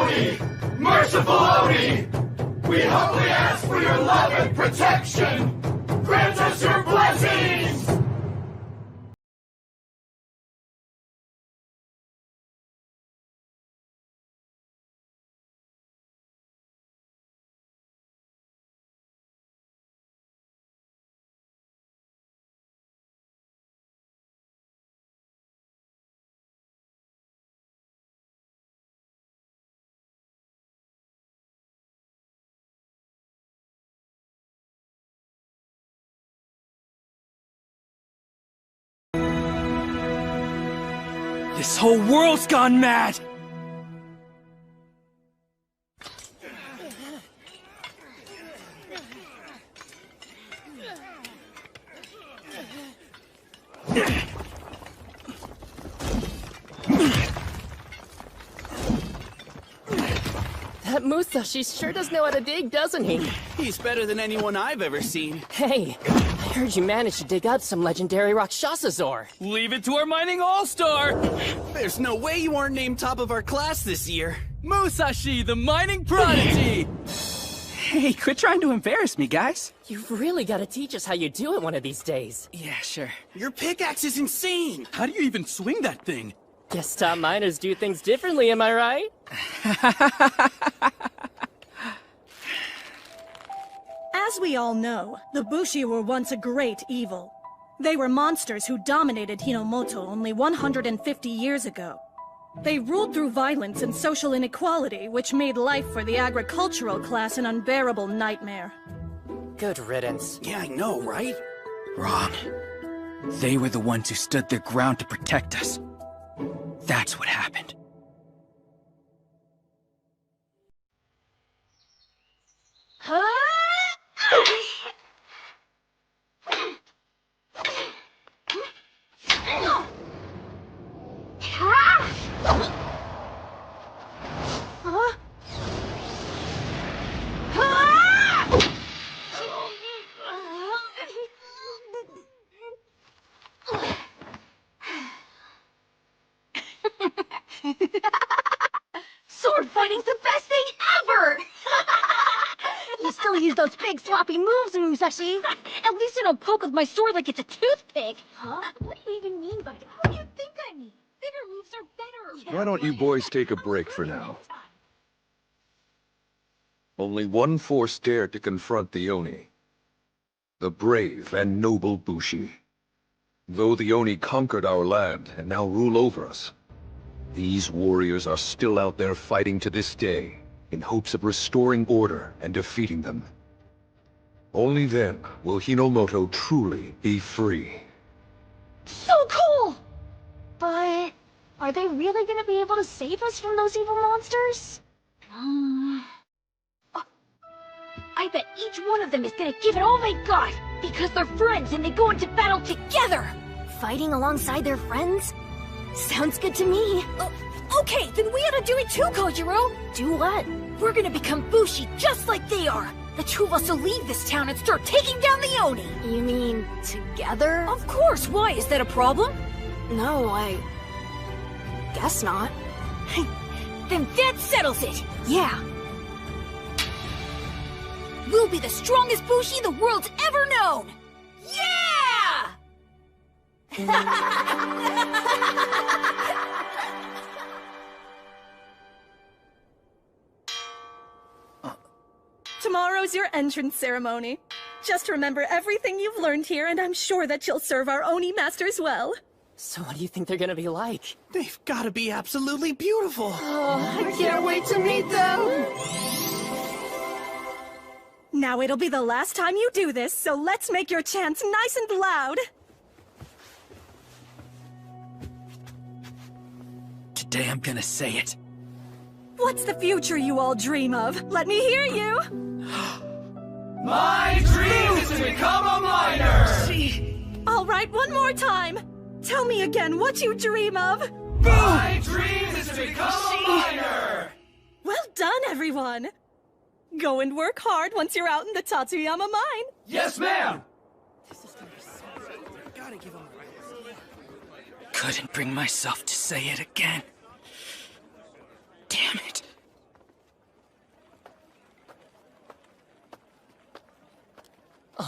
Oni! Merciful Oni! We humbly ask for your love and protection! Grant us your blessings! This whole world's gone mad! That Musashi sure does know how to dig, doesn't he? He's better than anyone I've ever seen. Hey, I heard you managed to dig out some legendary Rakshasa ore. Leave it to our mining all-star! There's no way you aren't named top of our class this year. Musashi, the mining prodigy! Hey, quit trying to embarrass me, guys. You've really got to teach us how you do it one of these days. Yeah, sure. Your pickaxe is insane! How do you even swing that thing? Guess top miners do things differently, am I right? As we all know, the Bushi were once a great evil. They were monsters who dominated Hinomoto only 150 years ago. They ruled through violence and social inequality, which made life for the agricultural class an unbearable nightmare. Good riddance. Yeah, I know, right? Wrong. They were the ones who stood their ground to protect us. That's what happened. Sword fighting's the best thing ever! You still use those big sloppy moves, Musashi. At least I don't poke with my sword like it's a toothpick. Huh? What do you even mean by that? What do you think I mean? Bigger moves are better. Why don't you boys take a break for now? Only one force dared to confront the Oni. The brave and noble Bushi. Though the Oni conquered our land and now rule over us, these warriors are still out there fighting to this day, in hopes of restoring order and defeating them. Only then will Hinomoto truly be free. So cool! But are they really gonna be able to save us from those evil monsters? I bet each one of them is gonna give it all they got, because they're friends and they go into battle together! Fighting alongside their friends? Sounds good to me. Okay, then we ought to do it too, Kojiro! Do what? We're gonna become Bushi just like they are! The two of us will leave this town and start taking down the Oni! You mean, together? Of course! Why? Is that a problem? No, I guess not. Then that settles it! Yeah! We'll be the strongest Bushi the world's ever known! Yeah! Tomorrow's your entrance ceremony. Just remember everything you've learned here, and I'm sure that you'll serve our Oni masters well. So what do you think they're gonna be like? They've gotta be absolutely beautiful. I can't wait to meet them! Now it'll be the last time you do this, so let's make your chants nice and loud. Today I'm gonna say it. What's the future you all dream of? Let me hear you! My dream is to become a miner! All right, one more time. Tell me again what you dream of. My dream is to become a miner! Well done, everyone. Go and work hard once you're out in the Tatsuyama mine. Yes, ma'am! Couldn't bring myself to say it again. Damn it.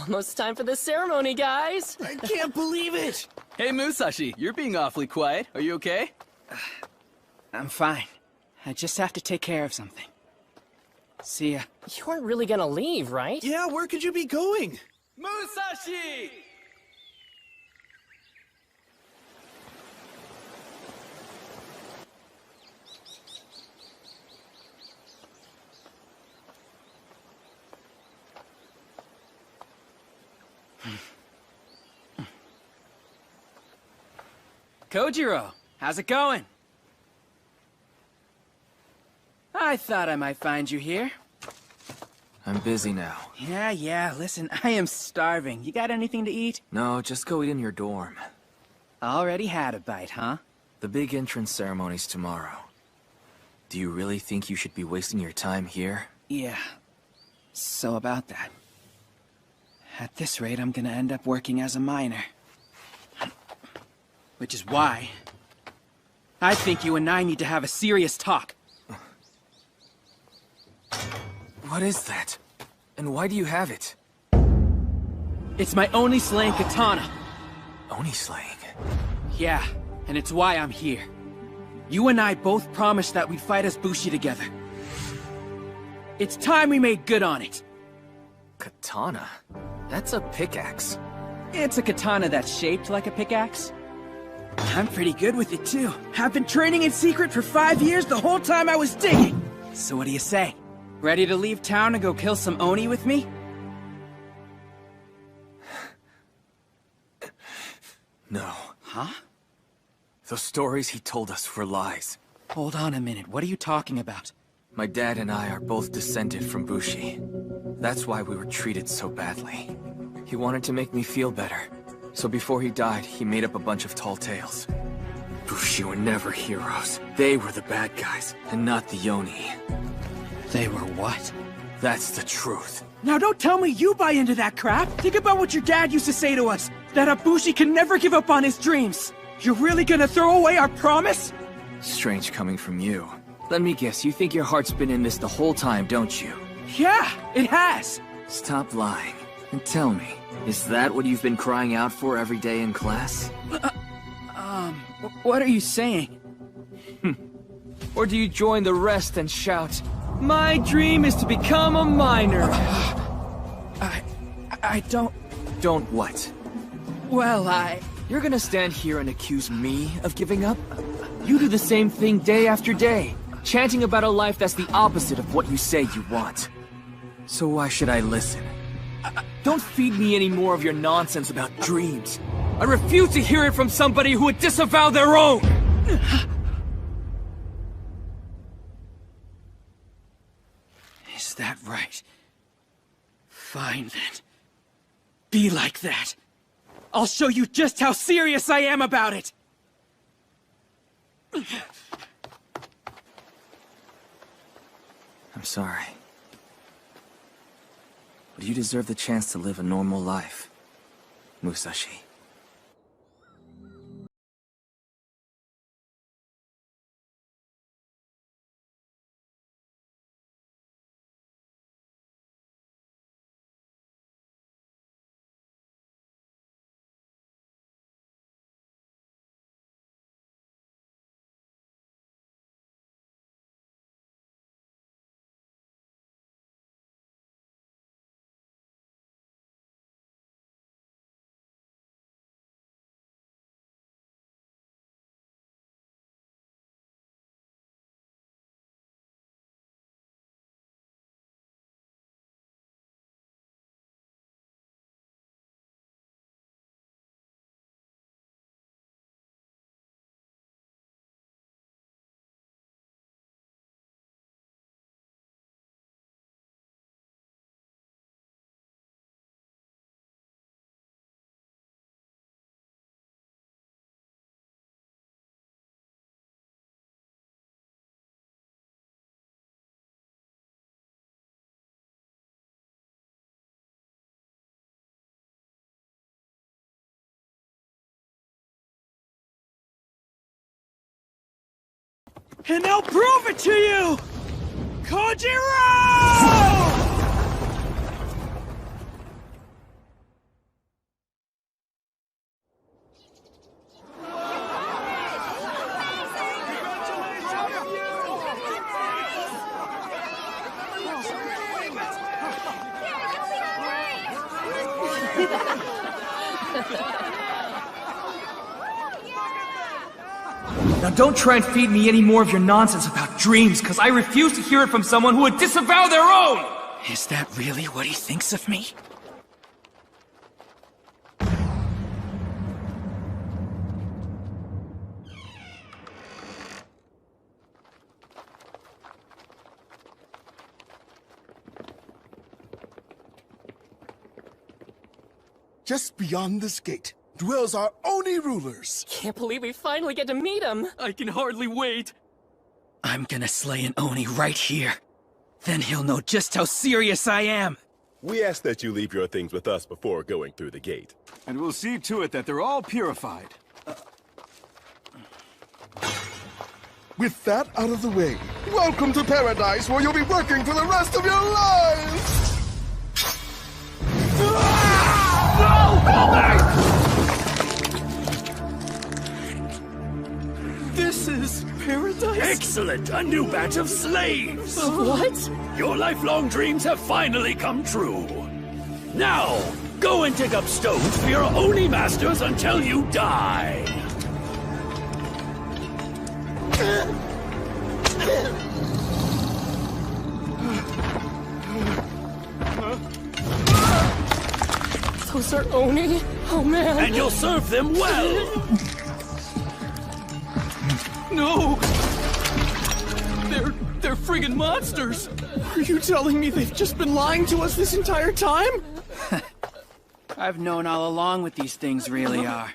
Almost time for the ceremony, guys. I can't believe it! Hey, Musashi, you're being awfully quiet. Are you okay? I'm fine. I just have to take care of something. See ya. You aren't really gonna leave, right? Yeah, where could you be going? Musashi! Kojiro, how's it going? I thought I might find you here. I'm busy now. Yeah, listen, I am starving. You got anything to eat? No, just go eat in your dorm. Already had a bite, huh? The big entrance ceremony's tomorrow. Do you really think you should be wasting your time here? Yeah. So about that. At this rate, I'm gonna end up working as a miner. Which is why I think you and I need to have a serious talk. What is that? And why do you have it? It's my Oni slaying katana. Oni slaying? Yeah, and it's why I'm here. You and I both promised that we'd fight as Bushi together. It's time we made good on it. Katana? That's a pickaxe. It's a katana that's shaped like a pickaxe. I'm pretty good with it too. I've been training in secret for 5 years the whole time I was digging. So what do you say? Ready to leave town and go kill some Oni with me? No. Huh? Those stories he told us were lies. Hold on a minute, what are you talking about? My dad and I are both descended from Bushi. That's why we were treated so badly. He wanted to make me feel better. So before he died, he made up a bunch of tall tales. Bushi were never heroes. They were the bad guys, and not the Oni. They were what? That's the truth. Now don't tell me you buy into that crap! Think about what your dad used to say to us! That a Bushi can never give up on his dreams! You're really gonna throw away our promise? Strange coming from you. Let me guess, you think your heart's been in this the whole time, don't you? Yeah, it has! Stop lying, and tell me, is that what you've been crying out for every day in class? What are you saying? Or do you join the rest and shout, "My dream is to become a miner"? I don't... Don't what? Well, You're gonna stand here and accuse me of giving up? You do the same thing day after day, chanting about a life that's the opposite of what you say you want. So why should I listen? Don't feed me any more of your nonsense about dreams. I refuse to hear it from somebody who would disavow their own! Is that right? Fine then. Be like that. I'll show you just how serious I am about it! I'm sorry. But you deserve the chance to live a normal life, Musashi. And I'll prove it to you! Kojiro! Now don't try and feed me any more of your nonsense about dreams, because I refuse to hear it from someone who would disavow their own! Is that really what he thinks of me? Just beyond this gate dwells our Oni rulers. Can't believe we finally get to meet him. I can hardly wait. I'm gonna slay an Oni right here. Then he'll know just how serious I am. We ask that you leave your things with us before going through the gate. And we'll see to it that they're all purified. With that out of the way, welcome to paradise where you'll be working for the rest of your lives! This is paradise? Excellent! A new batch of slaves! What? Your lifelong dreams have finally come true. Now, go and dig up stones for your Oni masters until you die. Those are Oni? Oh man. And you'll serve them well! No! They're friggin' monsters! Are you telling me they've just been lying to us this entire time? I've known all along what these things really are.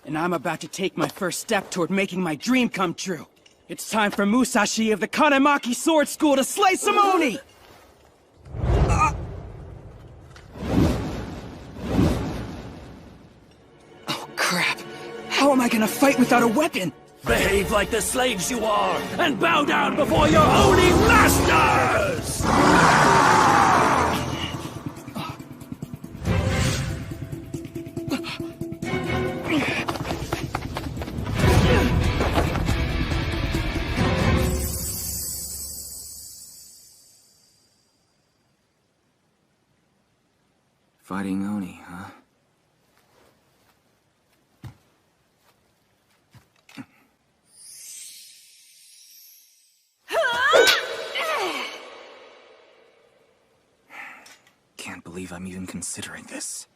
And I'm about to take my first step toward making my dream come true. It's time for Musashi of the Kanemaki Sword School to slay some Oni! Oh crap! How am I gonna fight without a weapon? Behave like the slaves you are, and bow down before your Oni masters! Fighting Oni, huh? Can't believe I'm even considering this.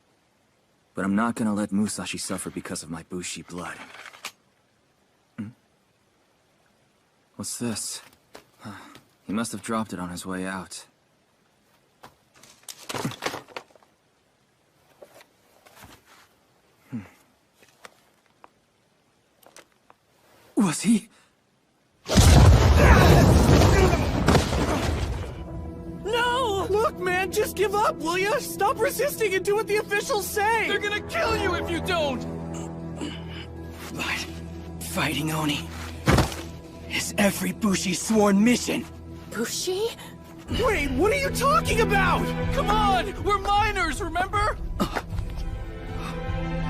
But I'm not gonna let Musashi suffer because of my Bushi blood. What's this? He must have dropped it on his way out. Was he? No! Look, man, just give up, will ya? Stop resisting and do what the officials say! They're gonna kill you if you don't! But fighting Oni is every Bushi's sworn mission. Bushi? Wait, what are you talking about? Come on! We're minors, remember?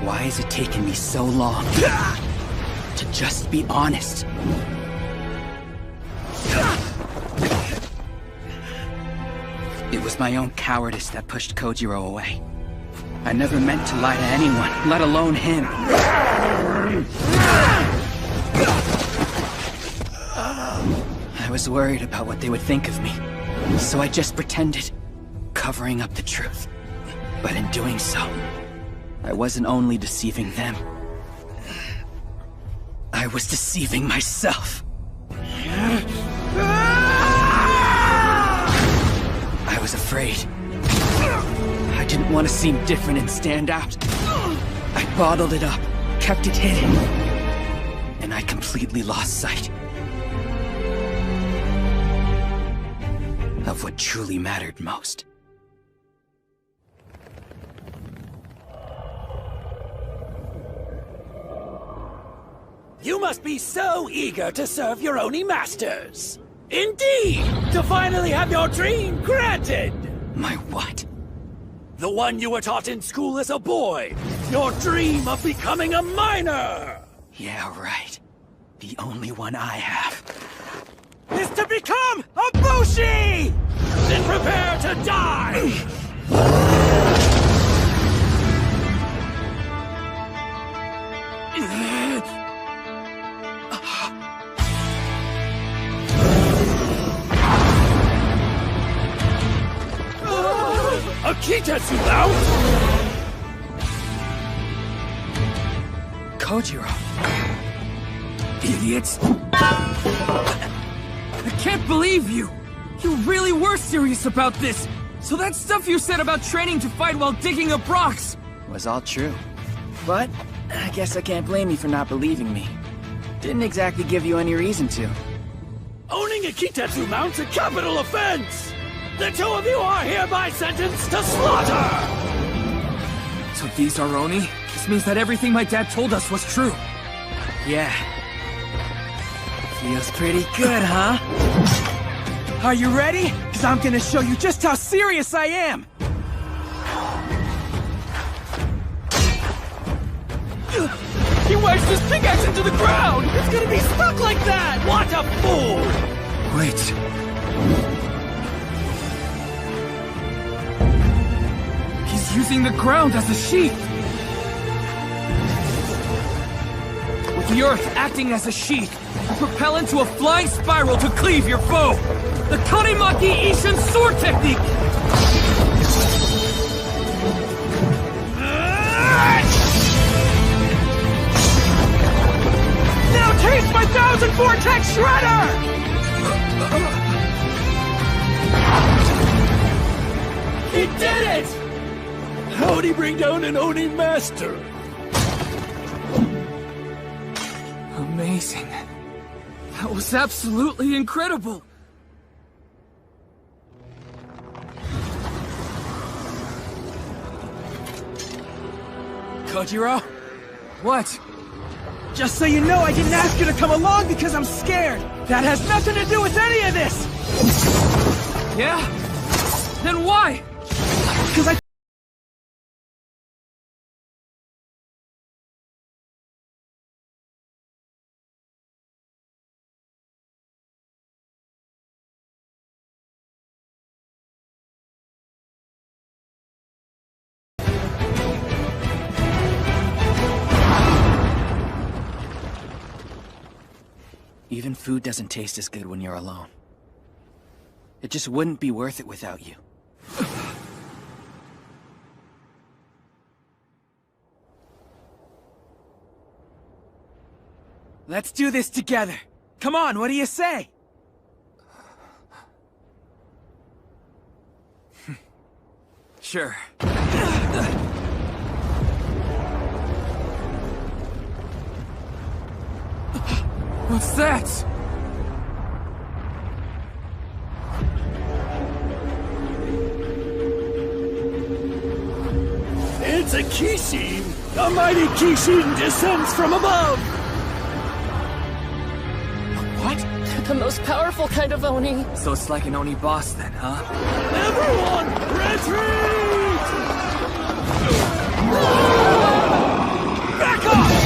Why is it taking me so long to just be honest? It was my own cowardice that pushed Kojiro away. I never meant to lie to anyone, let alone him. I was worried about what they would think of me, so I just pretended, covering up the truth. But in doing so, I wasn't only deceiving them, I was deceiving myself. I was afraid. I didn't want to seem different and stand out. I bottled it up, kept it hidden, and I completely lost sight of what truly mattered most. You must be so eager to serve your Oni masters! Indeed! To finally have your dream granted! My what? The one you were taught in school as a boy! Your dream of becoming a miner! Yeah, right. The only one I have Is to become a Bushi! Then prepare to die! Kitetsu Mount? Kojiro. Idiots. I can't believe you! You really were serious about this! So that stuff you said about training to fight while digging up rocks was all true. But I guess I can't blame you for not believing me. Didn't exactly give you any reason to. Owning a Kitetsu Mount's a capital offense! The two of you are hereby sentenced to slaughter! So these are Oni? This means that everything my dad told us was true. Yeah. Feels pretty good, huh? Are you ready? Because I'm gonna show you just how serious I am! He wedged his pickaxe into the ground! It's gonna be stuck like that! What a fool! Wait. He's using the ground as a sheath! With the earth acting as a sheath, propel into a flying spiral to cleave your foe! The Kanemaki Ishin sword technique! Now taste my 1000 Vortex Shredder! He did it! How'd he bring down an Oni master? Amazing. That was absolutely incredible! Kojiro? What? Just so you know, I didn't ask you to come along because I'm scared! That has nothing to do with any of this! Yeah? Then why? Because I... Even food doesn't taste as good when you're alone. It just wouldn't be worth it without you. Let's do this together! Come on, what do you say? Sure. What's that? It's a Kishin! The mighty Kishin descends from above! What? The most powerful kind of Oni. So it's like an Oni boss then, huh? Everyone, retreat! Back off!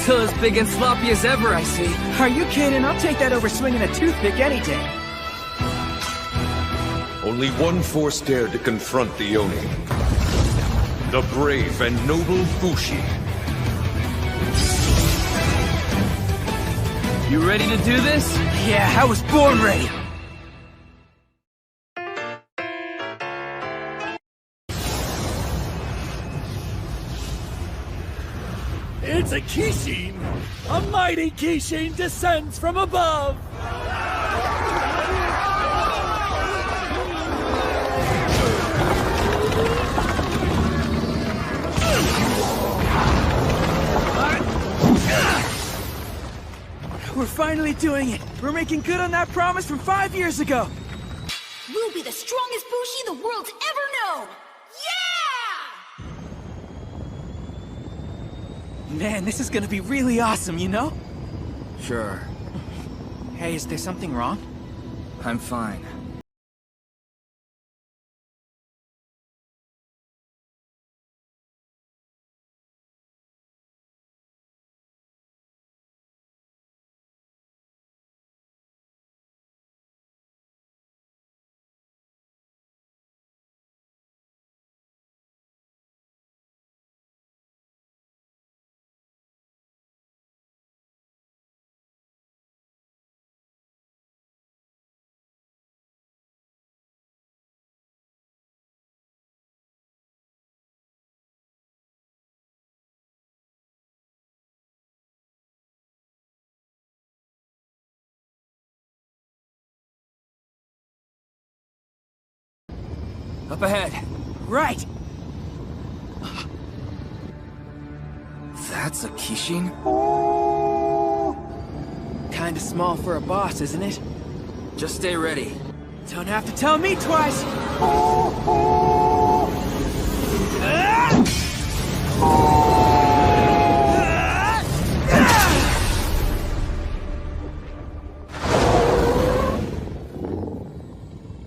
Still as big and sloppy as ever, I see. Are you kidding? I'll take that over swinging a toothpick any day. Only one force dared to confront the Oni. The brave and noble Bushi. You ready to do this? Yeah, I was born ready. It's a Kishin! A mighty Kishin descends from above! We're finally doing it! We're making good on that promise from 5 years ago! We'll be the strongest Bushi the world's ever known! Yeah! Man, this is gonna be really awesome, you know? Sure. Hey, is there something wrong? I'm fine. Up ahead. Right! That's a Kishin? Kinda small for a boss, isn't it? Just stay ready. Don't have to tell me twice!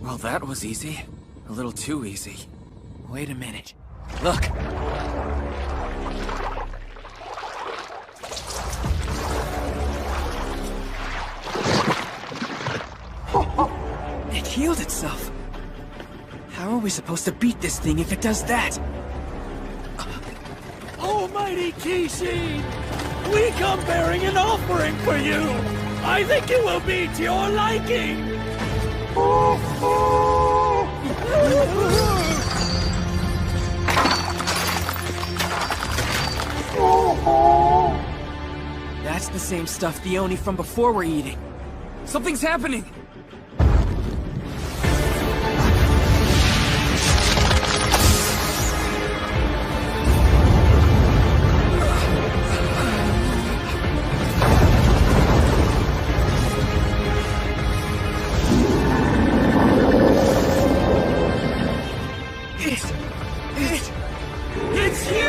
Well, that was easy. A little too easy. Wait a minute. Look! It healed itself. How are we supposed to beat this thing if it does that? Almighty Kishin! We come bearing an offering for you! I think it will be to your liking! That's the same stuff the Oni from before were eating. Something's happening! It's huge!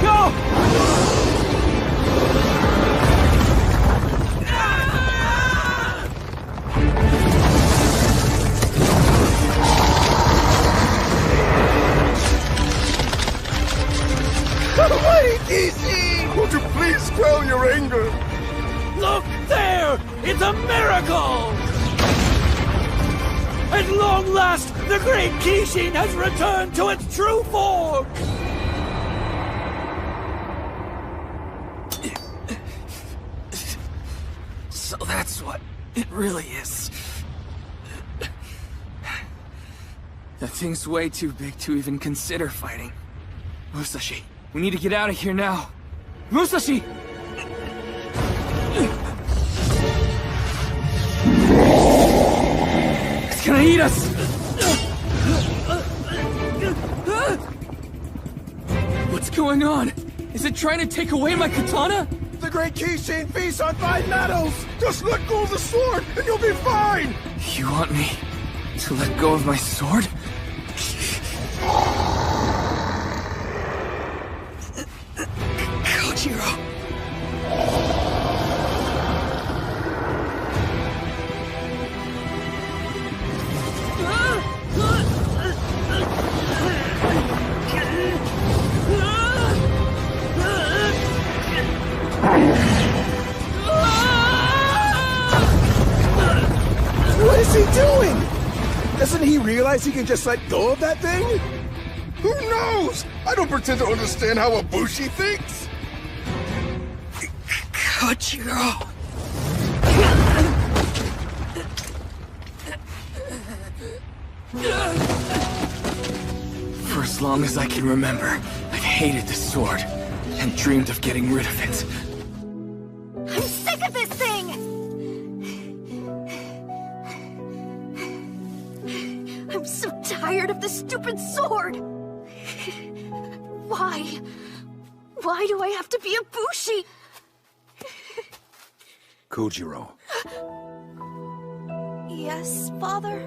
Go! Almighty Kishin! Won't you please quell your anger? Look there! It's a miracle! At long last, the great Kishin has returned to its true form! So that's what it really is. That thing's way too big to even consider fighting. Musashi, we need to get out of here now. Musashi! It's gonna eat us! What's going on? Is it trying to take away my katana? The great Kishin feasts on 5 metals! Just let go of the sword and you'll be fine! You want me to let go of my sword? Kojiro! What is he doing? Doesn't he realize he can just let go of that thing? Who knows? I don't pretend to understand how a Bushi thinks. Kojiro! For as long as I can remember, I've hated this sword and dreamed of getting rid of it. I'm sick of this thing! I'm so tired of this stupid sword! Why? Why do I have to be a Bushi? Kojiro, Yes, Father?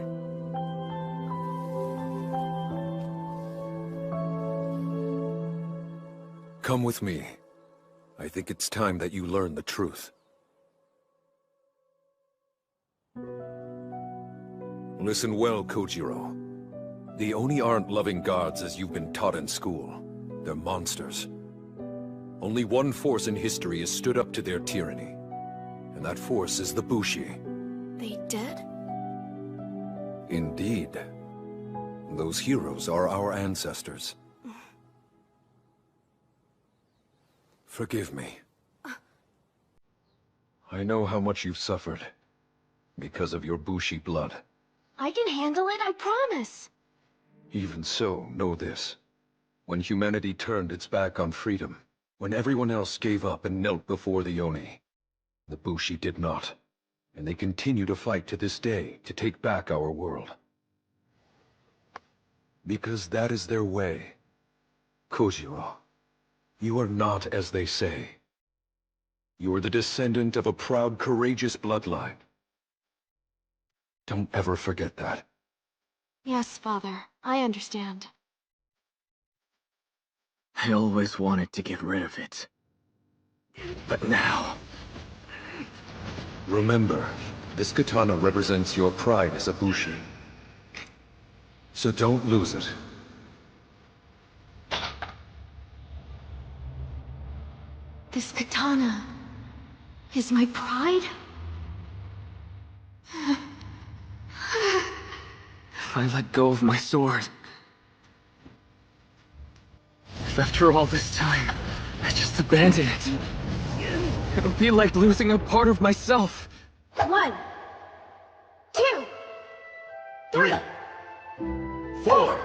come with me. I think it's time that you learn the truth. Listen well, Kojiro. The Oni aren't loving gods as you've been taught in school. They're monsters. Only one force in history has stood up to their tyranny. And that force is the Bushi. They dead? Indeed. Those heroes are our ancestors. Forgive me. I know how much you've suffered. Because of your Bushi blood. I can handle it, I promise. Even so, know this. When humanity turned its back on freedom, When everyone else gave up and knelt before the Oni, the Bushi did not. And they continue to fight to this day to take back our world. Because that is their way. Kojiro, you are not as they say. You are the descendant of a proud, courageous bloodline. Don't ever forget that. Yes, Father. I understand. I always wanted to get rid of it. But now... Remember, this katana represents your pride as a Bushi. So don't lose it. This katana is my pride? If I let go of my sword... If after all this time, I just abandon it... It'll be like losing a part of myself. 1, 2, 3, 4.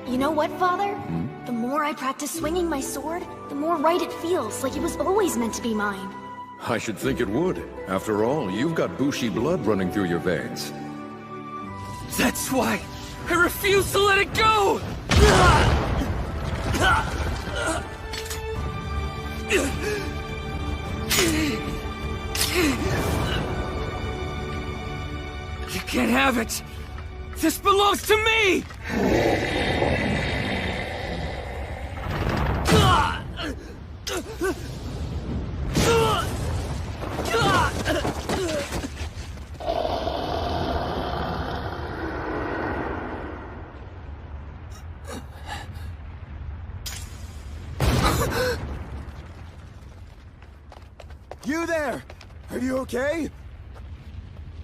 You know what, Father? The more I practice swinging my sword, the more right it feels, like it was always meant to be mine. I should think it would. After all, you've got Bushi blood running through your veins. That's why I refuse to let it go! You can't have it! This belongs to me! You there! Are you okay?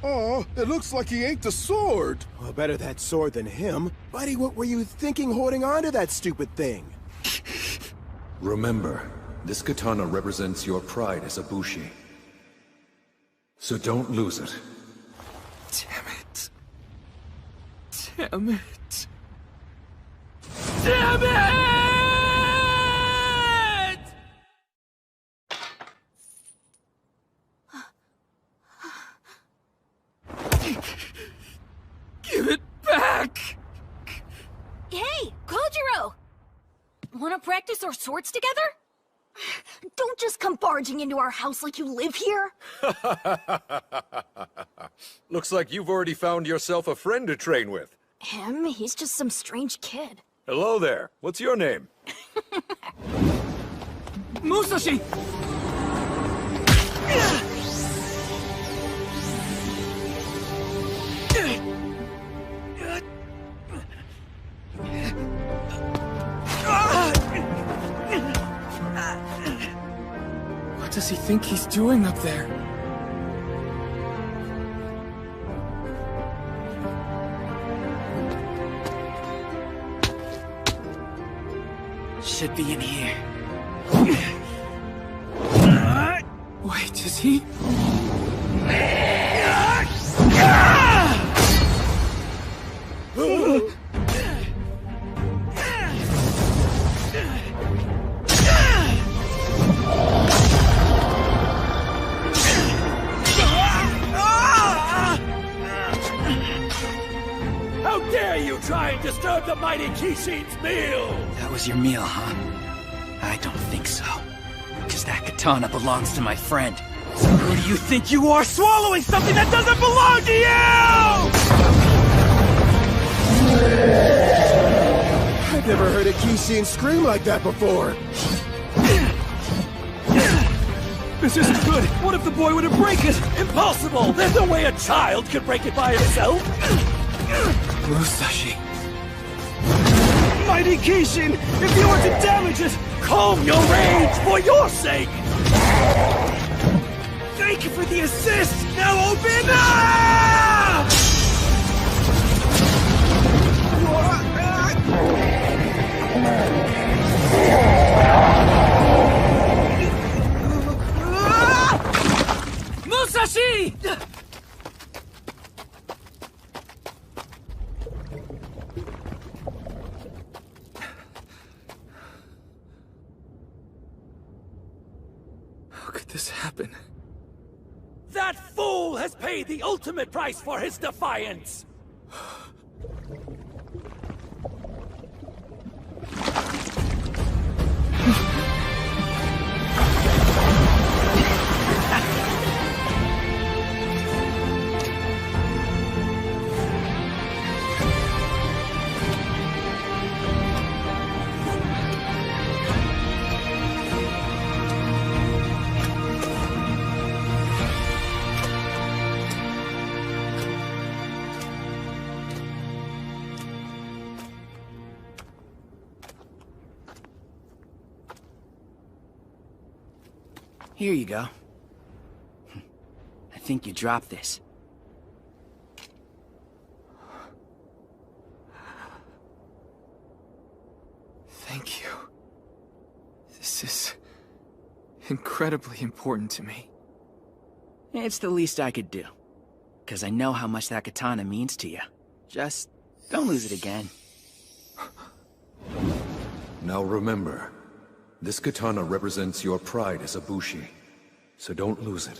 Oh, it looks like he ate the sword. Well, better that sword than him. Buddy, what were you thinking holding on to that stupid thing? Remember, this katana represents your pride as a Bushi. So don't lose it. Damn it. Damn it. Damn it! Give it back! Hey, Kojiro! Wanna practice our swords together? Don't just come barging into our house like you live here. Looks like you've already found yourself a friend to train with. Him? He's just some strange kid. Hello there. What's your name? Musashi! What does he think he's doing up there? Should be in here. Wait, is he? How dare you try and disturb the mighty Kishin's meal! That was your meal, huh? I don't think so. Because that katana belongs to my friend. So who do you think you are, swallowing something that doesn't belong to you?! I've never heard a Kishin scream like that before. This isn't good! What if the boy were to break it? Impossible! There's no way a child could break it by himself! Musashi. Mighty Kishin, if you were to damage it, calm your rage for your sake! Thank you for the assist! Now open up! Musashi! this happen? That fool has paid the ultimate price for his defiance! Here you go. I think you dropped this. Thank you. This is incredibly important to me. It's the least I could do. 'Cause I know how much that katana means to you. Just don't lose it again. Now remember, this katana represents your pride as a Bushi, so don't lose it.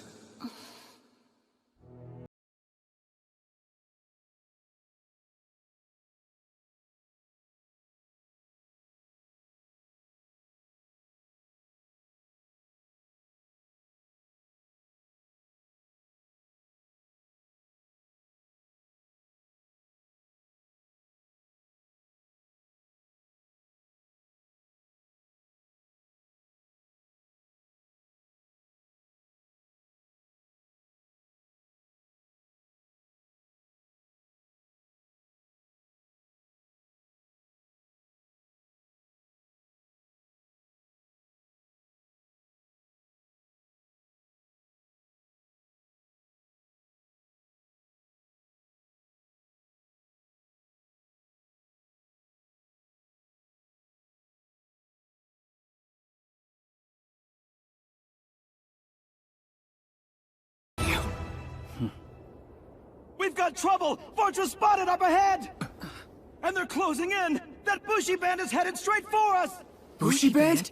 We've got trouble! Fortress spotted up ahead! And they're closing in! That Bushi band is headed straight for us! Bushi band?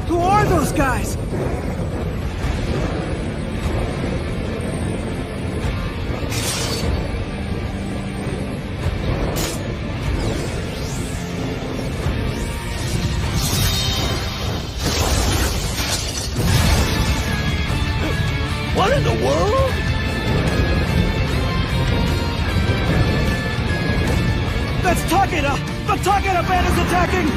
Who are those guys? What in the world? That's Takeda! The Takeda band is attacking!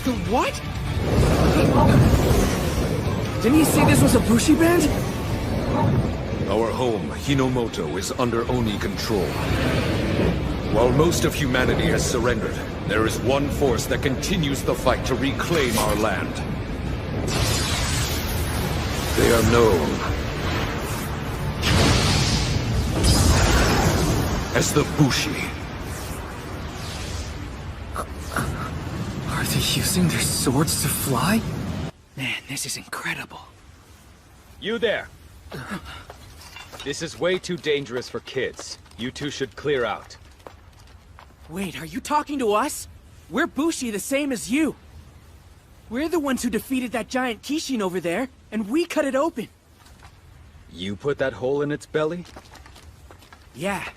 The what? Didn't he say this was a Bushi band? Our home, Hinomoto, is under Oni control. While most of humanity has surrendered, there is one force that continues the fight to reclaim our land. They are known as the Bushi. Are they using their swords to fly? Man, this is incredible. You there! This is way too dangerous for kids. You two should clear out. Wait, are you talking to us? We're Bushi the same as you. We're the ones who defeated that giant Kishin over there, and we cut it open. You put that hole in its belly? Yeah.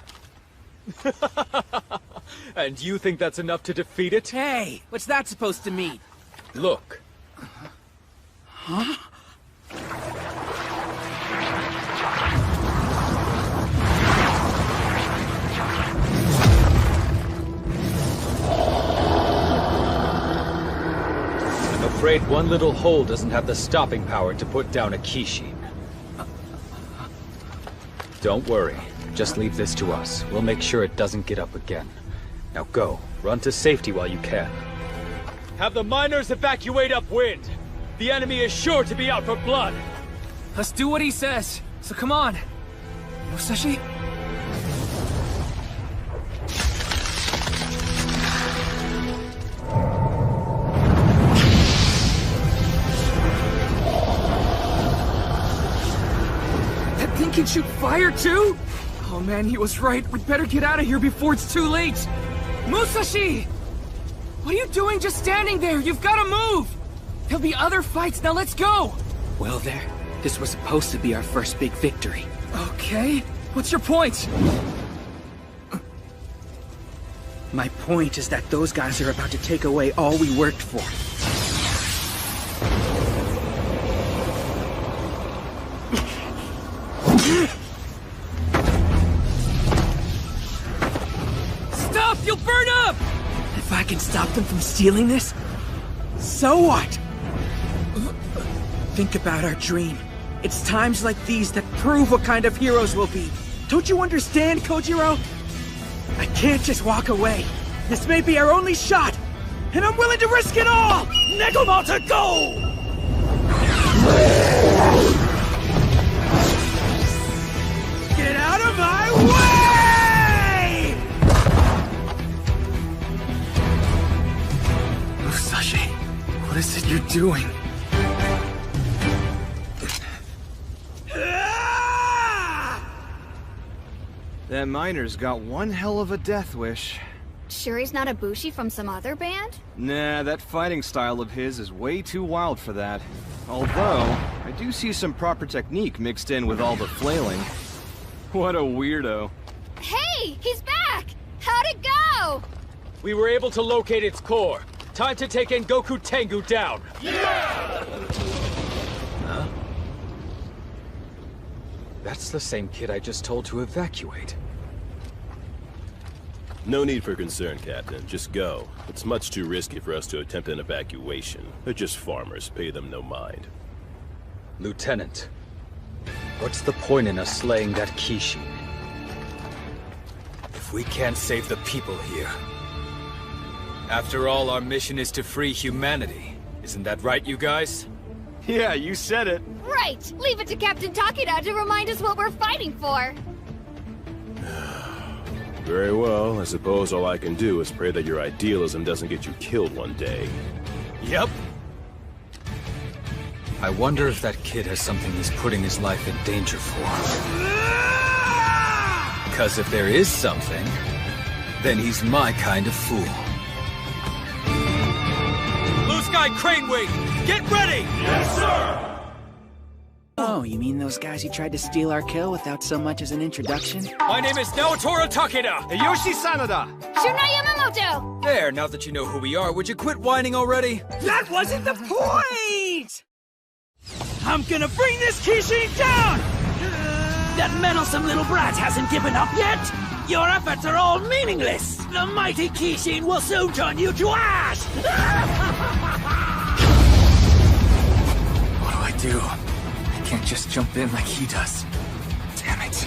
And you think that's enough to defeat it? Hey, what's that supposed to mean? Look. Huh? I'm afraid one little hole doesn't have the stopping power to put down a Kishin. Don't worry. Just leave this to us. We'll make sure it doesn't get up again. Now go. Run to safety while you can. Have the miners evacuate upwind! The enemy is sure to be out for blood! Let's do what he says. So come on. Musashi? That thing can shoot fire too? Oh man, he was right. We'd better get out of here before it's too late. Musashi! What are you doing just standing there? You've got to move! There'll be other fights, now let's go! Well there, this was supposed to be our first big victory. Okay, what's your point? My point is that those guys are about to take away all we worked for. Stop! You'll burn up! If I can stop them from stealing this, so what? Think about our dream. It's times like these that prove what kind of heroes we'll be. Don't you understand, Kojiro? I can't just walk away. This may be our only shot, and I'm willing to risk it all! Nekomata, go! Get out of my way! Musashi, what is it you're doing? That miner's got one hell of a death wish. Sure he's not a Bushi from some other band? Nah, that fighting style of his is way too wild for that. Although, I do see some proper technique mixed in with all the flailing. What a weirdo. Hey! He's back! How'd it go? We were able to locate its core. Time to take Engoku Tengu down! Yeah! Huh? That's the same kid I just told to evacuate. No need for concern, Captain. Just go. It's much too risky for us to attempt an evacuation. They're just farmers. Pay them no mind. Lieutenant, what's the point in us slaying that Kishin? If we can't save the people here. After all, our mission is to free humanity. Isn't that right, you guys? Yeah, you said it. Right! Leave it to Captain Takeda to remind us what we're fighting for. Very well. I suppose all I can do is pray that your idealism doesn't get you killed one day. Yep. I wonder if that kid has something he's putting his life in danger for. Because if there is something, then he's my kind of fool. Blue Sky Crane Wing, get ready! Yes, sir! Oh, you mean those guys who tried to steal our kill without so much as an introduction? My name is Naotora Takeda! Yoshi Sanada! Shunai Yamamoto! There, now that you know who we are, would you quit whining already? That wasn't the point! I'm gonna bring this Kishin down! That meddlesome little brat hasn't given up yet! Your efforts are all meaningless! The mighty Kishin will soon turn you to ash! What do I do? I can't just jump in like he does. Damn it.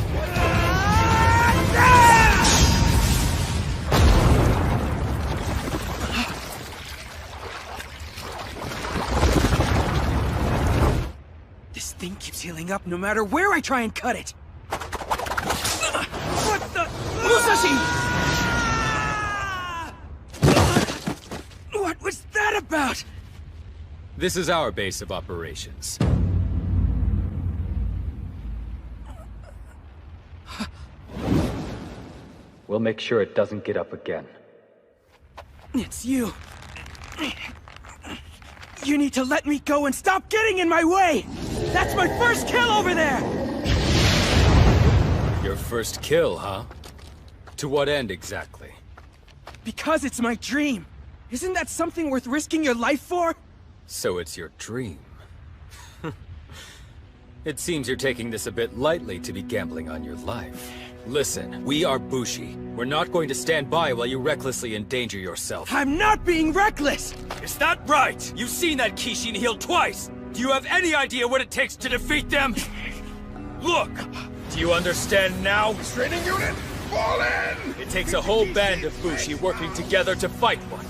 This thing keeps healing up no matter where I try and cut it. What the? Musashi! What was that about? This is our base of operations. We'll make sure it doesn't get up again. It's you. You need to let me go and stop getting in my way! That's my first kill over there! Your first kill, huh? To what end exactly? Because it's my dream. Isn't that something worth risking your life for? So it's your dream. It seems you're taking this a bit lightly to be gambling on your life. Listen, we are Bushi. We're not going to stand by while you recklessly endanger yourself. I'm not being reckless! Is that right? You've seen that Kishin heal twice! Do you have any idea what it takes to defeat them? Look! Do you understand now? Training unit, fall in! It takes a whole band of Bushi working together to fight one.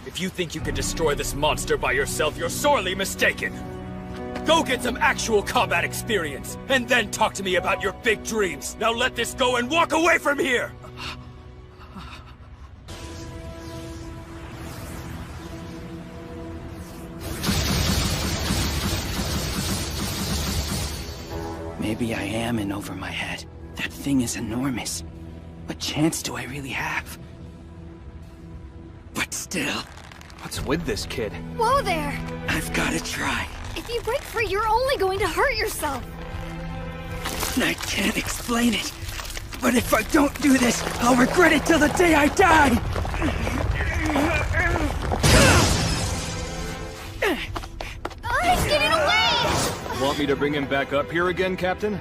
If you think you can destroy this monster by yourself, you're sorely mistaken. Go get some actual combat experience, and then talk to me about your big dreams. Now let this go and walk away from here! Maybe I am in over my head. That thing is enormous. What chance do I really have? But still... What's with this kid? Whoa there! I've gotta try. If you break free, you're only going to hurt yourself. I can't explain it. But if I don't do this, I'll regret it till the day I die! He's getting away! Want me to bring him back up here again, Captain?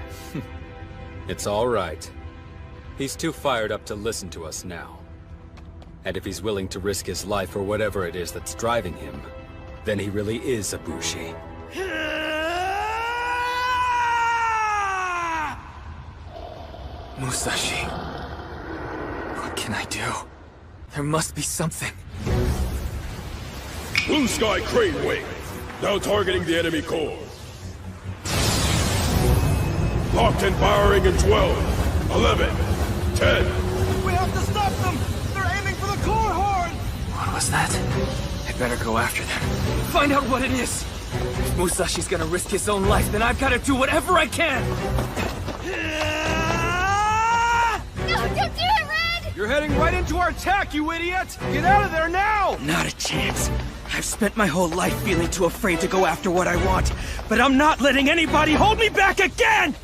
It's all right. He's too fired up to listen to us now. And if he's willing to risk his life for whatever it is that's driving him, then he really is a Bushi. Musashi. What can I do? There must be something. Blue Sky Crane Wing. Now targeting the enemy core. Locked and firing in 12, 11, 10. We have to stop them! They're aiming for the core horn! What was that? I better go after them. Find out what it is! If Musashi's gonna risk his own life, then I've gotta do whatever I can! No, don't do it, Red! You're heading right into our attack, you idiot! Get out of there now! Not a chance. I've spent my whole life feeling too afraid to go after what I want, but I'm not letting anybody hold me back again!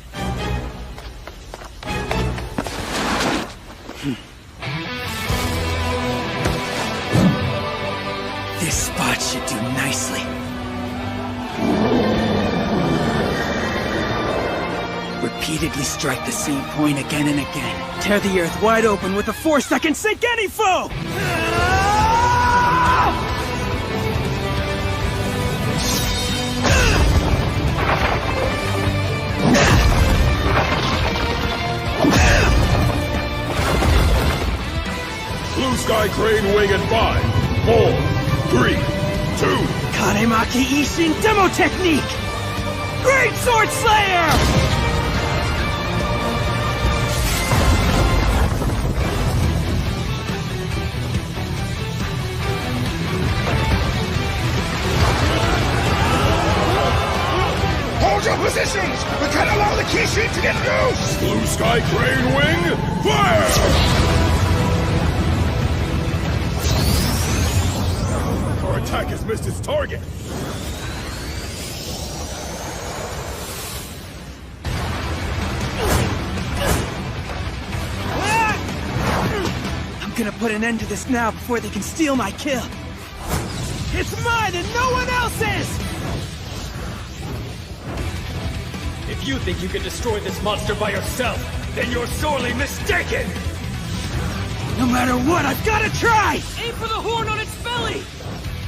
This spot should do nicely. Repeatedly strike the same point again and again. Tear the earth wide open with a force that can sink any foe! Blue Sky Crane Wing in 5, 4, 3, 2. Kanemaki Ishin Demo Technique! Great Sword Slayer! Hold your positions! We can't allow the Kishin to get loose! Blue Sky Crane Wing, fire! Our attack has missed its target. I'm gonna put an end to this now before they can steal my kill. It's mine and no one else's! If you think you can destroy this monster by yourself, then you're sorely mistaken! No matter what, I've gotta try! Aim for the horn on its belly!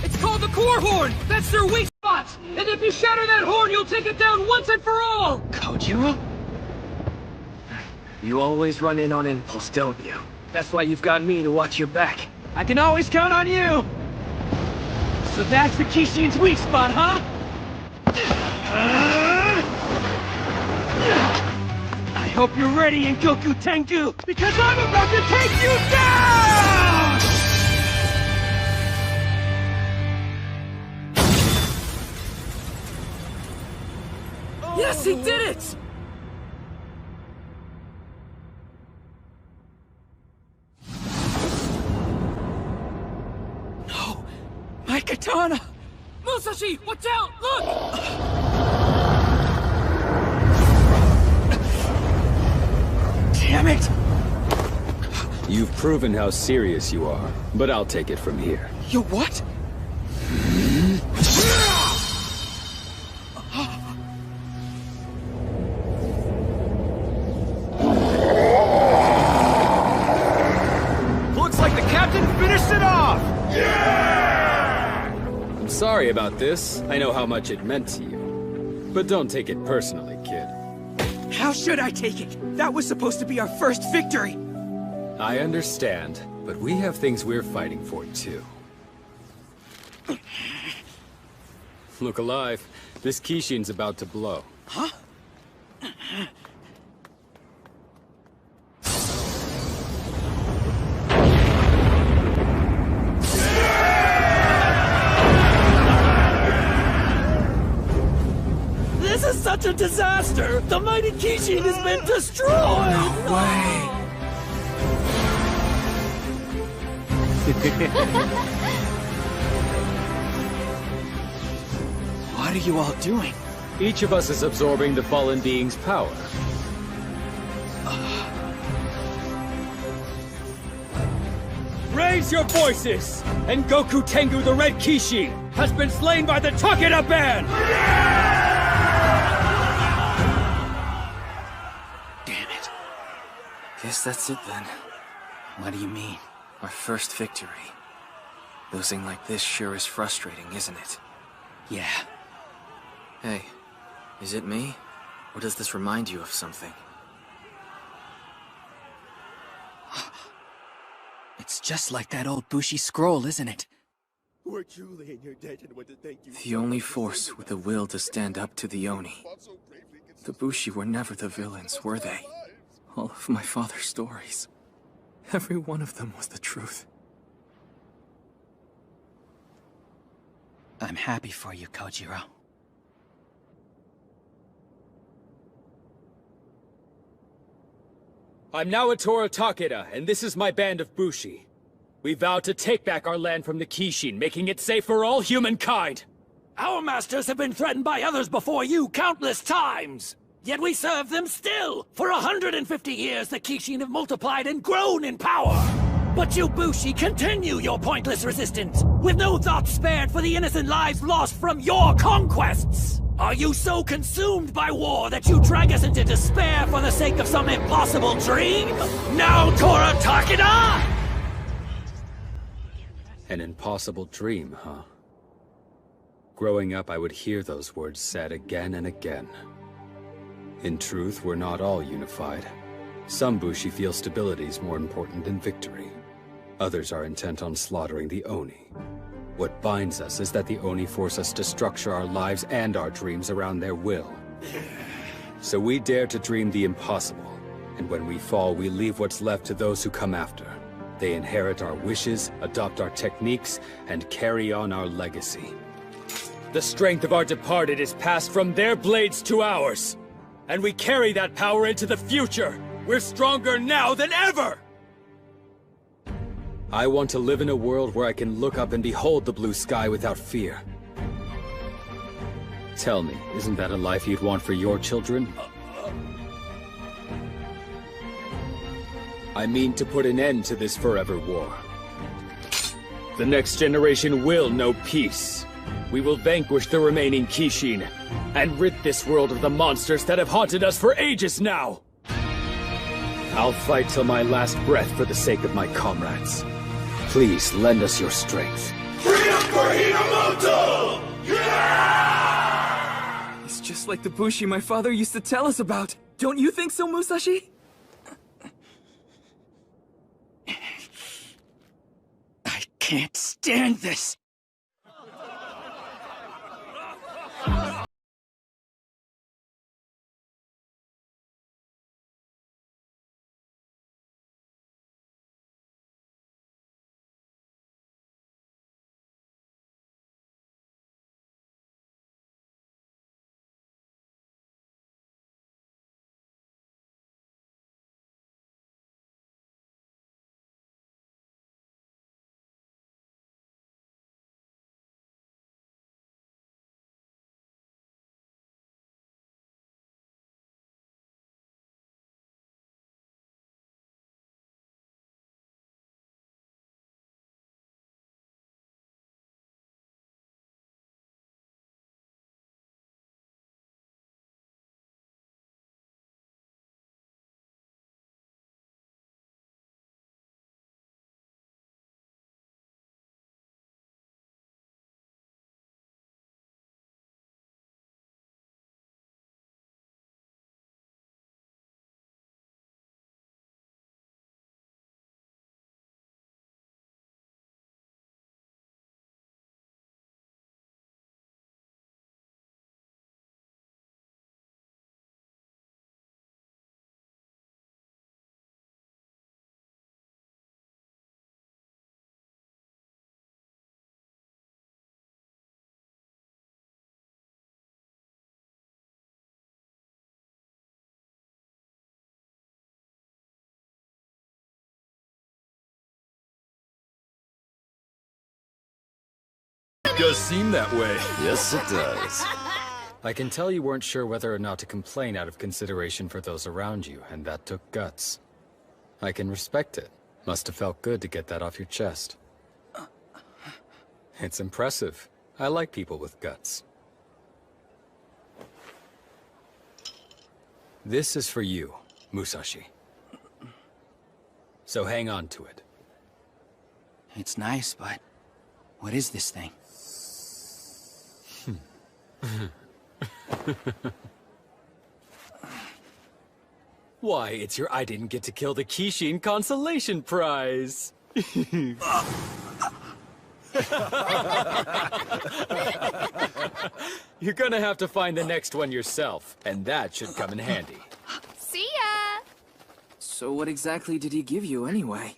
It's called the core horn! That's their weak spot! And if you shatter that horn, you'll take it down once and for all! Kojiro? You always run in on impulse, don't you? That's why you've got me to watch your back. I can always count on you! So that's the Kishin's weak spot, huh? I hope you're ready, Goku Tengu, because I'm about to take you down! Yes, he did it! No! My katana! Musashi, watch out! Look! Damn it! You've proven how serious you are, but I'll take it from here. You what? Looks like the captain finished it off! I'm sorry about this. I know how much it meant to you. But don't take it personally, kid. How should I take it? That was supposed to be our first victory! I understand, but we have things we're fighting for, too. Look alive. This Kishin's about to blow. Huh? This is such a disaster! The mighty Kishin has been destroyed! No way! What are you all doing? Each of us is absorbing the fallen being's power. Raise your voices! And Goku Tengu the Red Kishin has been slain by the Takeda Band! Damn it. Guess that's it then. What do you mean? Our first victory. Losing like this sure is frustrating, isn't it? Yeah. Hey, is it me? Or does this remind you of something? It's just like that old Bushi scroll, isn't it? We're truly in your debt and want to thank you. The only force with the will to stand up to the Oni. The Bushi were never the villains, were they? All of my father's stories. Every one of them was the truth. I'm happy for you, Kojiro. I'm now Tora Takeda, and this is my band of Bushi. We vow to take back our land from the Kishin, making it safe for all humankind. Our masters have been threatened by others before you countless times! Yet we serve them still! For 150 years, the Kishin have multiplied and grown in power! But you Bushi continue your pointless resistance, with no thought spared for the innocent lives lost from your conquests! Are you so consumed by war that you drag us into despair for the sake of some impossible dream? Now, Tora Takeda! An impossible dream, huh? Growing up, I would hear those words said again and again. In truth, we're not all unified. Some Bushi feel stability is more important than victory. Others are intent on slaughtering the Oni. What binds us is that the Oni force us to structure our lives and our dreams around their will. So we dare to dream the impossible, and when we fall, we leave what's left to those who come after. They inherit our wishes, adopt our techniques, and carry on our legacy. The strength of our departed is passed from their blades to ours, and we carry that power into the future. We're stronger now than ever! I want to live in a world where I can look up and behold the blue sky without fear. Tell me, isn't that a life you'd want for your children? I mean to put an end to this forever war. The next generation will know peace. We will vanquish the remaining Kishin, and rid this world of the monsters that have haunted us for ages now! I'll fight till my last breath for the sake of my comrades. Please lend us your strength. Freedom for Hinamoto! Yeah! It's just like the Bushi my father used to tell us about. Don't you think so, Musashi? I can't stand this! does seem that way. Yes, it does. I can tell you weren't sure whether or not to complain out of consideration for those around you, and that took guts. I can respect it. Must have felt good to get that off your chest. It's impressive. I like people with guts. This is for you, Musashi. So hang on to it. It's nice, but what is this thing? Why, it's your I didn't get to kill the Kishin consolation prize! You're gonna have to find the next one yourself, and that should come in handy. See ya! So what exactly did he give you anyway?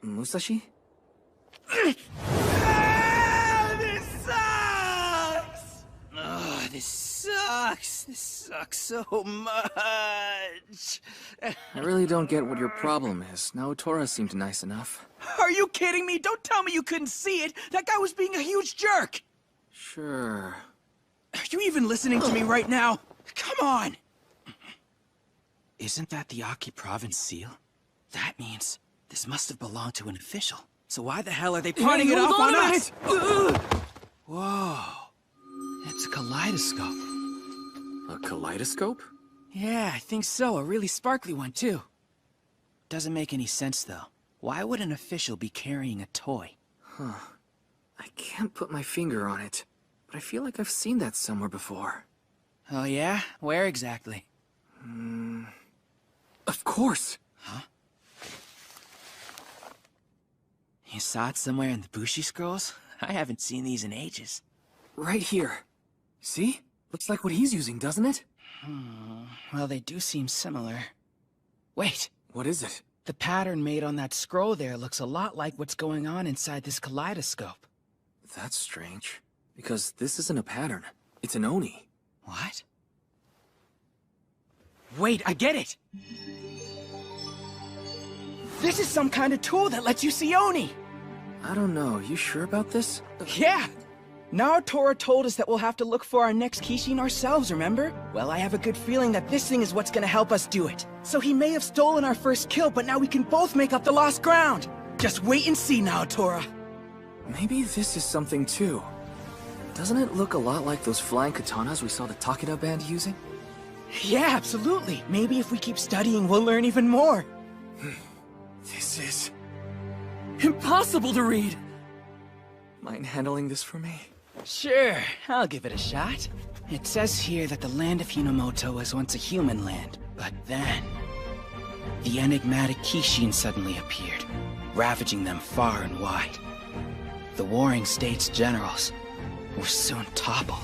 Musashi? This sucks! Oh, this sucks. This sucks so much. I really don't get what your problem is. Naotora seemed nice enough. Are you kidding me? Don't tell me you couldn't see it. That guy was being a huge jerk. Sure. Are you even listening to me right now? Come on. Isn't that the Aki province seal? That means this must have belonged to an official. So why the hell are they pawning it off on us? Whoa. It's a kaleidoscope. A kaleidoscope? Yeah, I think so. A really sparkly one, too. Doesn't make any sense, though. Why would an official be carrying a toy? Huh. I can't put my finger on it, but I feel like I've seen that somewhere before. Oh, yeah? Where exactly? Of course! Huh? You saw it somewhere in the Bushi Scrolls? I haven't seen these in ages. Right here. See? Looks like what he's using, doesn't it? Well, they do seem similar. Wait! What is it? The pattern made on that scroll there looks a lot like what's going on inside this kaleidoscope. That's strange. Because this isn't a pattern. It's an Oni. What? Wait, I get it! This is some kind of tool that lets you see Oni! I don't know. You sure about this? Yeah! Naotora told us that we'll have to look for our next Kishin ourselves, remember? Well, I have a good feeling that this thing is what's gonna help us do it. So he may have stolen our first kill, but now we can both make up the lost ground! Just wait and see, Naotora! Maybe this is something too. Doesn't it look a lot like those flying katanas we saw the Takeda band using? Yeah, absolutely! Maybe if we keep studying, we'll learn even more! This is... impossible to read! Mind handling this for me? Sure, I'll give it a shot. It says here that the land of Hinomoto was once a human land, but then... the enigmatic Kishin suddenly appeared, ravaging them far and wide. The warring states' generals were soon toppled.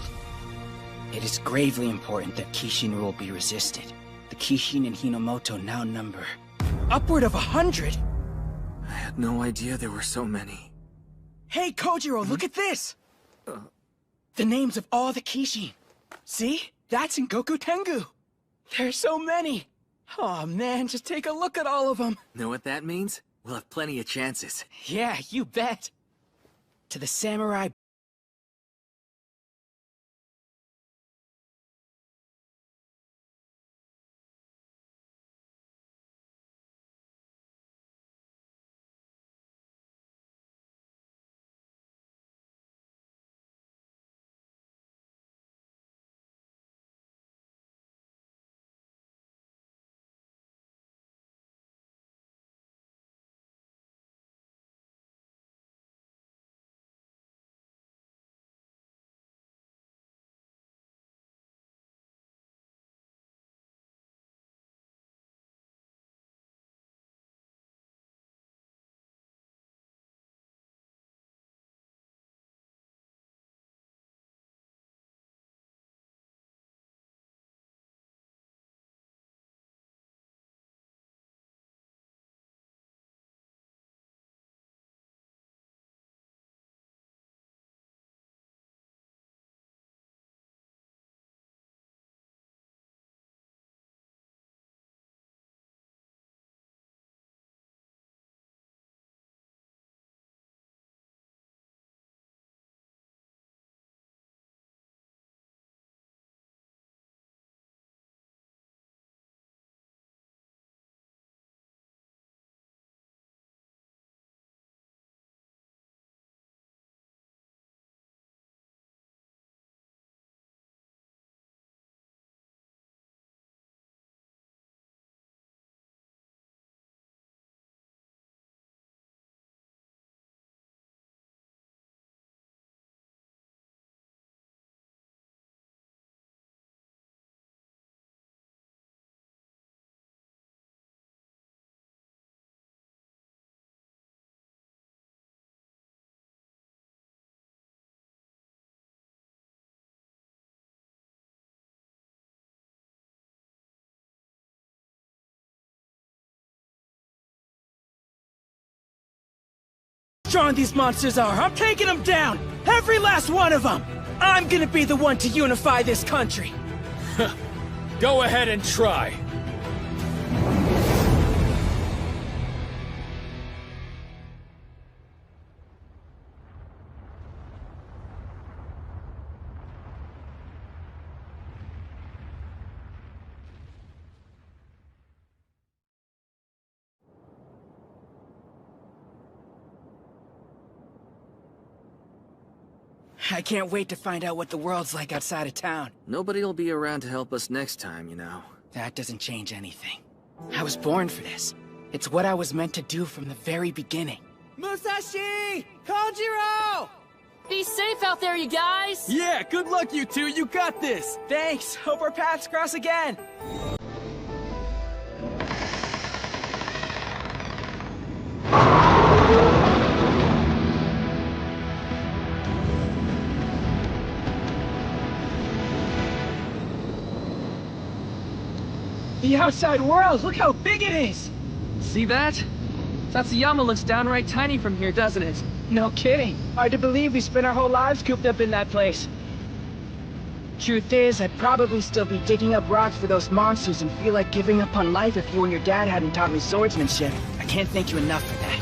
It is gravely important that Kishin rule be resisted. The Kishin in Hinomoto now number upward of 100! I had no idea there were so many. Hey, Kojiro, look at this! The names of all the Kishin. See? That's in Goku Tengu. There's so many. Oh man, just take a look at all of them. Know what that means? We'll have plenty of chances. Yeah, you bet. To the samurai strong these monsters are. I'm taking them down! Every last one of them! I'm gonna be the one to unify this country! Go ahead and try. I can't wait to find out what the world's like outside of town. Nobody'll be around to help us next time, you know. That doesn't change anything. I was born for this. It's what I was meant to do from the very beginning. Musashi! Kojiro! Be safe out there, you guys! Yeah, good luck, you two. You got this. Thanks. Hope our paths cross again. The outside world, look how big it is! See that? Tatsuyama looks downright tiny from here, doesn't it? No kidding. Hard to believe we spent our whole lives cooped up in that place. Truth is, I'd probably still be digging up rocks for those monsters and feel like giving up on life if you and your dad hadn't taught me swordsmanship. I can't thank you enough for that.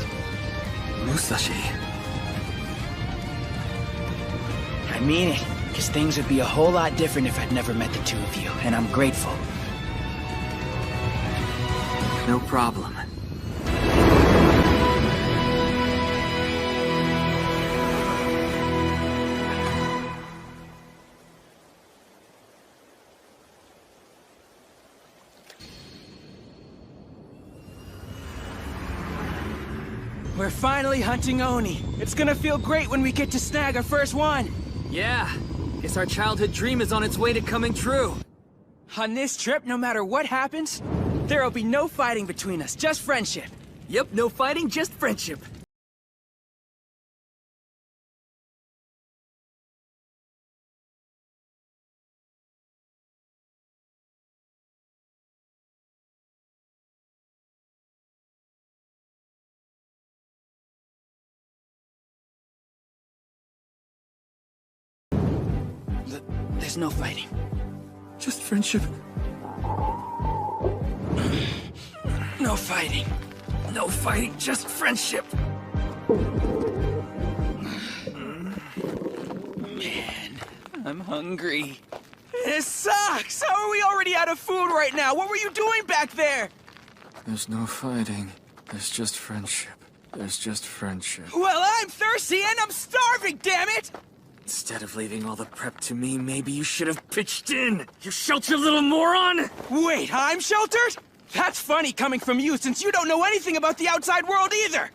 Musashi. I mean it, because things would be a whole lot different if I'd never met the two of you, and I'm grateful. No problem. We're finally hunting Oni. It's gonna feel great when we get to snag our first one. Yeah, guess our childhood dream is on its way to coming true. On this trip, no matter what happens, there'll be no fighting between us, just friendship. Yep, no fighting, just friendship. There's no fighting. Just friendship. No fighting. No fighting, just friendship. Man, I'm hungry. This sucks! How are we already out of food right now? What were you doing back there? There's no fighting. There's just friendship. There's just friendship. Well, I'm thirsty and I'm starving, damn it! Instead of leaving all the prep to me, maybe you should have pitched in! You sheltered little moron! Wait, I'm sheltered? That's funny coming from you, since you don't know anything about the outside world either!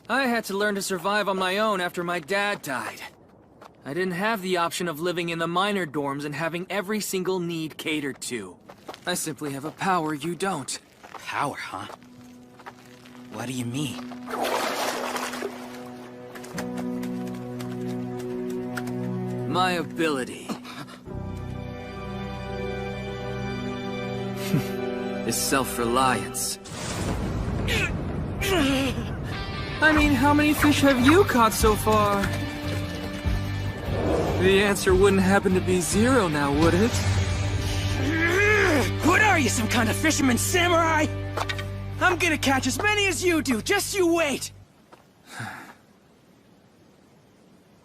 I had to learn to survive on my own after my dad died. I didn't have the option of living in the minor dorms and having every single need catered to. I simply have a power you don't. Power, huh? What do you mean? My ability is self-reliance. I mean, how many fish have you caught so far? The answer wouldn't happen to be 0 now, would it? What are you, some kind of fisherman samurai? I'm gonna catch as many as you do, just you wait!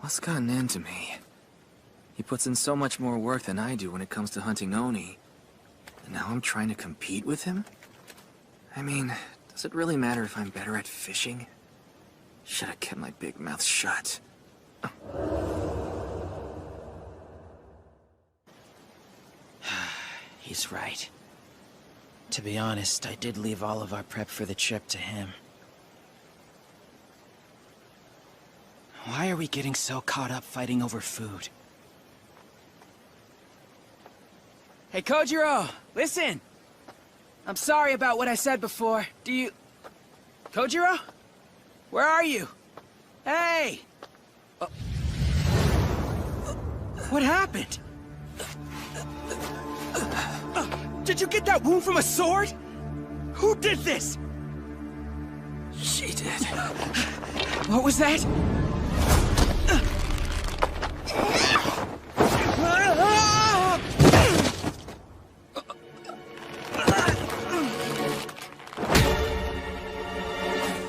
What's gotten into me? He puts in so much more work than I do when it comes to hunting Oni. And now I'm trying to compete with him? I mean, does it really matter if I'm better at fishing? Should have kept my big mouth shut. He's right. To be honest, I did leave all of our prep for the trip to him. Why are we getting so caught up fighting over food? Hey, Kojiro, listen! I'm sorry about what I said before. Do you... Kojiro? Where are you? Hey! What happened? Did you get that wound from a sword? Who did this? She did. What was that?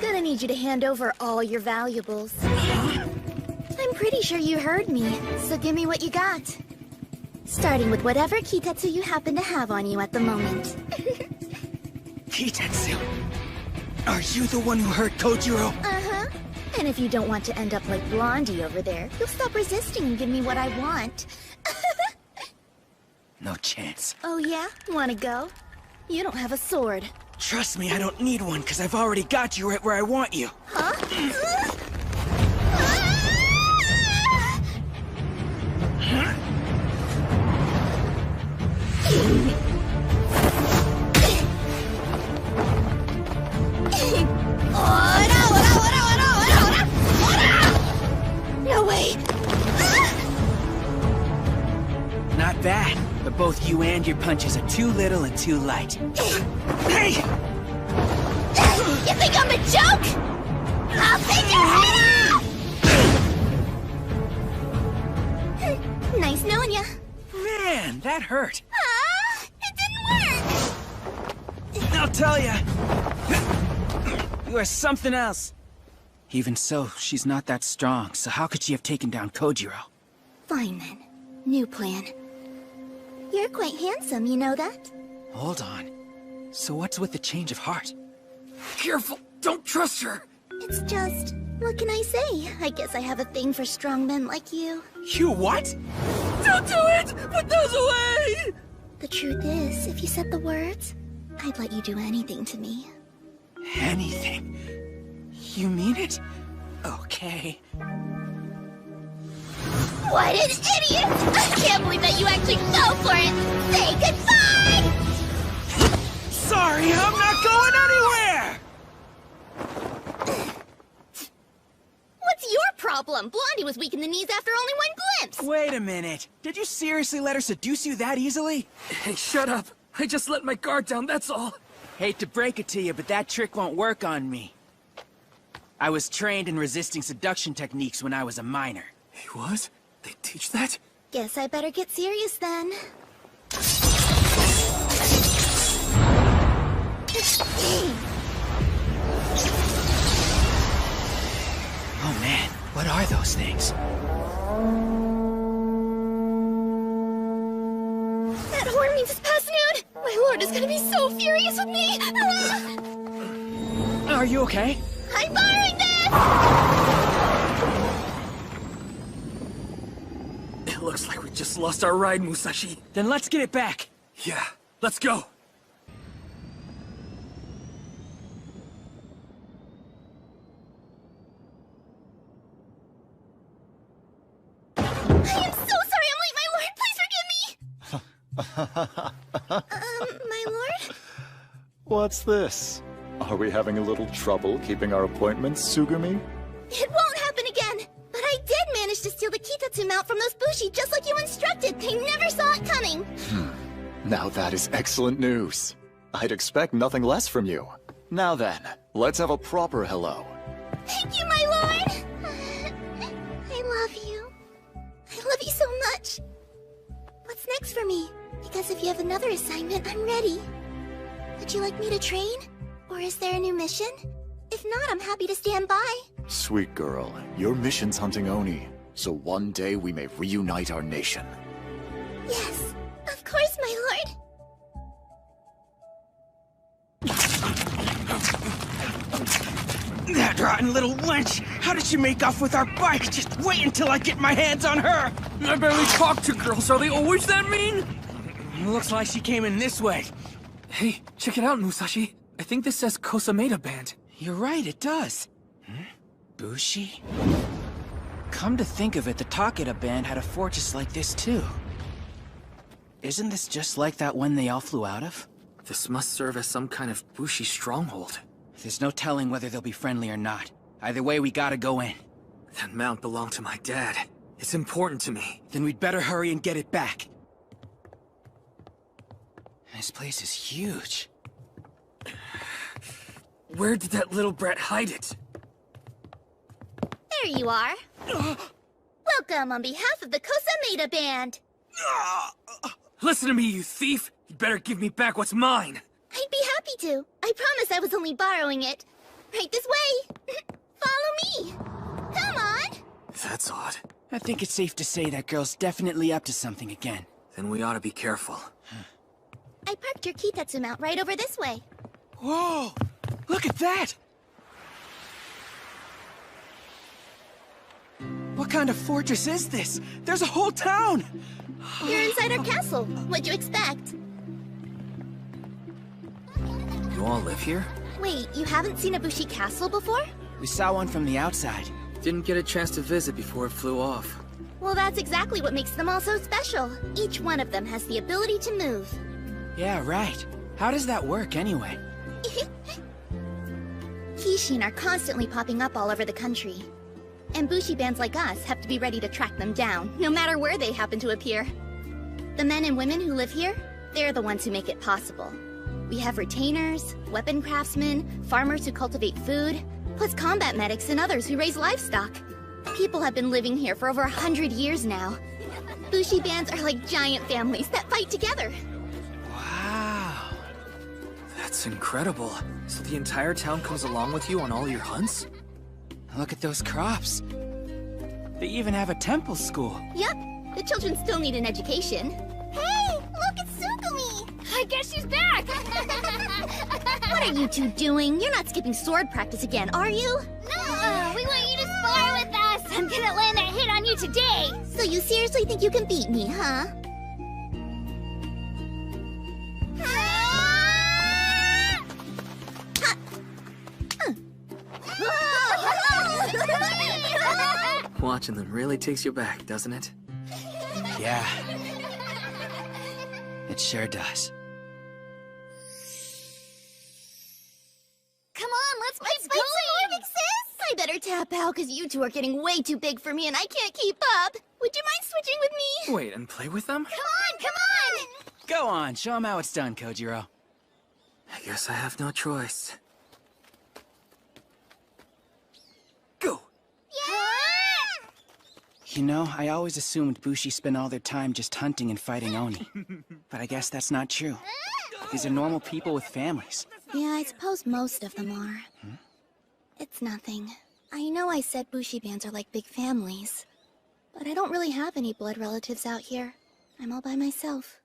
Gonna need you to hand over all your valuables. I'm pretty sure you heard me, so give me what you got. Starting with whatever Kitetsu you happen to have on you at the moment. Kitetsu? Are you the one who hurt Kojiro? Uh-huh. And if you don't want to end up like Blondie over there, you'll stop resisting and give me what I want. No chance. Oh yeah? Wanna go? You don't have a sword. Trust me, I don't need one, because I've already got you right where I want you. Huh? No way! Not bad, but both you and your punches are too little and too light. Hey! You think I'm a joke? I'll take your head off! Nice knowing ya. Man, that hurt. It didn't work! I'll tell ya. You are something else. Even so, she's not that strong, so how could she have taken down Kojiro? Fine then. New plan. You're quite handsome, you know that? Hold on. So what's with the change of heart? Careful! Don't trust her! It's just... what can I say? I guess I have a thing for strong men like you. You what? Don't do it! Put those away! The truth is, if you said the words, I'd let you do anything to me. Anything? You mean it? Okay. What an idiot! I can't believe that you actually fell for it! Say goodbye! Sorry, I'm not going anywhere! What's your problem? Blondie was weak in the knees after only one glimpse! Wait a minute. Did you seriously let her seduce you that easily? Hey, shut up! I just let my guard down, that's all! Hate to break it to you, but that trick won't work on me. I was trained in resisting seduction techniques when I was a minor. He was? They teach that? Guess I better get serious then. Oh man, what are those things? That horn means it's past noon! My lord is gonna be so furious with me! Are you okay? I'm borrowing this! It looks like we just lost our ride, Musashi. Then let's get it back. Yeah, let's go. I am so sorry I'm late, my lord! Please forgive me! My lord? What's this? Are we having a little trouble keeping our appointments, Tsugumi? It won't happen again! But I did manage to steal the Kitetsu mount from those Bushi just like you instructed! They never saw it coming! Now that is excellent news. I'd expect nothing less from you. Now then, let's have a proper hello. Thank you, my lord! I love you. I love you so much. What's next for me? Because if you have another assignment, I'm ready. Would you like me to train? Or is there a new mission? If not, I'm happy to stand by. Sweet girl, your mission's hunting Oni, so one day we may reunite our nation. Yes, of course, my lord. That rotten little wench! How did she make off with our bike? Just wait until I get my hands on her! I barely talk to girls, are they always that mean? Looks like she came in this way. Hey, check it out, Musashi. I think this says Kosameda Band. You're right, it does. Bushi? Come to think of it, the Takeda band had a fort just like this too. Isn't this just like that one they all flew out of? This must serve as some kind of Bushi stronghold. There's no telling whether they'll be friendly or not. Either way, we gotta go in. That mount belonged to my dad. It's important to me. Then we'd better hurry and get it back. This place is huge. Where did that little brat hide it? you are. Welcome on behalf of the Kosameda Band. Listen to me, you thief! You better give me back what's mine! I'd be happy to. I promise I was only borrowing it. Right this way. Follow me. Come on. That's odd. I think it's safe to say that girl's definitely up to something again. Then we ought to be careful. I parked your Kitetsu mount right over this way. Whoa! Look at that! What kind of fortress is this? There's a whole town! You're inside our castle. What'd you expect? You all live here? Wait, you haven't seen a Bushi castle before? We saw one from the outside. Didn't get a chance to visit before it flew off. Well, that's exactly what makes them all so special. Each one of them has the ability to move. Yeah, right. How does that work, anyway? Kishin are constantly popping up all over the country. And Bushi bands like us have to be ready to track them down, no matter where they happen to appear. The men and women who live here, they're the ones who make it possible. We have retainers, weapon craftsmen, farmers who cultivate food, plus combat medics and others who raise livestock. People have been living here for over 100 years now. Bushi bands are like giant families that fight together. Wow. That's incredible. So the entire town comes along with you on all your hunts? Look at those crops. They even have a temple school. Yep, the children still need an education. Hey, look, it's Sukumi! I guess she's back! What are you two doing? You're not skipping sword practice again, are you? No, we want you to spar with us. I'm gonna land that hit on you today. So you seriously think you can beat me, huh? Watching them really takes you back, doesn't it? Yeah. It sure does. Come on, let's keep going. Some more, Big Sis. I better tap out because you two are getting way too big for me and I can't keep up. Would you mind switching with me? Wait, and play with them? Come on, come on! Go on, show them how it's done, Kojiro. I guess I have no choice. You know, I always assumed Bushi spent all their time just hunting and fighting Oni. But I guess that's not true. These are normal people with families. Yeah, I suppose most of them are. It's nothing. I know I said Bushi bands are like big families. But I don't really have any blood relatives out here. I'm all by myself.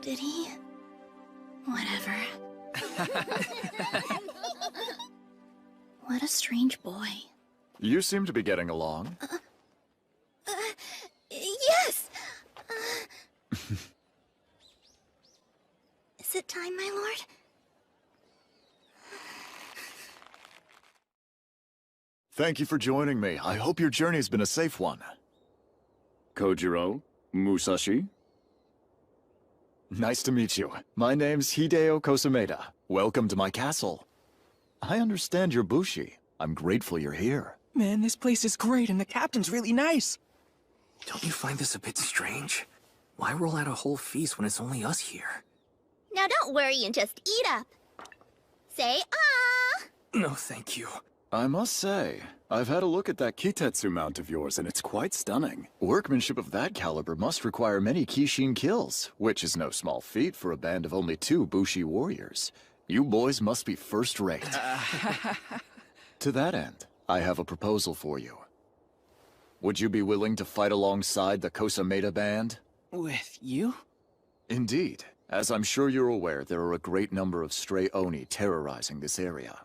Did he? Whatever. What a strange boy. You seem to be getting along. Yes! Is it time, my lord? Thank you for joining me. I hope your journey's been a safe one. Kojiro? Musashi? Nice to meet you. My name's Hideo Kosameda. Welcome to my castle. I understand you're Bushi. I'm grateful you're here. Man, this place is great and the captain's really nice. Don't you find this a bit strange? Why roll out a whole feast when it's only us here? Now don't worry and just eat up. Say ah! No, thank you. I must say, I've had a look at that Kitetsu mount of yours, and it's quite stunning. Workmanship of that caliber must require many Kishin kills, which is no small feat for a band of only 2 Bushi warriors. You boys must be first-rate. To that end, I have a proposal for you. Would you be willing to fight alongside the Kosameda band? With you? Indeed. As I'm sure you're aware, there are a great number of stray Oni terrorizing this area.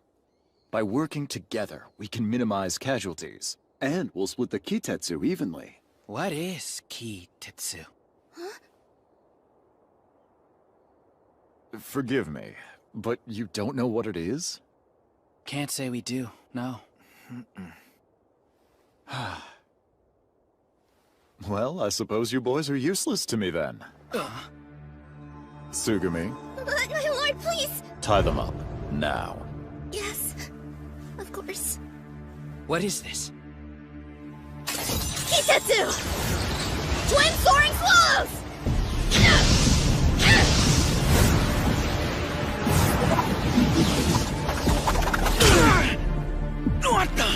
By working together, we can minimize casualties, and we'll split the Kitetsu evenly. What is Kitetsu? Forgive me, but you don't know what it is? Can't say we do, no. Well, I suppose you boys are useless to me then. Tsugumi, My lord, please! tie them up, now. Yes, of course. What is this? Kitetsu! Twin soaring swallows! What the?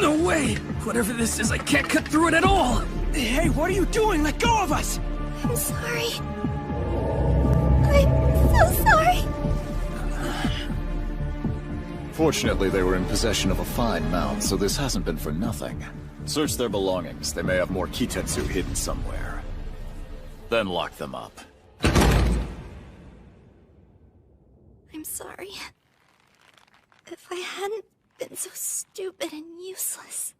No way! Whatever this is, I can't cut through it at all! Hey, what are you doing? Let go of us! I'm sorry. I'm so sorry. Fortunately, they were in possession of a fine mount, so this hasn't been for nothing. Search their belongings. They may have more Kitetsu hidden somewhere. Then lock them up. I'm sorry. If I hadn't been so stupid and useless.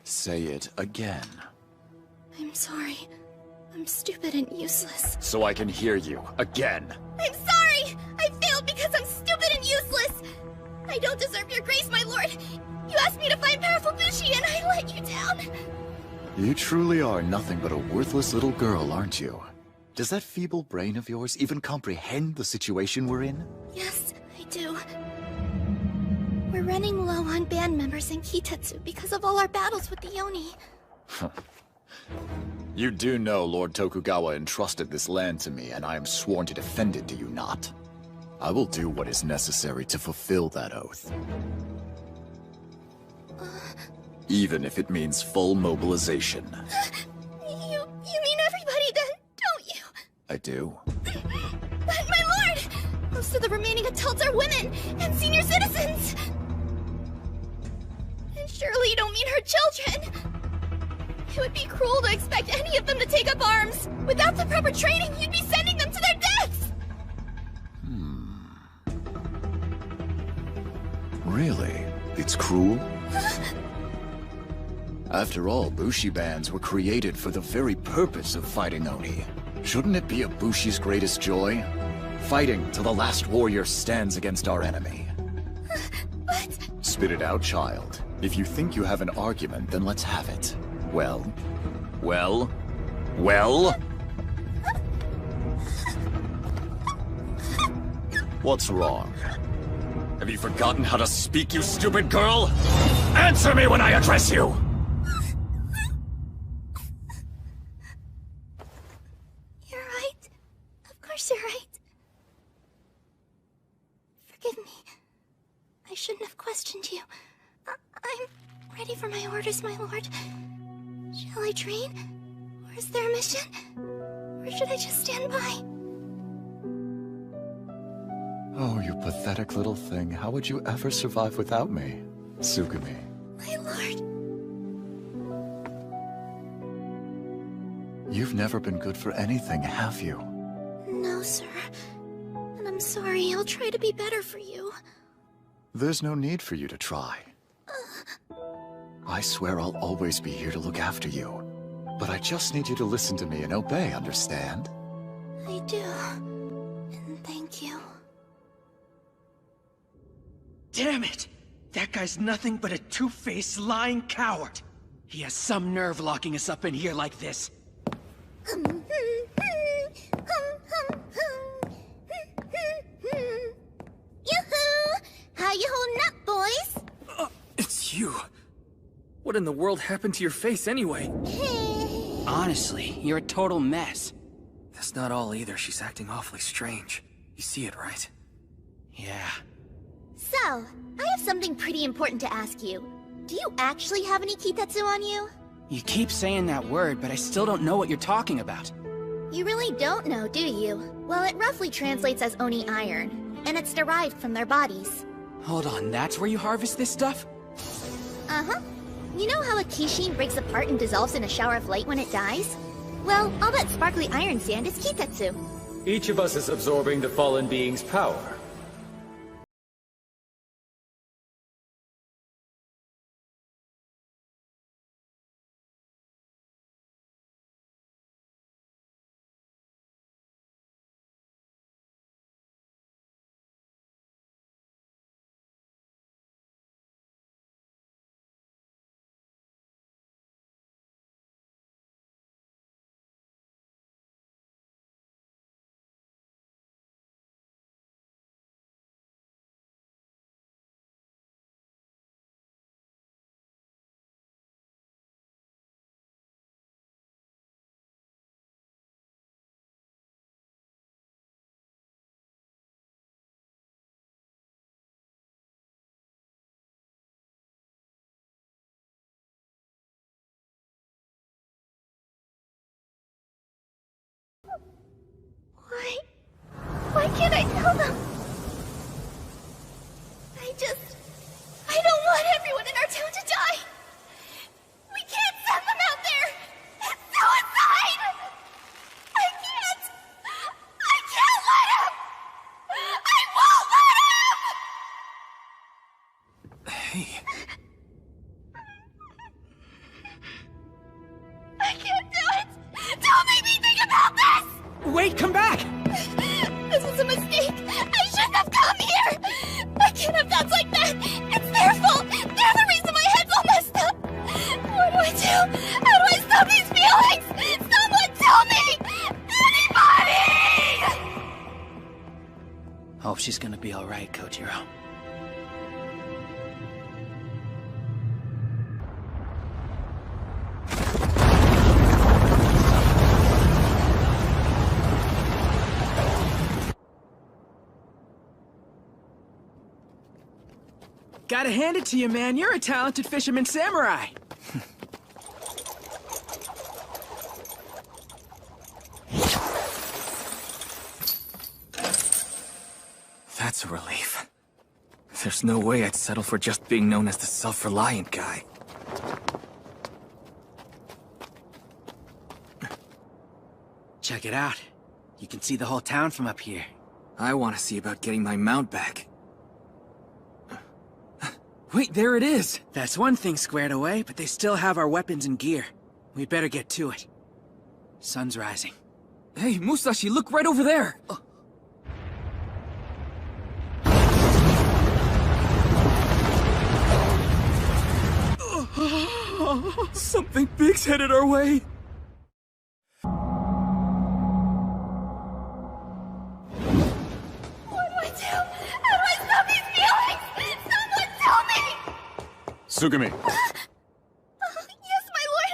Say it again. I'm sorry. I'm stupid and useless. So I can hear you. Again. I'm sorry! I failed because I'm stupid and useless! I don't deserve your grace, my lord! You asked me to find powerful Bushi and I let you down! You truly are nothing but a worthless little girl, aren't you? Does that feeble brain of yours even comprehend the situation we're in? Yes, I do. We're running low on band members in Kitetsu because of all our battles with the Yoni. You do know Lord Tokugawa entrusted this land to me, and I am sworn to defend it, do you not? I will do what is necessary to fulfill that oath. Even if it means full mobilization. You mean everybody then, don't you? I do. But my lord! Most of the remaining adults are women and senior citizens! And surely you don't mean her children! It would be cruel to expect any of them to take up arms. Without the proper training, you'd be sending them to their deaths! Really? It's cruel? After all, Bushi bands were created for the very purpose of fighting Oni. Shouldn't it be a Bushi's greatest joy? Fighting till the last warrior stands against our enemy. But... Spit it out, child. If you think you have an argument, then let's have it. Well? What's wrong? Have you forgotten how to speak, you stupid girl? Answer me when I address you! You're right. Of course you're right. Forgive me. I shouldn't have questioned you. I'm ready for my orders, my lord. Shall I train? Or is there a mission? Or should I just stand by? Oh, you pathetic little thing. How would you ever survive without me? Tsugumi. My lord. You've never been good for anything, have you? No, sir. And I'm sorry. I'll try to be better for you. There's no need for you to try. I swear I'll always be here to look after you. But I just need you to listen to me and obey, understand? I do. And thank you. Damn it! That guy's nothing but a two-faced, lying coward. He has some nerve locking us up in here like this. Yoo-hoo! How you holding up, boys? It's you. What in the world happened to your face anyway? Honestly, you're a total mess. That's not all either. She's acting awfully strange. You see it, right? Yeah. So, I have something pretty important to ask you. Do you actually have any Kitetsu on you? You keep saying that word, but I still don't know what you're talking about. You really don't know, do you? Well, it roughly translates as Oni iron, and it's derived from their bodies. Hold on, that's where you harvest this stuff? Uh-huh. You know how a Kishin breaks apart and dissolves in a shower of light when it dies? Well, all that sparkly iron sand is Kitetsu. Each of us is absorbing the fallen being's power. Why can't I tell them? I don't want everyone in our town to die! We can't send them out there! It's suicide! I can't let him! I won't let him! Hey. I can't do it! Don't make me think about this! Wait, come back! This was a mistake! I shouldn't have come here! I can't have thoughts like that! It's their fault! They're the reason my head's all messed up! What do I do? How do I stop these feelings? Someone tell me! Anybody! Hope she's gonna be alright, Kojiro. Gotta hand it to you, man. You're a talented fisherman samurai. That's a relief. There's no way I'd settle for just being known as the self-reliant guy. Check it out. You can see the whole town from up here. I want to see about getting my mount back. Wait, there it is! That's one thing squared away, but they still have our weapons and gear. We better get to it. Sun's rising. Hey, Musashi, look right over there! Something big's headed our way! Tsugumi! Yes, my lord!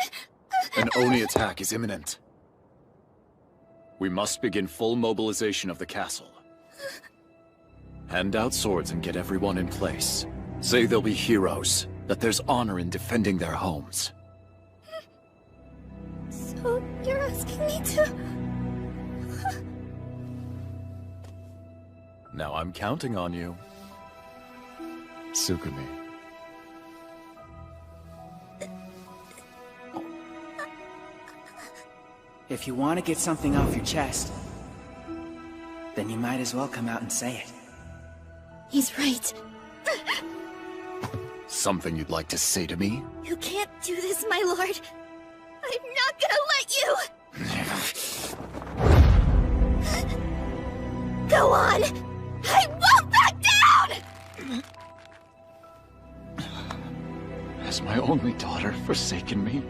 An Oni attack is imminent. We must begin full mobilization of the castle. Hand out swords and get everyone in place. Say they'll be heroes, that there's honor in defending their homes. So, you're asking me to... Now I'm counting on you. Tsugumi. If you want to get something off your chest, then you might as well come out and say it. He's right. Something you'd like to say to me? You can't do this, my lord. I'm not gonna let you! Go on! I won't back down! Has my only daughter forsaken me?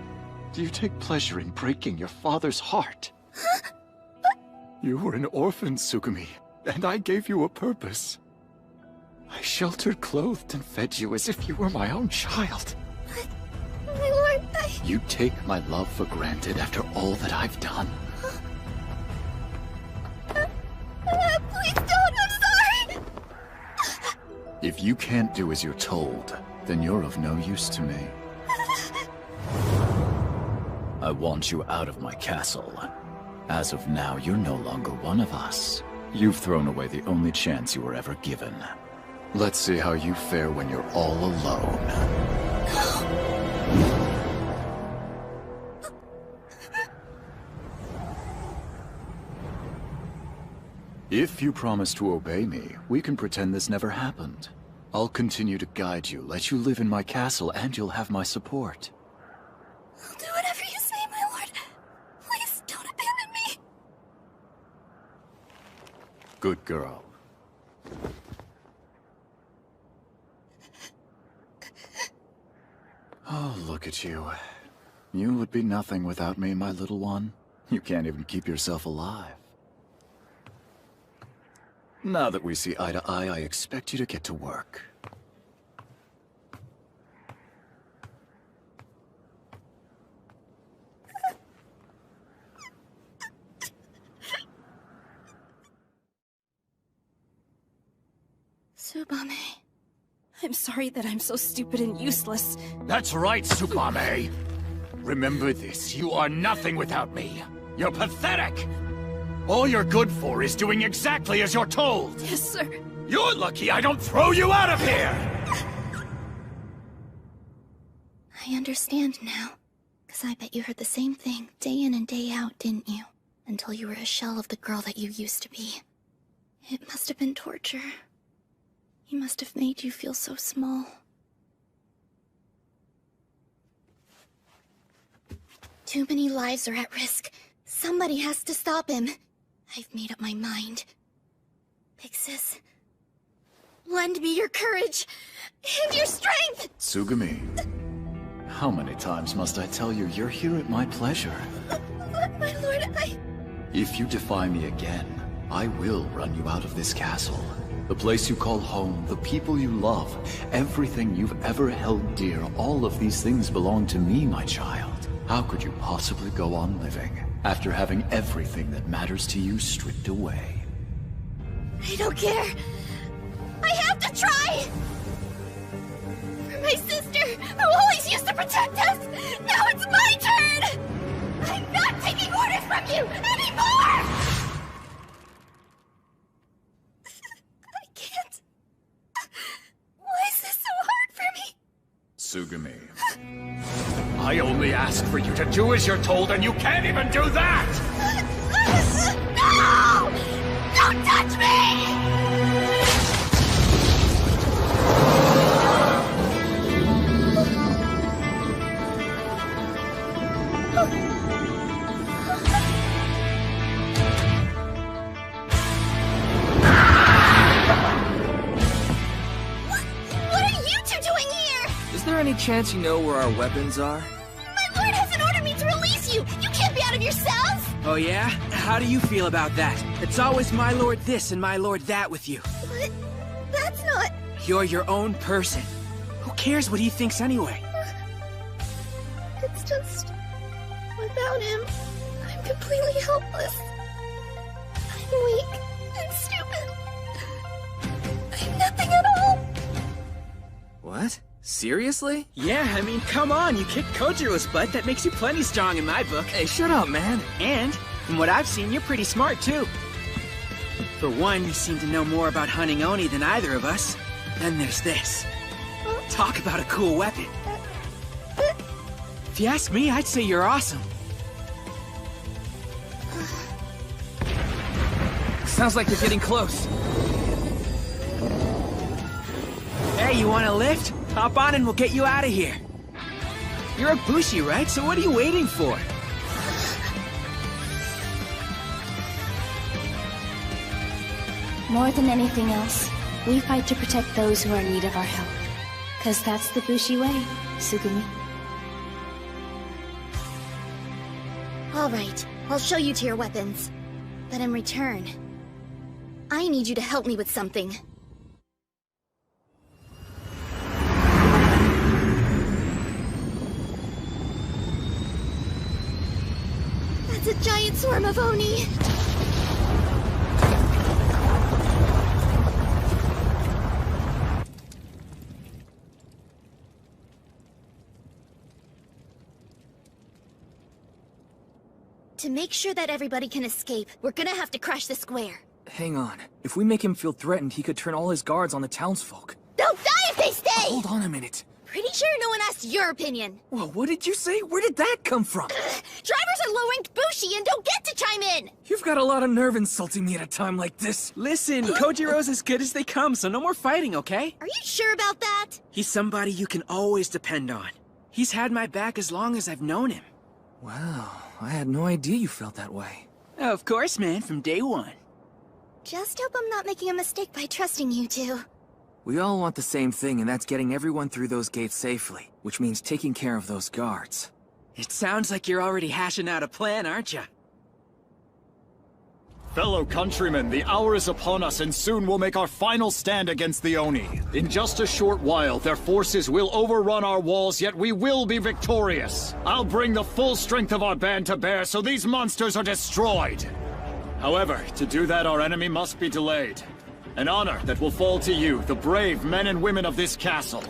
Do you take pleasure in breaking your father's heart? You were an orphan, Tsugumi, and I gave you a purpose. I sheltered, clothed, and fed you as if you were my own child. But, my lord, You take my love for granted after all that I've done. Please don't, I'm sorry! If you can't do as you're told, then you're of no use to me. I want you out of my castle. As of now, you're no longer one of us. You've thrown away the only chance you were ever given. Let's see how you fare when you're all alone. If you promise to obey me, we can pretend this never happened. I'll continue to guide you, let you live in my castle, and you'll have my support. I'll do whatever you say, my lord. Please don't abandon me. Good girl. Oh, look at you. You would be nothing without me, my little one. You can't even keep yourself alive. Now that we see eye to eye, I expect you to get to work. Tsubame. I'm sorry that I'm so stupid and useless. That's right, Tsubame. Remember this, you are nothing without me. You're pathetic. All you're good for is doing exactly as you're told. Yes, sir. You're lucky I don't throw you out of here! I understand now. 'Cause I bet you heard the same thing day in and day out, didn't you? Until you were a shell of the girl that you used to be. It must have been torture. He must have made you feel so small. Too many lives are at risk. Somebody has to stop him. I've made up my mind. Pixis, lend me your courage and your strength! Tsugumi, how many times must I tell you you're here at my pleasure? But, my lord, If you defy me again, I will run you out of this castle. The place you call home, the people you love, everything you've ever held dear, all of these things belong to me, my child. How could you possibly go on living after having everything that matters to you stripped away? I don't care. I have to try! For my sister, who always used to protect us, now it's my turn! I'm not taking orders from you anymore! I can't. Why is this so hard for me? Tsugumi, I only ask for you to do as you're told, and you can't even do that! No! Don't touch me! What are you two doing here? Is there any chance you know where our weapons are? My lord hasn't ordered me to release you! You can't be out of your cells! Oh yeah? How do you feel about that? It's always my lord this and my lord that with you. But that's not... You're your own person. Who cares what he thinks anyway? It's just... without him, I'm completely helpless. I'm weak and stupid. I'm nothing at all. What? Seriously? Yeah, I mean, come on, you kicked Kojiro's butt. That makes you plenty strong in my book. Hey, shut up, man. And, from what I've seen, you're pretty smart, too. For one, you seem to know more about hunting Oni than either of us. Then there's this. Talk about a cool weapon. If you ask me, I'd say you're awesome. Sounds like they're getting close. Hey, you want a lift? Hop on and we'll get you out of here. You're a Bushi, right? So what are you waiting for? More than anything else, we fight to protect those who are in need of our help. 'Cause that's the Bushi way, Tsugumi. All right, I'll show you to your weapons. But in return, I need you to help me with something. That's a giant swarm of Oni! To make sure that everybody can escape, we're gonna have to crash the square. Hang on. If we make him feel threatened, he could turn all his guards on the townsfolk. They'll die if they stay! Hold on a minute. Pretty sure no one asked your opinion. Whoa, what did you say? Where did that come from? Drivers are low-ranked Bushi and don't get to chime in! You've got a lot of nerve insulting me at a time like this. Listen, Kojiro's as good as they come, so no more fighting, okay? Are you sure about that? He's somebody you can always depend on. He's had my back as long as I've known him. Wow, I had no idea you felt that way. Of course, man, from day one. Just hope I'm not making a mistake by trusting you two. We all want the same thing, and that's getting everyone through those gates safely, which means taking care of those guards. It sounds like you're already hashing out a plan, aren't you? Fellow countrymen, the hour is upon us, and soon we'll make our final stand against the Oni. In just a short while, their forces will overrun our walls, yet we will be victorious. I'll bring the full strength of our band to bear so these monsters are destroyed. However, to do that, our enemy must be delayed. An honor that will fall to you, the brave men and women of this castle.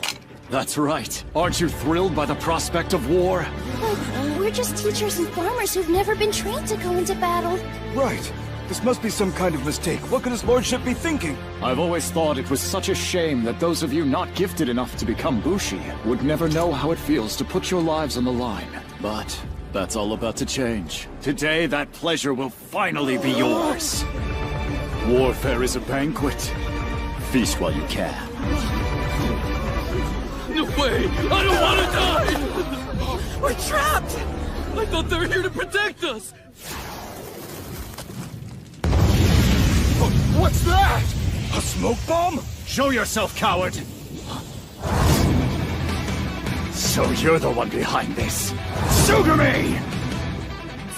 That's right. Aren't you thrilled by the prospect of war? Look, we're just teachers and farmers who've never been trained to go into battle. Right. This must be some kind of mistake. What could his lordship be thinking? I've always thought it was such a shame that those of you not gifted enough to become Bushi would never know how it feels to put your lives on the line. But that's all about to change. Today, that pleasure will finally be yours. Warfare is a banquet. Feast while you can. No way! I don't want to die! We're trapped! I thought they were here to protect us! What's that? A smoke bomb? Show yourself, coward! So you're the one behind this. Sugumi!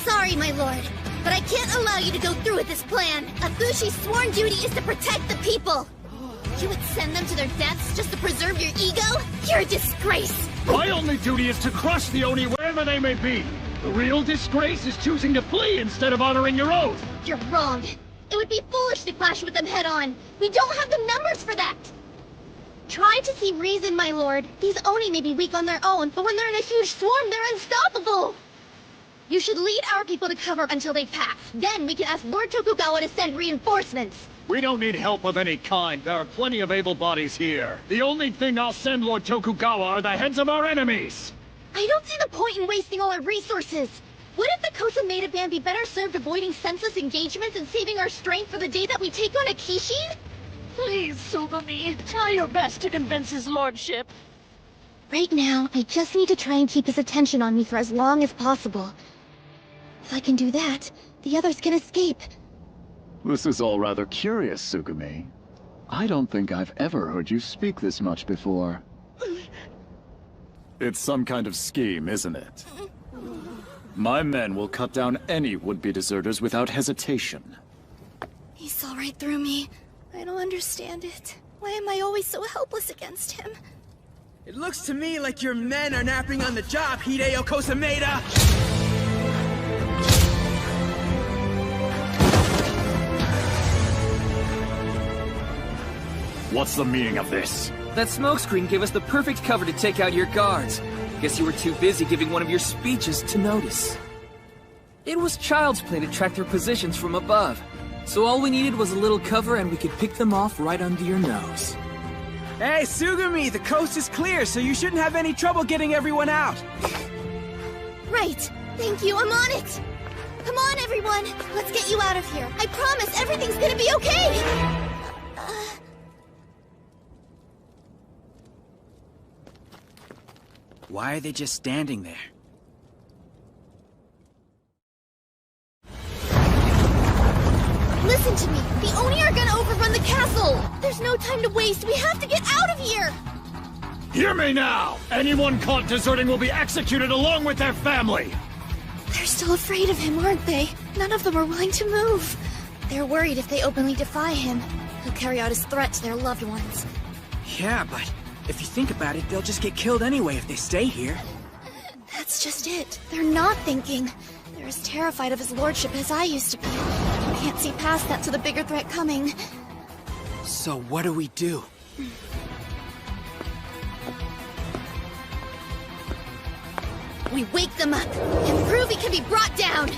Sorry, my lord, but I can't allow you to go through with this plan. A Bushi's sworn duty is to protect the people. You would send them to their deaths just to preserve your ego? You're a disgrace! My only duty is to crush the Oni wherever they may be. The real disgrace is choosing to flee instead of honoring your oath. You're wrong. It would be foolish to clash with them head-on. We don't have the numbers for that. Try to see reason, my lord. These Oni may be weak on their own, but when they're in a huge swarm, they're unstoppable. You should lead our people to cover until they pass. Then we can ask Lord Tokugawa to send reinforcements. We don't need help of any kind. There are plenty of able bodies here. The only thing I'll send Lord Tokugawa are the heads of our enemies. I don't see the point in wasting all our resources. Wouldn't the Kosameda band be better served avoiding senseless engagements and saving our strength for the day that we take on Akishi? Please, Sugumi, try your best to convince his lordship. Right now, I just need to try and keep his attention on me for as long as possible. If I can do that, the others can escape. This is all rather curious, Sugumi. I don't think I've ever heard you speak this much before. It's some kind of scheme, isn't it? My men will cut down any would-be deserters without hesitation. He saw right through me. I don't understand it. Why am I always so helpless against him? It looks to me like your men are napping on the job, Hideo Kosameda! What's the meaning of this? That smokescreen gave us the perfect cover to take out your guards. Guess you were too busy giving one of your speeches to notice. It was child's play to track their positions from above. So all we needed was a little cover and we could pick them off right under your nose. Hey, Sugumi, the coast is clear, so you shouldn't have any trouble getting everyone out. Right. Thank you, I'm on it. Come on, everyone. Let's get you out of here. I promise everything's gonna be okay. Why are they just standing there? Listen to me. The Oni are gonna overrun the castle. There's no time to waste. We have to get out of here. Hear me now! Anyone caught deserting will be executed along with their family! They're still afraid of him, aren't they? None of them are willing to move. They're worried if they openly defy him, he'll carry out his threat to their loved ones. Yeah, but if you think about it, they'll just get killed anyway if they stay here. That's just it. They're not thinking. They're as terrified of his lordship as I used to be. Can't see past that to the bigger threat coming. So what do we do? We wake them up and prove he can be brought down.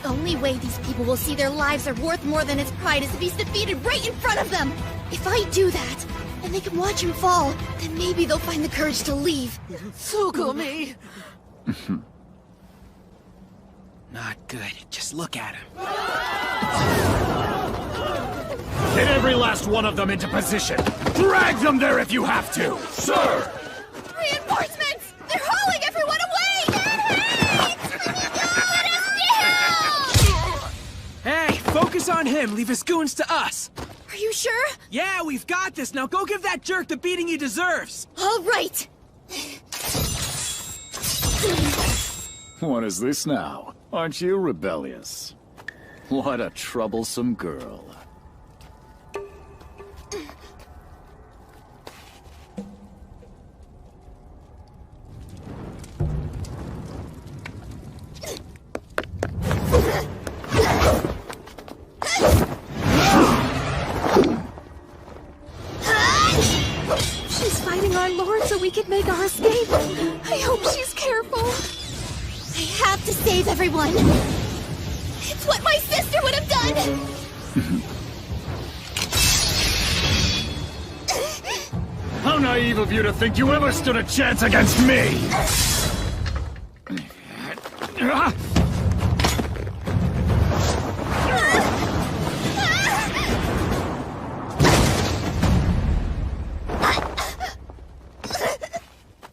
The only way these people will see their lives are worth more than his pride is if he's defeated right in front of them! If I do that, and they can watch him fall, then maybe they'll find the courage to leave. Tsugumi! Not good. Just look at him. Get every last one of them into position! Drag them there if you have to! Sir! Reinforcements! They're hauling everyone away! Hey, focus on him. Leave his goons to us. Are you sure? Yeah, we've got this. Now go give that jerk the beating he deserves. All right. What is this now? Aren't you rebellious? What a troublesome girl. She's fighting our lord so we can make our escape. I hope she's careful. I have to save everyone. It's what my sister would have done. How naive of you to think you ever stood a chance against me!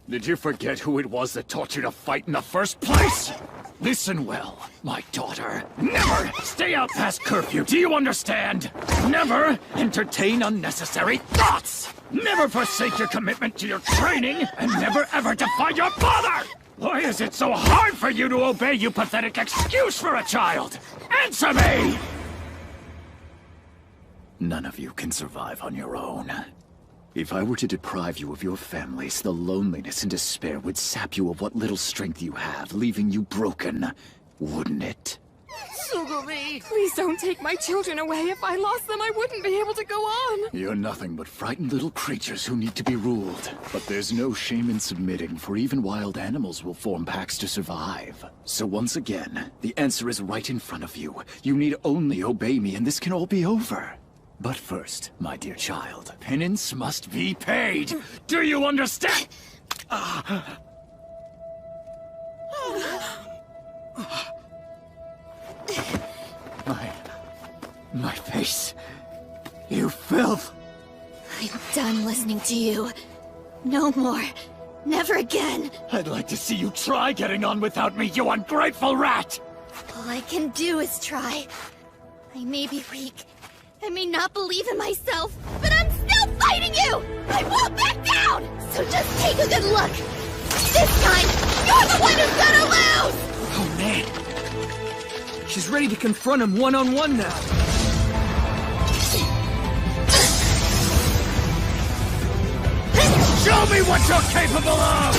Did you forget who it was that taught you to fight in the first place? Listen well, my daughter. Never stay out past curfew, do you understand? Never entertain unnecessary thoughts! Never forsake your commitment to your training, and never ever defy your father! Why is it so hard for you to obey, you pathetic excuse for a child? Answer me! None of you can survive on your own. If I were to deprive you of your families, the loneliness and despair would sap you of what little strength you have, leaving you broken, wouldn't it? Tsugumi! Please don't take my children away. If I lost them, I wouldn't be able to go on. You're nothing but frightened little creatures who need to be ruled. But there's no shame in submitting, for even wild animals will form packs to survive. So once again, the answer is right in front of you. You need only obey me and this can all be over. But first, my dear child, penance must be paid! Do you understand? My face. You filth! I'm done listening to you. No more. Never again. I'd like to see you try getting on without me, you ungrateful rat! All I can do is try. I may be weak. I may not believe in myself, but I'm still fighting you! I won't back down! So just take a good look. This time, you're the one who's gonna lose! Oh, man. She's ready to confront him one-on-one now. Show me what you're capable of!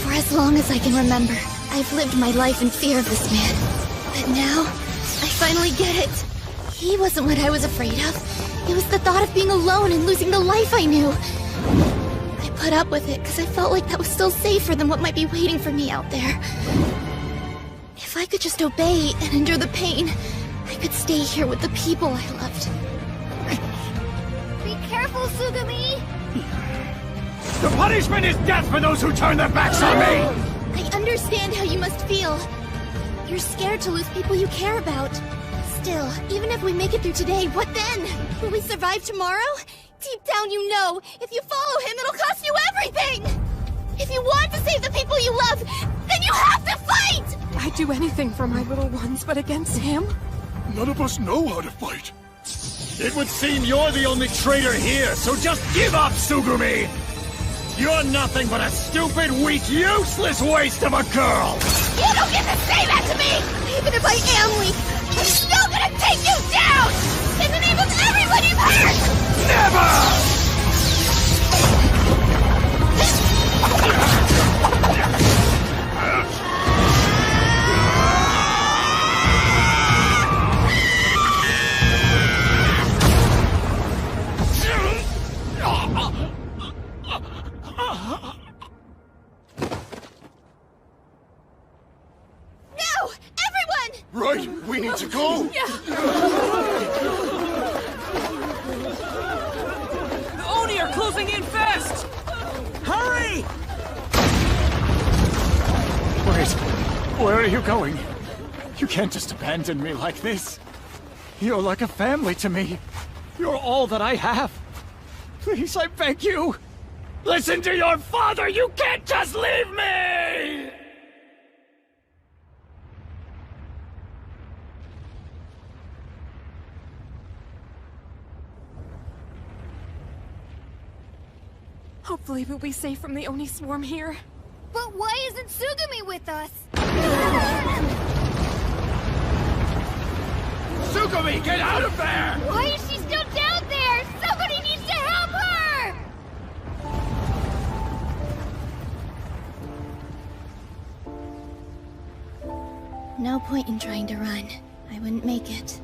For as long as I can remember, I've lived my life in fear of this man. But now, I finally get it. He wasn't what I was afraid of. It was the thought of being alone and losing the life I knew. I put up with it because I felt like that was still safer than what might be waiting for me out there. If I could just obey and endure the pain, I could stay here with the people I loved. Be careful, Tsugumi! The punishment is death for those who turn their backs on me! I understand how you must feel. You're scared to lose people you care about. Still, even if we make it through today, what then? Will we survive tomorrow? Deep down you know, if you follow him, it'll cost you everything! If you want to save the people you love, then you have to fight! I'd do anything for my little ones, but against him? None of us know how to fight. It would seem you're the only traitor here, so just give up, Tsugumi! You're nothing but a stupid, weak, useless waste of a girl! You don't get to say that to me! Even if I am weak, I'm still gonna take you down! In the name of everyone you've hurt! Never! Right, we need to go! The Oni are closing in fast! Hurry! Wait, where are you going? You can't just abandon me like this. You're like a family to me. You're all that I have. Please, I beg you. Listen to your father! You can't just leave me! Hopefully we'll be safe from the Oni swarm here. But why isn't Tsugumi with us? Tsugumi, get out of there! Why is she still down there? Somebody needs to help her! No point in trying to run. I wouldn't make it.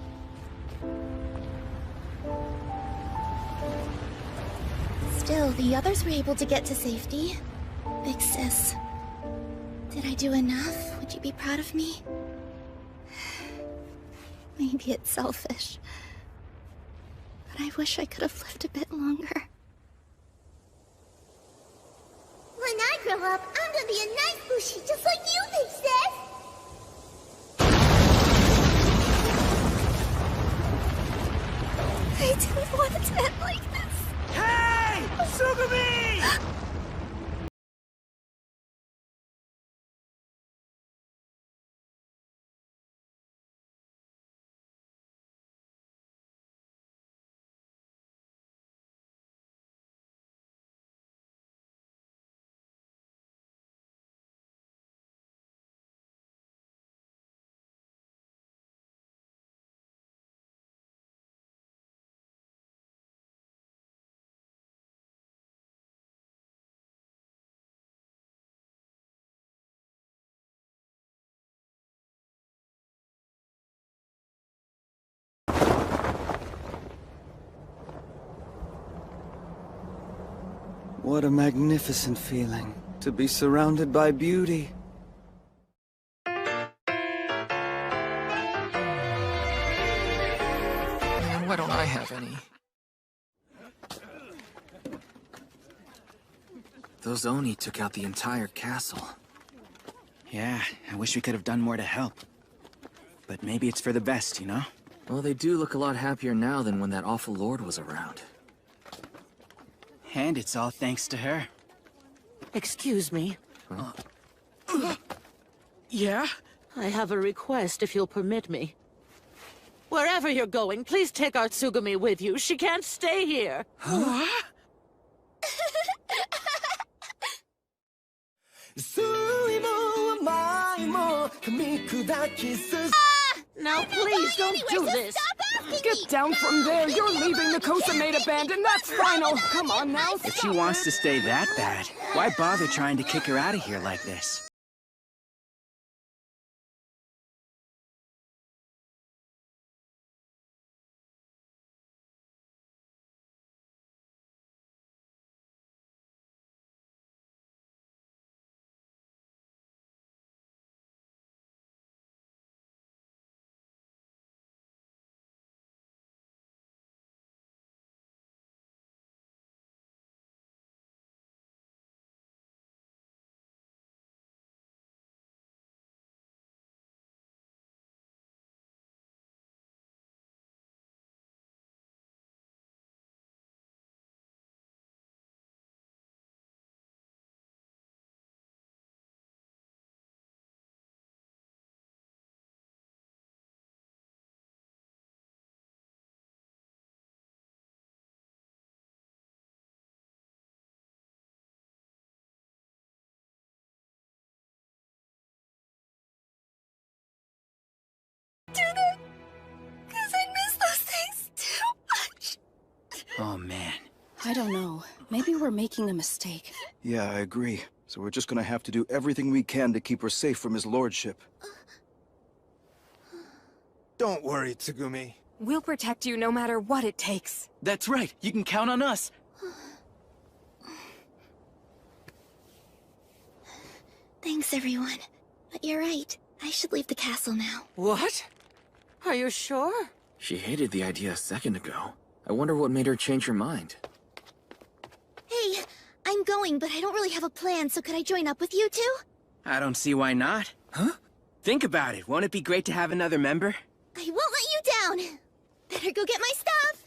Still, the others were able to get to safety. Big sis. Did I do enough? Would you be proud of me? Maybe it's selfish. But I wish I could have lived a bit longer. When I grow up, I'm gonna be a nice Bushi just like you, Big Sis! I didn't want it to end like this. Hey! Tsugumi! What a magnificent feeling, to be surrounded by beauty. Man, why don't I have any? Those Oni took out the entire castle. Yeah, I wish we could have done more to help. But maybe it's for the best, you know? Well, they do look a lot happier now than when that awful lord was around. And it's all thanks to her. Excuse me. Huh? Yeah? I have a request, if you'll permit me. Wherever you're going, please take our Tsugumi with you. She can't stay here. Huh? Now please don't do this. Get down from there. You're leaving the Kosamade abandoned. That's final. Come on now. If she wants to stay that bad, why bother trying to kick her out of here like this? Oh, man. I don't know. Maybe we're making a mistake. Yeah, I agree. So we're just gonna have to do everything we can to keep her safe from his lordship. Don't worry, Tsugumi. We'll protect you no matter what it takes. That's right. You can count on us. Thanks, everyone. But you're right. I should leave the castle now. What? Are you sure? She hated the idea a second ago. I wonder what made her change her mind. Hey, I'm going, but I don't really have a plan, so could I join up with you two? I don't see why not. Huh? Think about it. Won't it be great to have another member? I won't let you down. Better go get my stuff.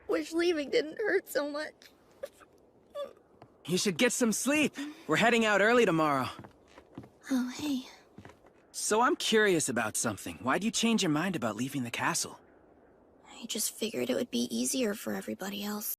Wish leaving didn't hurt so much. You should get some sleep. We're heading out early tomorrow. Oh, hey. So I'm curious about something. Why'd you change your mind about leaving the castle? I just figured it would be easier for everybody else.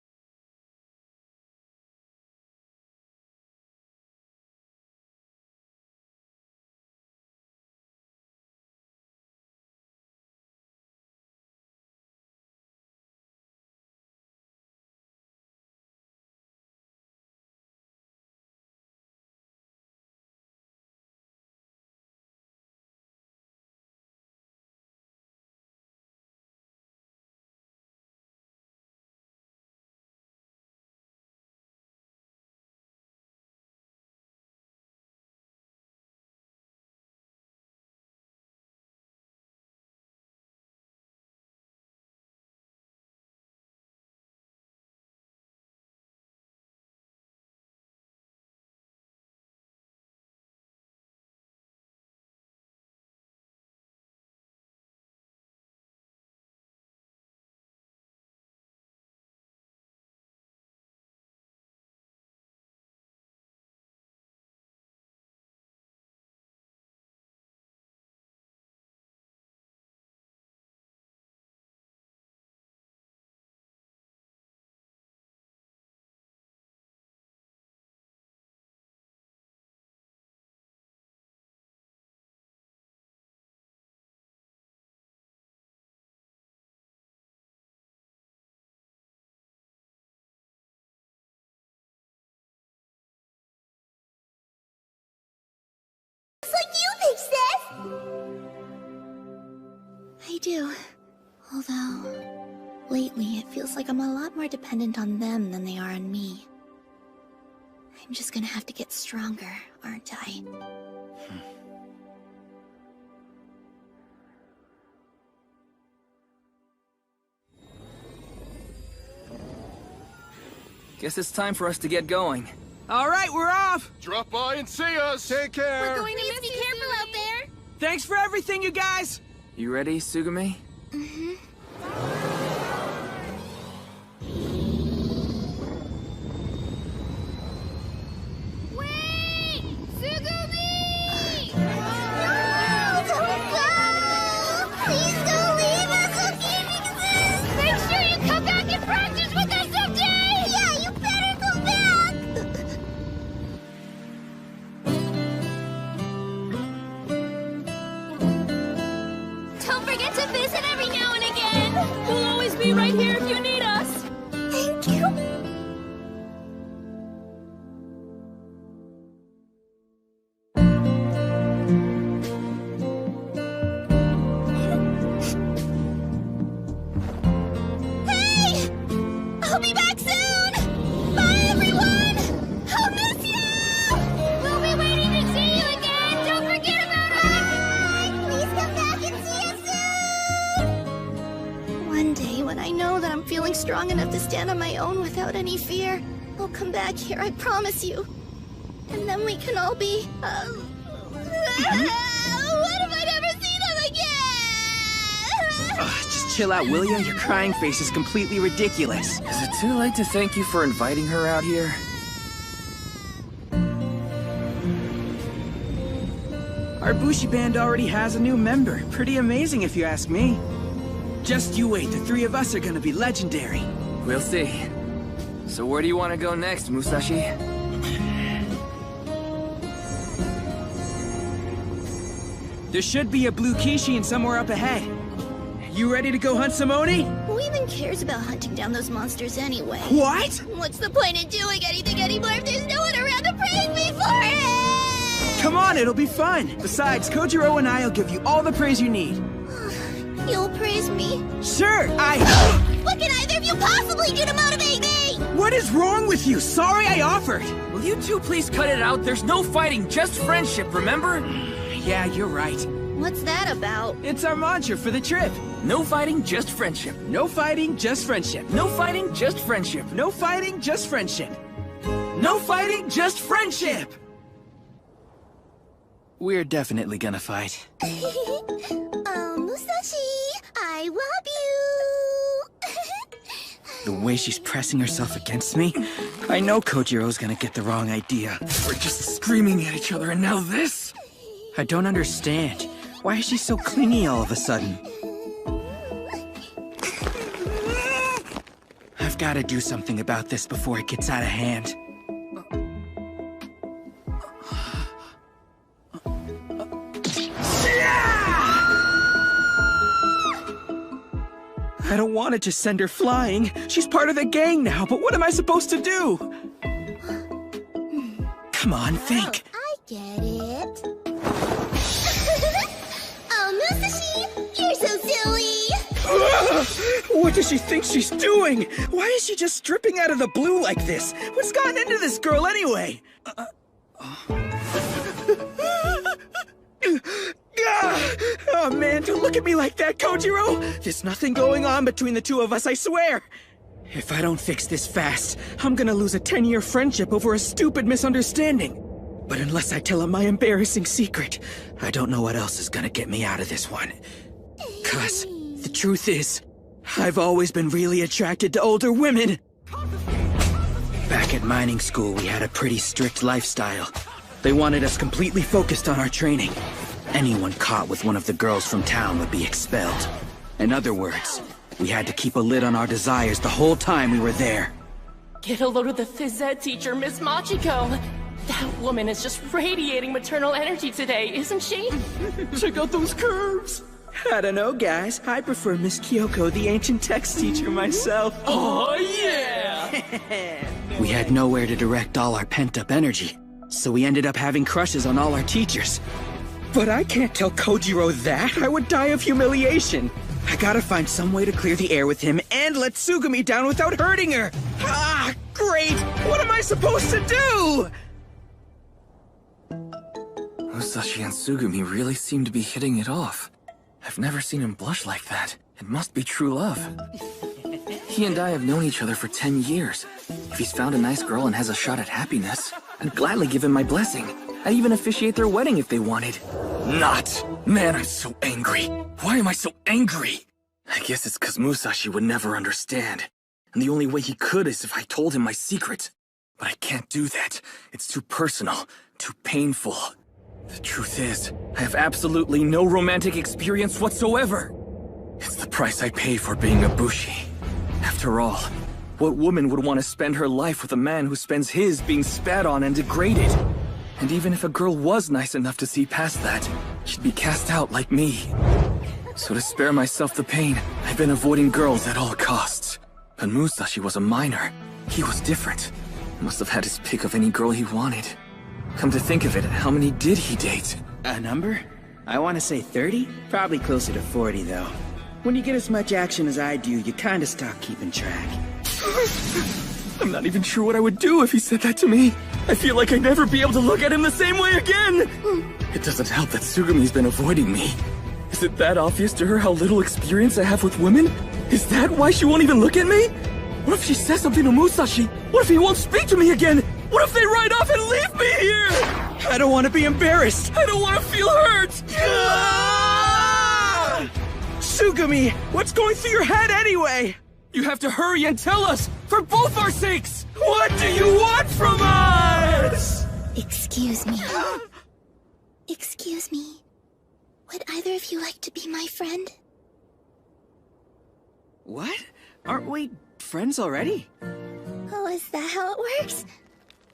Like you, Big Sis! I do. Although, lately it feels like I'm a lot more dependent on them than they are on me. I'm just gonna have to get stronger, aren't I? Guess it's time for us to get going. All right, we're off! Drop by and see us! Take care! We're going to miss you. Be careful out there! Thanks for everything, you guys! You ready, Tsugumi? Mm-hmm. Wait! Tsugumi! No! Don't go! Please don't leave us, okay? Make sure you come back and practice with us someday! Yeah, you better come back! Don't forget to visit every now and again! We'll always be right here if you need us! Thank you! Hey! I'll be back soon! Bye, everyone! I'll miss you! We'll be waiting to see you again! Don't forget about us! Please come back and see us soon! One day, when I know that I'm feeling strong enough to stand on my own without any fear, I'll come back here, I promise you. And then we can all be, what if I never see them again? Just chill out, will ya? Your crying face is completely ridiculous. Is it too late to thank you for inviting her out here? Our Bushi band already has a new member. Pretty amazing if you ask me. Just you wait, the three of us are gonna be legendary. We'll see. So where do you want to go next, Musashi? There should be a blue Kishin somewhere up ahead. You ready to go hunt some Oni? Who even cares about hunting down those monsters anyway? What? What's the point in doing anything anymore if there's no one around to praise me for it? Come on, it'll be fun. Besides, Kojiro and I'll give you all the praise you need. You'll praise me. Sure, What can either of you possibly do to motivate me? What is wrong with you? Sorry I offered! Will you two please cut it out? There's no fighting, just friendship, remember? Yeah, you're right. What's that about? It's our mantra for the trip. No fighting, just friendship. No fighting, just friendship. No fighting, just friendship. No fighting, just friendship. No fighting, just friendship! We're definitely gonna fight. Musashi, I love you. The way she's pressing herself against me, I know Kojiro's gonna get the wrong idea. We're just screaming at each other, and now this? I don't understand. Why is she so clingy all of a sudden? I've gotta do something about this before it gets out of hand. I don't want to just send her flying. She's part of the gang now, but what am I supposed to do? Come on, think. I get it. Oh, Musashi, you're so silly. What does she think she's doing? Why is she just stripping out of the blue like this? What's gotten into this girl anyway? Oh man, don't look at me like that, Kojiro! There's nothing going on between the two of us, I swear! If I don't fix this fast, I'm gonna lose a 10-year friendship over a stupid misunderstanding. But unless I tell him my embarrassing secret, I don't know what else is gonna get me out of this one. 'Cause the truth is, I've always been really attracted to older women. Back at mining school, we had a pretty strict lifestyle. They wanted us completely focused on our training. Anyone caught with one of the girls from town would be expelled. In other words, we had to keep a lid on our desires the whole time we were there. Get a load of the phys ed teacher, Miss Machiko. That woman is just radiating maternal energy today, isn't she? Check out those curves! I don't know, guys. I prefer Miss Kyoko, the ancient text teacher, myself. Oh, yeah! We had nowhere to direct all our pent-up energy, so we ended up having crushes on all our teachers. But I can't tell Kojiro that. I would die of humiliation. I gotta find some way to clear the air with him and let Tsugumi down without hurting her. Ah, great! What am I supposed to do? Musashi and Tsugumi really seem to be hitting it off. I've never seen him blush like that. It must be true love. He and I have known each other for 10 years. If he's found a nice girl and has a shot at happiness, I'd gladly give him my blessing. I'd even officiate their wedding if they wanted. Not! Man, I'm so angry. Why am I so angry? I guess it's because Musashi would never understand. And the only way he could is if I told him my secret. But I can't do that. It's too personal, too painful. The truth is, I have absolutely no romantic experience whatsoever. It's the price I pay for being a bushi. After all, what woman would want to spend her life with a man who spends his being spat on and degraded? And even if a girl was nice enough to see past that, she'd be cast out like me. So to spare myself the pain, I've been avoiding girls at all costs. But Musashi was a minor. He was different. Must have had his pick of any girl he wanted. Come to think of it, how many did he date? A number? I want to say 30? Probably closer to 40, though. When you get as much action as I do, you kinda stop keeping track. I'm not even sure what I would do if he said that to me. I feel like I'd never be able to look at him the same way again. It doesn't help that Tsugumi's been avoiding me. Is it that obvious to her how little experience I have with women? Is that why she won't even look at me? What if she says something to Musashi? What if he won't speak to me again? What if they ride off and leave me here? I don't want to be embarrassed. I don't want to feel hurt. Tsugumi, what's going through your head anyway? You have to hurry and tell us, for both our sakes! What do you want from us? Excuse me. Excuse me. Would either of you like to be my friend? What? Aren't we friends already? Oh, is that how it works?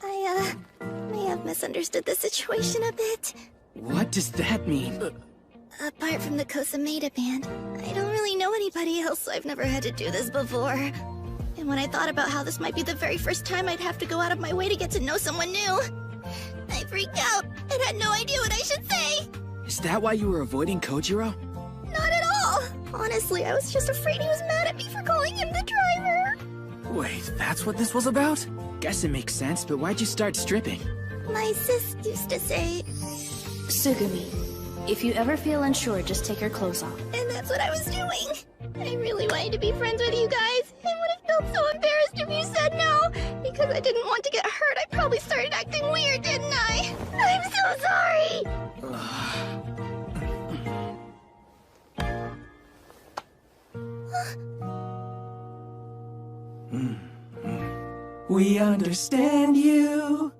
I, may have misunderstood the situation a bit. What does that mean? Apart from the Kosameda band, I don't really know anybody else, so I've never had to do this before. And when I thought about how this might be the very first time I'd have to go out of my way to get to know someone new, I freaked out and had no idea what I should say. Is that why you were avoiding Kojiro? Not at all! Honestly, I was just afraid he was mad at me for calling him the driver. Wait, that's what this was about? Guess it makes sense, but why'd you start stripping? My sis used to say... Sugumi, if you ever feel unsure, just take your clothes off. And that's what I was doing. I really wanted to be friends with you guys. I would have felt so embarrassed if you said no. Because I didn't want to get hurt, I probably started acting weird, didn't I? I'm so sorry! We understand you.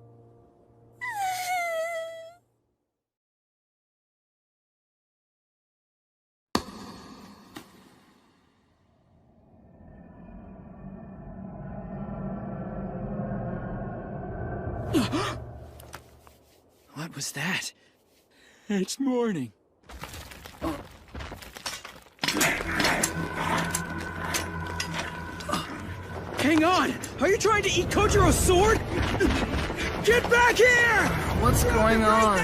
What was that? It's morning. Hang on! Are you trying to eat Kojiro's sword? Get back here! What's going on?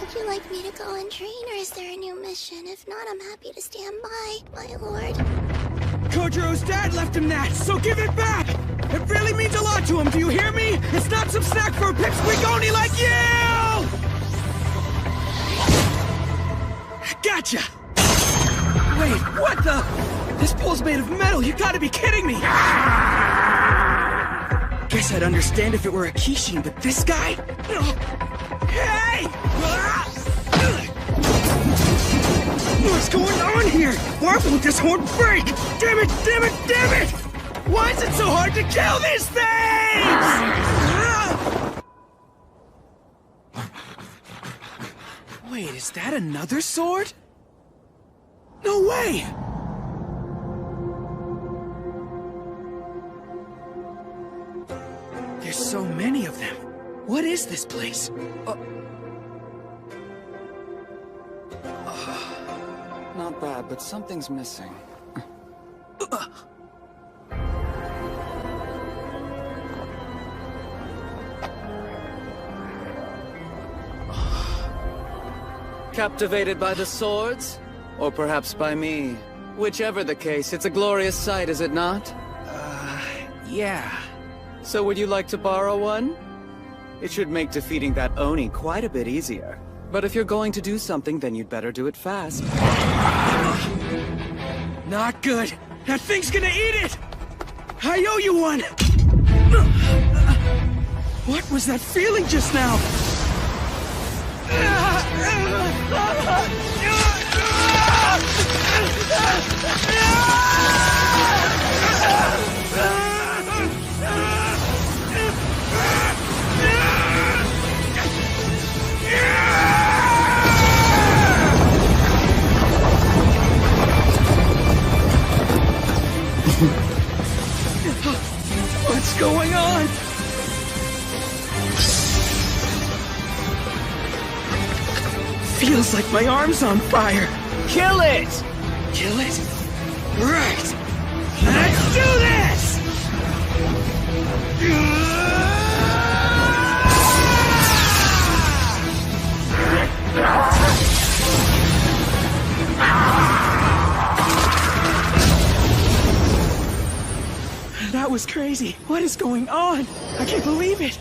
Would you like me to go and train, or is there a new mission? If not, I'm happy to stand by, my lord. Kojiro's dad left him that, so give it back! It really means a lot to him, do you hear me? It's not some snack for a pipsqueak only like you! Gotcha! Wait, what the? This pole's made of metal, you gotta be kidding me! Guess I'd understand if it were a Kishin, but this guy? Hey! What's going on here? Why won't this horn break? Damn it, damn it, damn it! Why is it so hard to kill these things? Wait, is that another sword? No way! There's so many of them. What is this place? Not bad, but something's missing. Captivated by the swords? Or perhaps by me? Whichever the case, it's a glorious sight, is it not? Yeah. So would you like to borrow one? It should make defeating that Oni quite a bit easier. But if you're going to do something, then you'd better do it fast. Not good. That thing's gonna eat it! I owe you one! What was that feeling just now? What's going on? Feels like my arm's on fire. Kill it! Kill it? Right! Let's do this! That was crazy. What is going on? I can't believe it.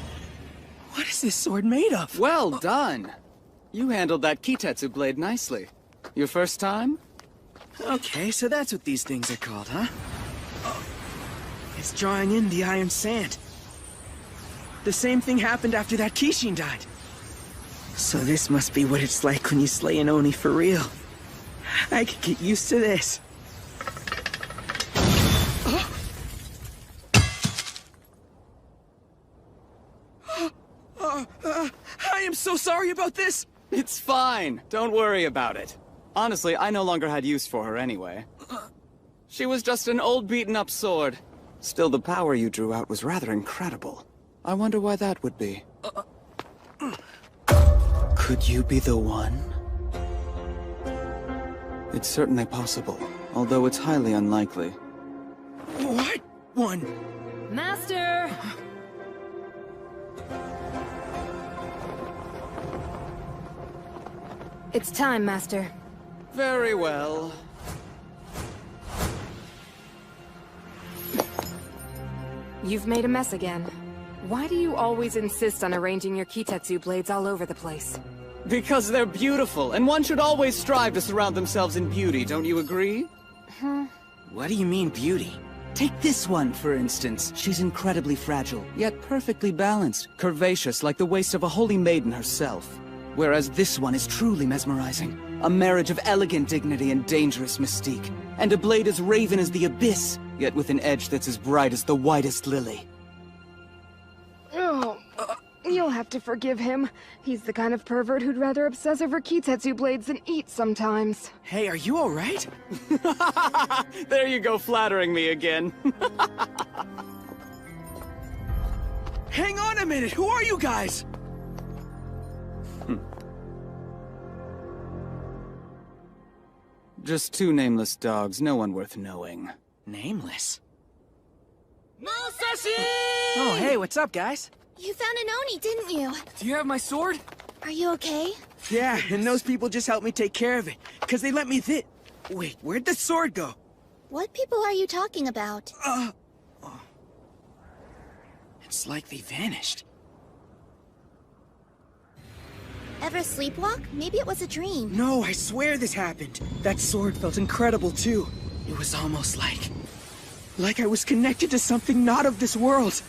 What is this sword made of? Well done. You handled that Kitetsu blade nicely. Your first time? Okay, so that's what these things are called, huh? It's drawing in the iron sand. The same thing happened after that Kishin died. So this must be what it's like when you slay an Oni for real. I could get used to this. I am so sorry about this! It's fine. Don't worry about it. Honestly, I no longer had use for her anyway. She was just an old beaten-up sword. Still, the power you drew out was rather incredible. I wonder why that would be. Could you be the one? It's certainly possible, although it's highly unlikely. What one? Master! It's time, Master. Very well. You've made a mess again. Why do you always insist on arranging your Kitetsu blades all over the place? Because they're beautiful, and one should always strive to surround themselves in beauty, don't you agree? What do you mean, beauty? Take this one, for instance. She's incredibly fragile, yet perfectly balanced. Curvaceous, like the waist of a holy maiden herself. Whereas this one is truly mesmerizing. A marriage of elegant dignity and dangerous mystique. And a blade as raven as the abyss, yet with an edge that's as bright as the whitest lily. Oh, you'll have to forgive him. He's the kind of pervert who'd rather obsess over Kitetsu blades than eat sometimes. Hey, are you alright? There you go, flattering me again. Hang on a minute, who are you guys? Just two nameless dogs, no one worth knowing. Nameless? Musashi! Oh, hey, what's up, guys? You found an Oni, didn't you? Do you have my sword? Are you okay? Yeah, and those people just helped me take care of it, because they let me Wait, where'd the sword go? What people are you talking about? It's like they vanished. Ever sleepwalk? Maybe it was a dream. No, I swear this happened. That sword felt incredible, too. It was almost like I was connected to something not of this world.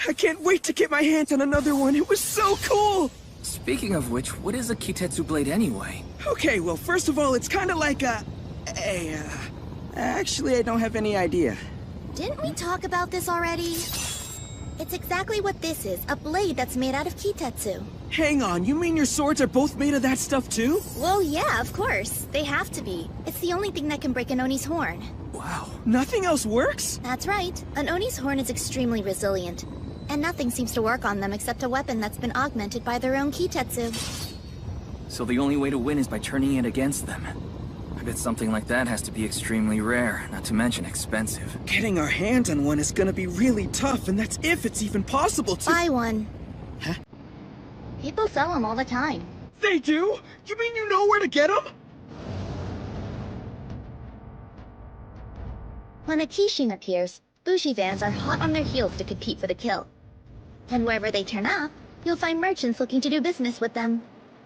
I can't wait to get my hands on another one. It was so cool! Speaking of which, what is a Kitetsu blade anyway? Okay, well, first of all, it's kind of like actually, I don't have any idea. Didn't we talk about this already? It's exactly what this is, a blade that's made out of Kitetsu. Hang on, you mean your swords are both made of that stuff too? Well, yeah, of course. They have to be. It's the only thing that can break an Oni's horn. Wow. Nothing else works? That's right. An Oni's horn is extremely resilient. And nothing seems to work on them except a weapon that's been augmented by their own Kitetsu. So the only way to win is by turning it against them. I bet something like that has to be extremely rare, not to mention expensive. Getting our hands on one is gonna be really tough, and that's if it's even possible to— Buy one. Huh? People sell them all the time. They do? You mean you know where to get them? When a Kishin appears, Bushi vans are hot on their heels to compete for the kill. And wherever they turn up, you'll find merchants looking to do business with them.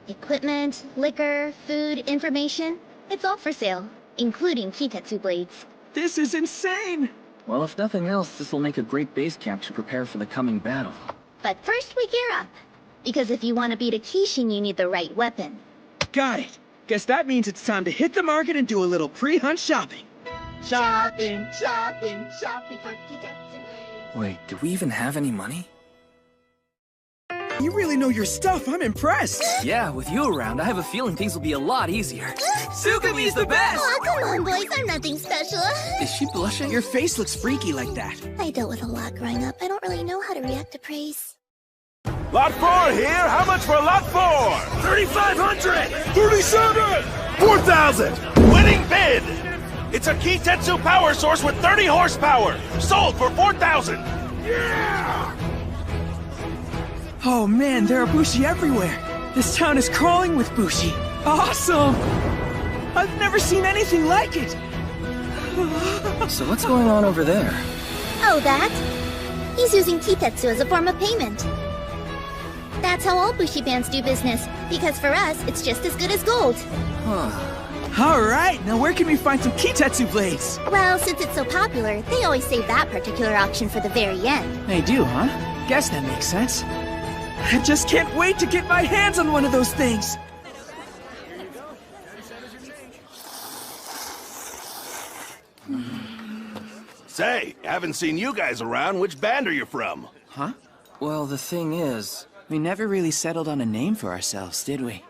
Equipment, liquor, food, information, it's all for sale, including Kitetsu blades. This is insane! Well, if nothing else, this will make a great base camp to prepare for the coming battle. But first we gear up. Because if you want to beat a Kishin, you need the right weapon. Got it. Guess that means it's time to hit the market and do a little pre-hunt shopping. Shopping for Kitetsu. Wait, do we even have any money? You really know your stuff, I'm impressed! Yeah, with you around, I have a feeling things will be a lot easier. Tsukumi's the best! Oh, come on, boys, I'm nothing special. Is she blushing? Your face looks freaky like that. I dealt with a lot growing up. I don't really know how to react to praise. Lot 4 here. How much for lot 4? 3,500! 37! 4,000! Winning bid! It's a Kitetsu power source with 30 horsepower. Sold for 4,000. Yeah! Oh man, there are Bushi everywhere. This town is crawling with Bushi. Awesome! I've never seen anything like it. So what's going on over there? Oh, that? He's using Kitetsu as a form of payment. That's how all Bushi bands do business, because for us, it's just as good as gold. Alright, now where can we find some Kitetsu blades? Well, since it's so popular, they always save that particular auction for the very end. They do, huh? Guess that makes sense. I just can't wait to get my hands on one of those things! Say, haven't seen you guys around. Which band are you from? Huh? Well, the thing is, we never really settled on a name for ourselves, did we?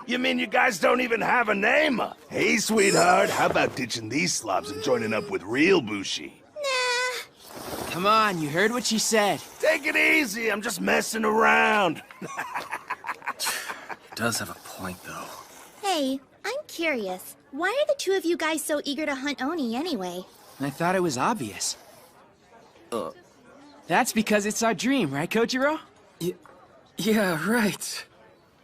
You mean you guys don't even have a name? Hey, sweetheart, how about ditching these slobs and joining up with real Bushi? Nah. Come on, you heard what she said. Take it easy, I'm just messing around. does have a point, though. Hey, I'm curious. Why are the two of you guys so eager to hunt Oni anyway? I thought it was obvious. That's because it's our dream, right, Kojiro? Yeah, right.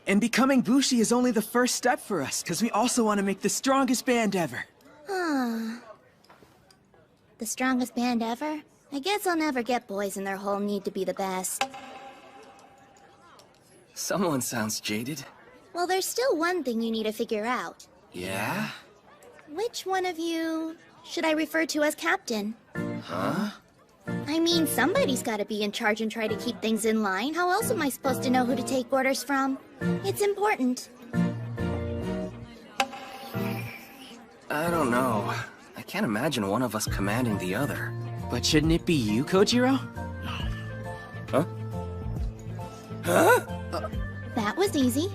And becoming Bushi is only the first step for us, because we also want to make the strongest band ever. The strongest band ever? I guess I'll never get boys in their whole need to be the best. Someone sounds jaded. Well, there's still one thing you need to figure out. Yeah? Which one of you should I refer to as Captain? Huh? I mean, somebody's gotta be in charge and try to keep things in line. How else am I supposed to know who to take orders from? It's important. I don't know. I can't imagine one of us commanding the other. But shouldn't it be you, Kojiro? Huh? Huh? That was easy.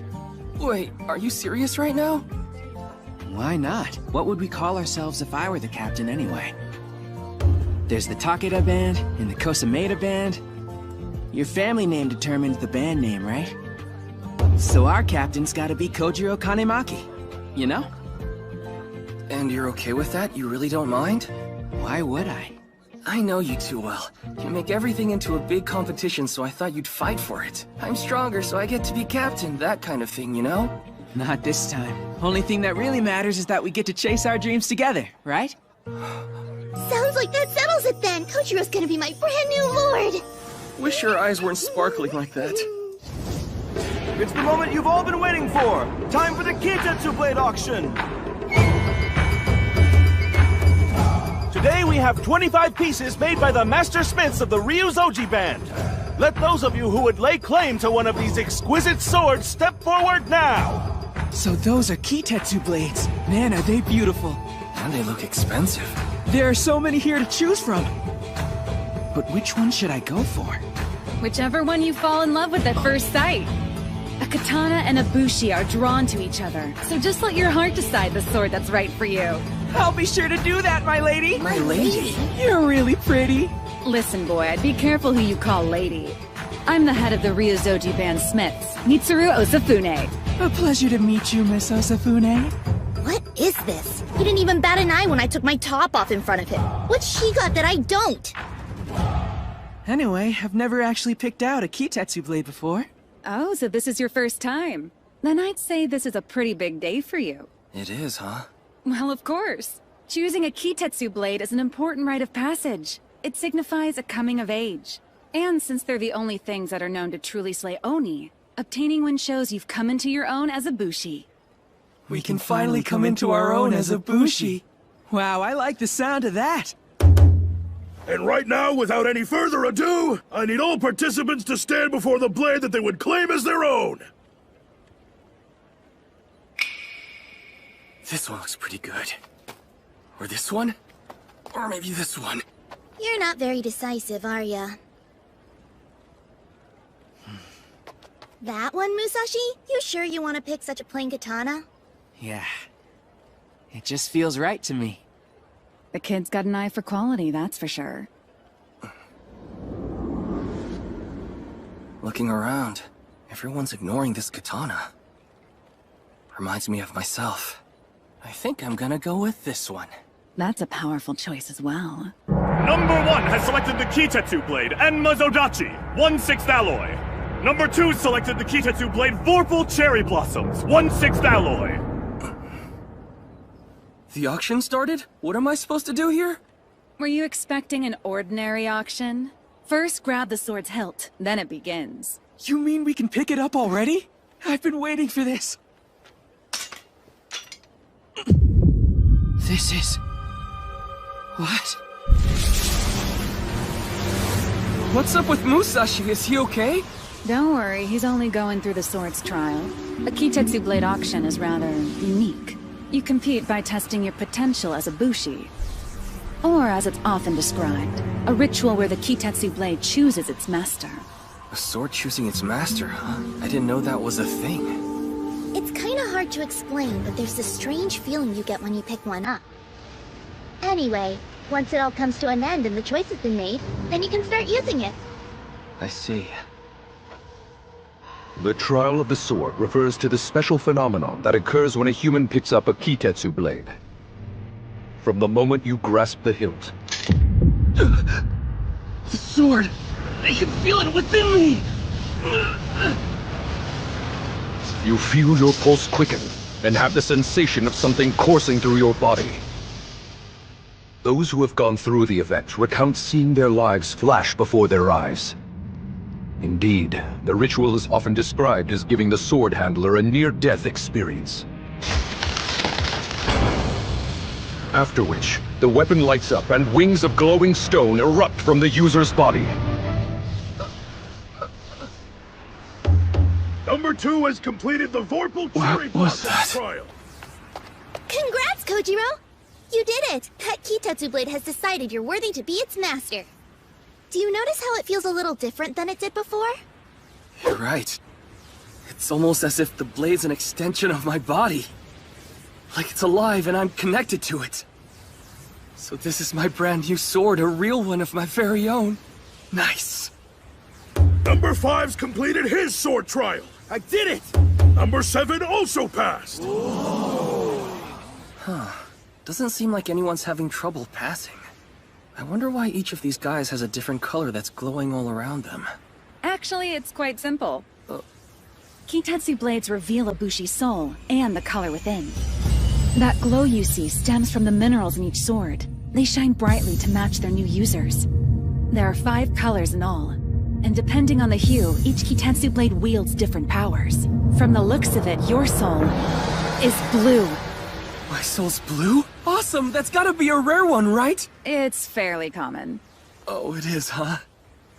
Wait, are you serious right now? Why not? What would we call ourselves if I were the captain anyway? There's the Takeda band and the Kosameda band. Your family name determines the band name, right? So our captain's gotta be Kojiro Kanemaki, you know? And you're okay with that? You really don't mind? Why would I? I know you too well. You make everything into a big competition, so I thought you'd fight for it. I'm stronger, so I get to be captain, that kind of thing, you know? Not this time. Only thing that really matters is that we get to chase our dreams together, right? Sounds like that settles it then. Kojiro's gonna be my brand new lord. Wish your eyes weren't sparkling like that. It's the moment you've all been waiting for. Time for the Kitetsu Blade auction. Today we have 25 pieces made by the master smiths of the Ryuzoji band. Let those of you who would lay claim to one of these exquisite swords step forward now. So those are Kitetsu blades. Man, are they beautiful. And they look expensive. There are so many here to choose from. But which one should I go for? Whichever one you fall in love with at first sight. A katana and a bushi are drawn to each other, so just let your heart decide the sword that's right for you. I'll be sure to do that, my lady. My lady? You're really pretty. Listen, boy, I'd be careful who you call lady. I'm the head of the Ryuzoji band smiths, Mitsuru Osafune. A pleasure to meet you, Miss Osafune. What is this? He didn't even bat an eye when I took my top off in front of him. What's she got that I don't? Anyway, I've never actually picked out a Kitetsu blade before. Oh, so this is your first time. Then I'd say this is a pretty big day for you. It is, huh? Well, of course. Choosing a Kitetsu blade is an important rite of passage. It signifies a coming of age. And since they're the only things that are known to truly slay Oni, obtaining one shows you've come into your own as a bushi. We can finally come into our own as a bushi. Wow, I like the sound of that. And right now, without any further ado, I need all participants to stand before the blade that they would claim as their own. This one looks pretty good. Or this one? Or maybe this one. You're not very decisive, are ya? That one, Musashi? You sure you want to pick such a plain katana? Yeah. It just feels right to me. The kid's got an eye for quality, that's for sure. Looking around, everyone's ignoring this katana. Reminds me of myself. I think I'm gonna go with this one. That's a powerful choice as well. Number 1 has selected the Kitetsu blade, Enma Zodachi, 1/6 alloy. Number 2 selected the Kitetsu blade, Vorpal Cherry Blossoms, 1/6 alloy. The auction started? What am I supposed to do here? Were you expecting an ordinary auction? First grab the sword's hilt, then it begins. You mean we can pick it up already? I've been waiting for this. This is... what? What's up with Musashi? Is he okay? Don't worry, he's only going through the sword's trial. A Kitetsu blade auction is rather unique. You compete by testing your potential as a bushi. Or as it's often described, a ritual where the Kitetsu blade chooses its master. A sword choosing its master, huh? I didn't know that was a thing. It's kinda hard to explain, but there's this strange feeling you get when you pick one up. Anyway, once it all comes to an end and the choice has been made, then you can start using it. I see. The trial of the sword refers to the special phenomenon that occurs when a human picks up a Kitetsu blade. From the moment you grasp the hilt. The sword! I can feel it within me! You feel your pulse quicken, and have the sensation of something coursing through your body. Those who have gone through the event recount seeing their lives flash before their eyes. Indeed, the ritual is often described as giving the sword handler a near-death experience. After which, the weapon lights up and wings of glowing stone erupt from the user's body. Number 2 has completed the Vorpal Cherry Blossom trial. Congrats, Kojiro! You did it! That Kitetsu blade has decided you're worthy to be its master. Do you notice how it feels a little different than it did before? You're right. It's almost as if the blade's an extension of my body. Like it's alive and I'm connected to it. So this is my brand new sword, a real one of my very own. Nice. Number 5's completed his sword trial. I did it! Number 7 also passed. Huh. Doesn't seem like anyone's having trouble passing. I wonder why each of these guys has a different color that's glowing all around them. Actually, it's quite simple. Kitetsu blades reveal a Bushi's soul, and the color within. That glow you see stems from the minerals in each sword. They shine brightly to match their new users. There are 5 colors in all, and depending on the hue, each Kitetsu blade wields different powers. From the looks of it, your soul is blue. My soul's blue? Awesome! That's gotta be a rare one, right? It's fairly common. Oh, it is, huh?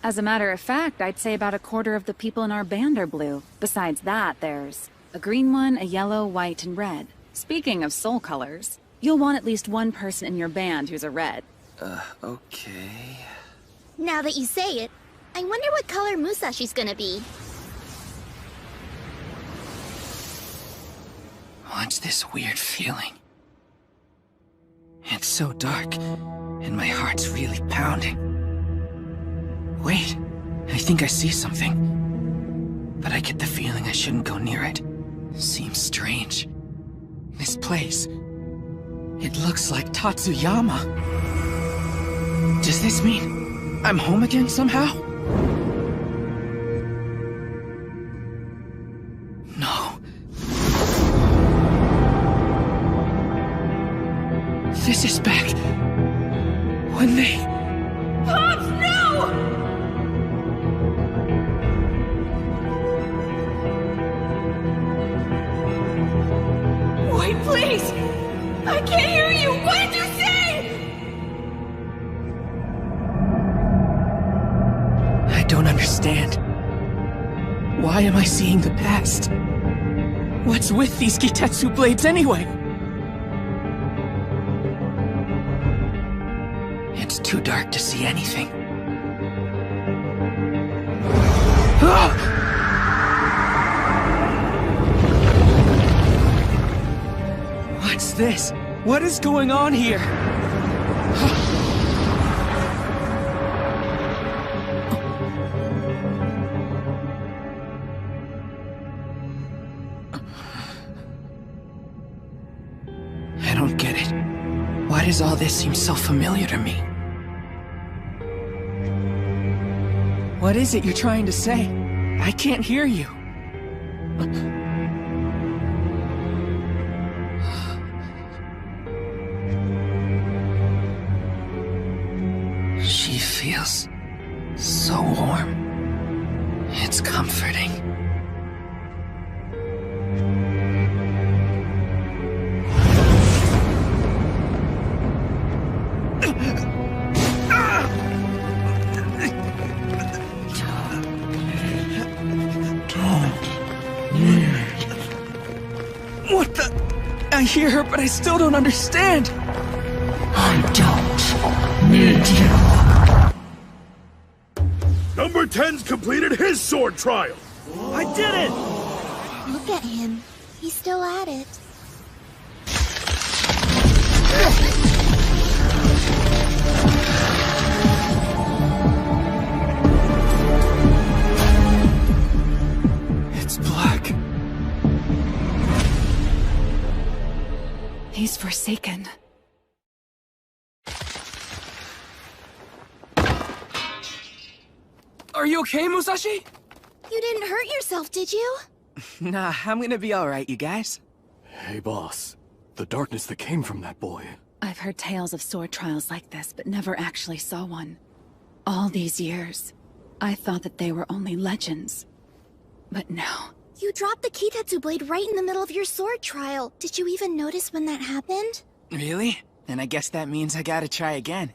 As a matter of fact, I'd say about a quarter of the people in our band are blue. Besides that, there's a green one, a yellow, white, and red. Speaking of soul colors, you'll want at least one person in your band who's a red. Okay... Now that you say it, I wonder what color Musashi's gonna be. What's this weird feeling? It's so dark, and my heart's really pounding. Wait, I think I see something. But I get the feeling I shouldn't go near it. Seems strange. This place... it looks like Tatsuyama. Does this mean I'm home again somehow? No. This is back when they... Pops, no! Wait, please! I can't hear you! What did you say? I don't understand. Why am I seeing the past? What's with these Kitetsu blades anyway? It's too dark to see anything. What's this? What is going on here? I don't get it. Why does all this seem so familiar to me? What is it you're trying to say? I can't hear you. She feels so warm. It's comforting. What the? I hear her, but I still don't understand. I don't need you. Number 10's completed his sword trial. I did it! Look at him. He's still at it. It's black. He's forsaken. Are you okay, Musashi? You didn't hurt yourself, did you? Nah, I'm gonna be alright, you guys. Hey, boss. The darkness that came from that boy. I've heard tales of sword trials like this, but never actually saw one. All these years, I thought that they were only legends. But no. You dropped the Kitetsu blade right in the middle of your sword trial. Did you even notice when that happened? Really? Then I guess that means I gotta try again.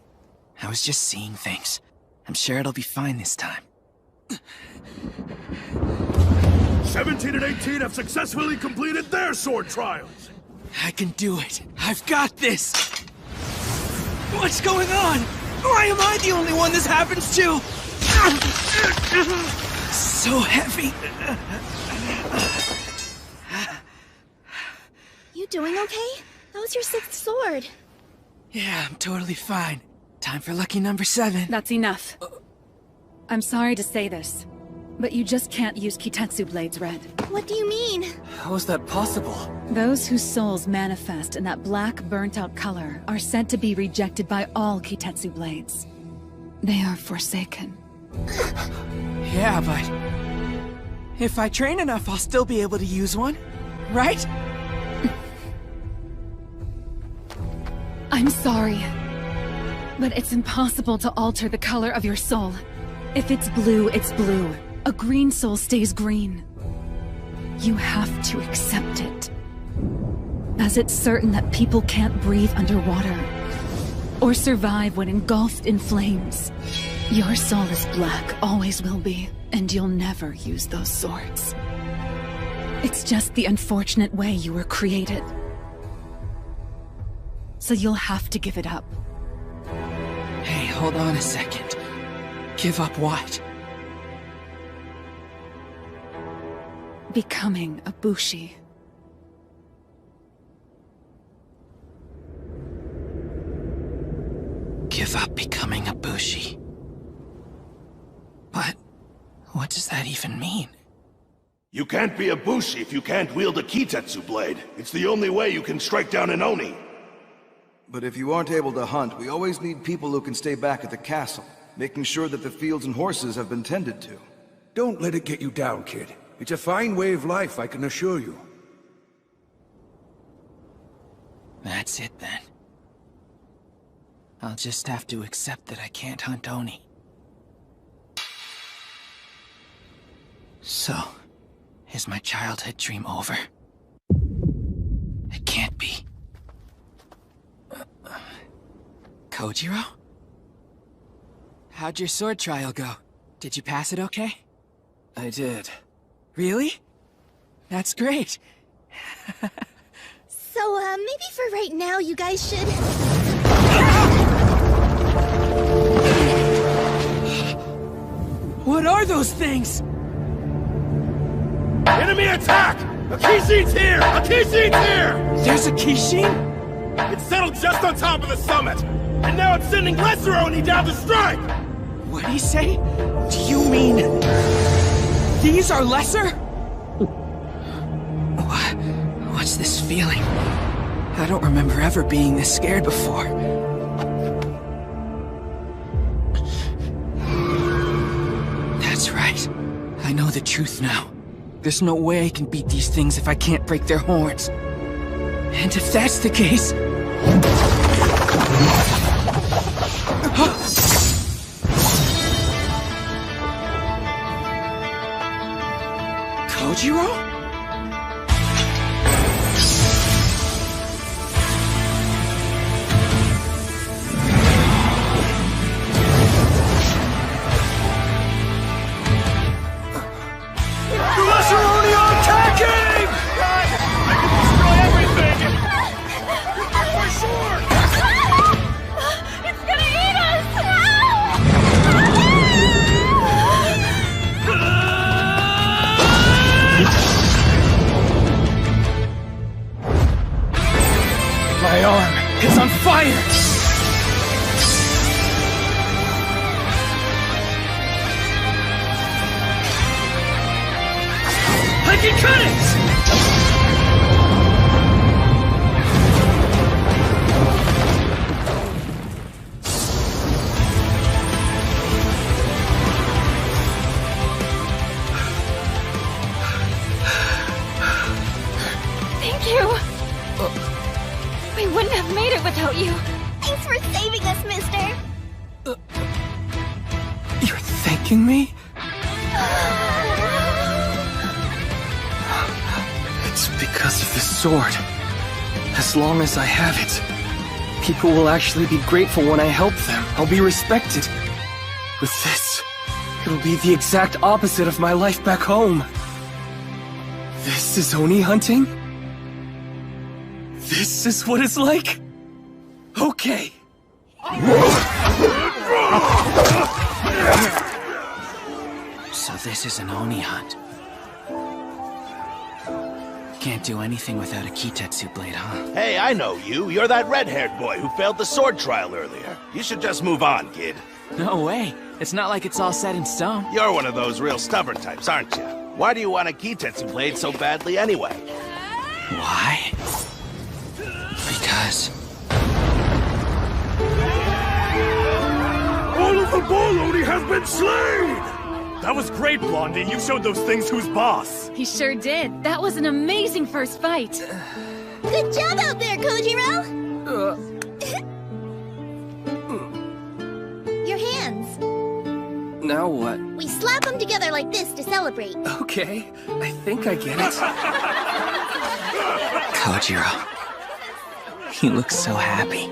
I was just seeing things. I'm sure it'll be fine this time. 17 and 18 have successfully completed their sword trials. I can do it. I've got this. What's going on? Why am I the only one this happens to? So heavy. You doing okay? That was your 6th sword. Yeah, I'm totally fine. Time for lucky number 7. That's enough. I'm sorry to say this, but you just can't use Kitetsu blades, Red. What do you mean? How is that possible? Those whose souls manifest in that black, burnt-out color are said to be rejected by all Kitetsu blades. They are forsaken. Yeah, but... if I train enough, I'll still be able to use one, right? I'm sorry, but it's impossible to alter the color of your soul. If it's blue, it's blue. A green soul stays green. You have to accept it. As it's certain that people can't breathe underwater, or survive when engulfed in flames. Your soul is black, always will be, and you'll never use those swords. It's just the unfortunate way you were created. So you'll have to give it up. Hey, hold on a second. Give up what? Becoming a Bushi. Give up becoming a Bushi. But what does that even mean? You can't be a Bushi if you can't wield a Kitetsu blade. It's the only way you can strike down an Oni. But if you aren't able to hunt, we always need people who can stay back at the castle, making sure that the fields and horses have been tended to. Don't let it get you down, kid. It's a fine way of life, I can assure you. That's it then. I'll just have to accept that I can't hunt Oni. So, is my childhood dream over? It can't be. Kojiro? How'd your sword trial go? Did you pass it okay? I did. Really? That's great. So, maybe for right now, you guys should... What are those things? Enemy attack! A Kishin's here! A Kishin's here! There's a Kishin? It's settled just on top of the summit! And now it's sending Lesser Oni down to strike! What'd he say? Do you mean... these are lesser? What's this feeling? I don't remember ever being this scared before. That's right. I know the truth now. There's no way I can beat these things if I can't break their horns. And if that's the case... Kojiro? My arm is on fire! I can cut it! Thank you! We wouldn't couldn't have made it without you. Thanks for saving us, mister. You're thanking me? It's because of the sword. As long as I have it, people will actually be grateful when I help them. I'll be respected. With this, it'll be the exact opposite of my life back home. This is Oni hunting? This is what it's like? Okay. So this is an Oni hunt. Can't do anything without a Kitetsu blade, huh? Hey, I know you. You're that red-haired boy who failed the sword trial earlier. You should just move on, kid. No way. It's not like it's all set in stone. You're one of those real stubborn types, aren't you? Why do you want a Kitetsu blade so badly anyway? Why? Because... All of the ball Oni has been slain! That was great, Blondie. You showed those things who's boss. He sure did. That was an amazing first fight. Good job out there, Kojiro! Your hands. Now what? We slap them together like this to celebrate. Okay, I think I get it. Kojiro. He looks so happy.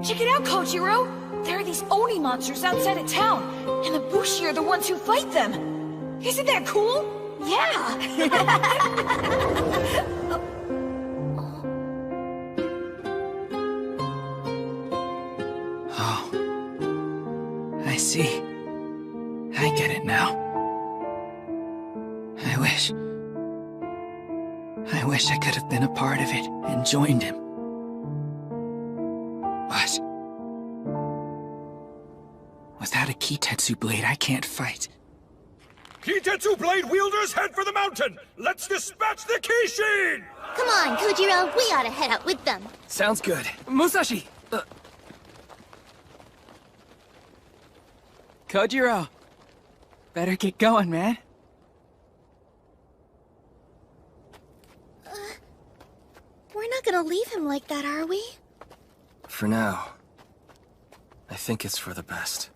Check it out, Kojiro! There are these Oni monsters outside of town, and the Bushi are the ones who fight them. Isn't that cool? Yeah! Oh. I see. I get it now. I wish I could have been a part of it and joined him. But... without a Kitetsu blade, I can't fight. Kitetsu blade wielders, head for the mountain! Let's dispatch the Kishin! Come on, Kojiro, we ought to head out with them. Sounds good. Musashi! Kojiro. Better get going, man. We're not gonna leave him like that, are we? For now, I think it's for the best.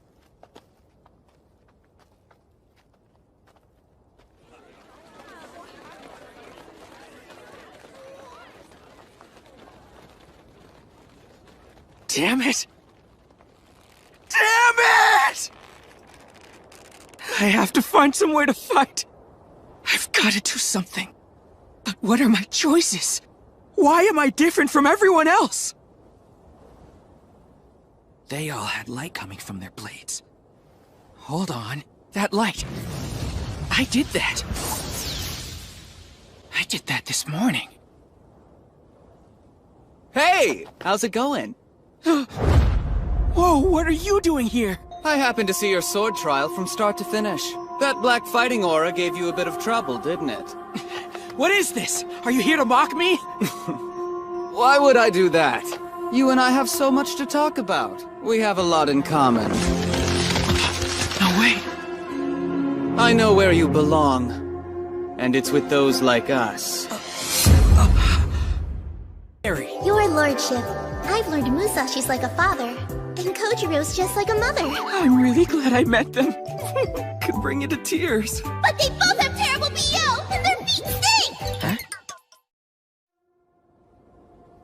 Damn it! Damn it! I have to find somewhere to fight. I've got to do something. But what are my choices? Why am I different from everyone else? They all had light coming from their blades. Hold on. That light. I did that. I did that this morning. Hey! How's it going? Whoa, what are you doing here? I happened to see your sword trial from start to finish. That black fighting aura gave you a bit of trouble, didn't it? What is this? Are you here to mock me? Why would I do that? You and I have so much to talk about. We have a lot in common. No way. I know where you belong. And it's with those like us. Your lordship, I've learned Musashi's like a father, and Kojiro's just like a mother. I'm really glad I met them. Could bring you to tears. But they both have terrible BO, and their feet stink! Huh?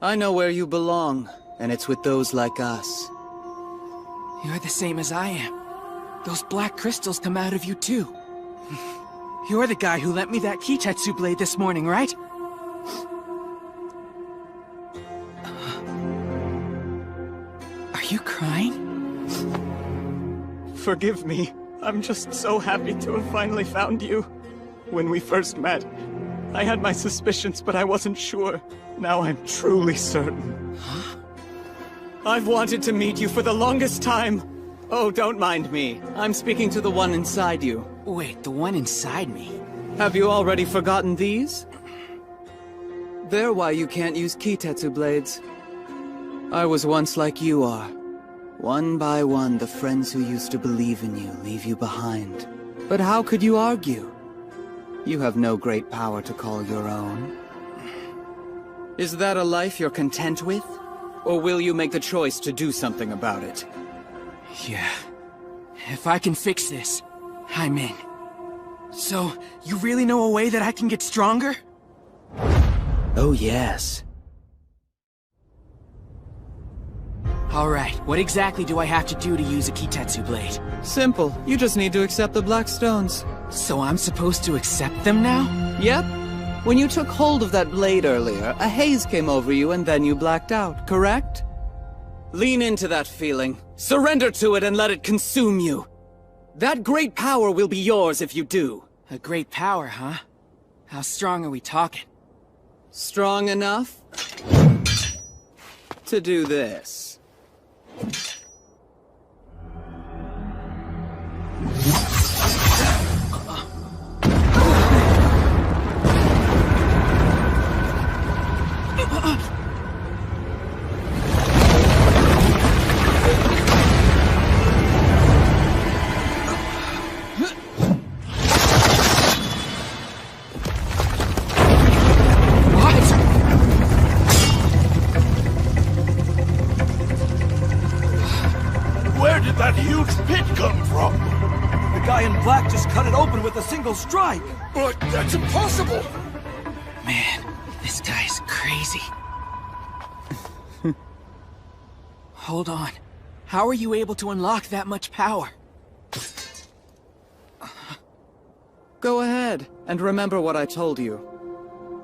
I know where you belong, and it's with those like us. You're the same as I am. Those black crystals come out of you too. You're the guy who lent me that Kitetsu blade this morning, right? Are you crying? Forgive me. I'm just so happy to have finally found you. When we first met, I had my suspicions, but I wasn't sure. Now I'm truly certain. Huh? I've wanted to meet you for the longest time. Oh, don't mind me. I'm speaking to the one inside you. Wait, the one inside me? Have you already forgotten these? They're why you can't use Kitetsu blades. I was once like you are. One by one, the friends who used to believe in you leave you behind. But how could you argue? You have no great power to call your own. Is that a life you're content with? Or will you make the choice to do something about it? Yeah. If I can fix this, I'm in. So, you really know a way that I can get stronger? Oh yes. Alright, what exactly do I have to do to use a Kitetsu blade? Simple. You just need to accept the Black Stones. So I'm supposed to accept them now? Yep. When you took hold of that blade earlier, a haze came over you and then you blacked out, correct? Lean into that feeling. Surrender to it and let it consume you. That great power will be yours if you do. A great power, huh? How strong are we talking? Strong enough to do this. Where did that huge pit come from? The guy in black just cut it open with a single strike. But that's impossible! Man, this guy's crazy. Hold on. How are you able to unlock that much power? Go ahead, and remember what I told you.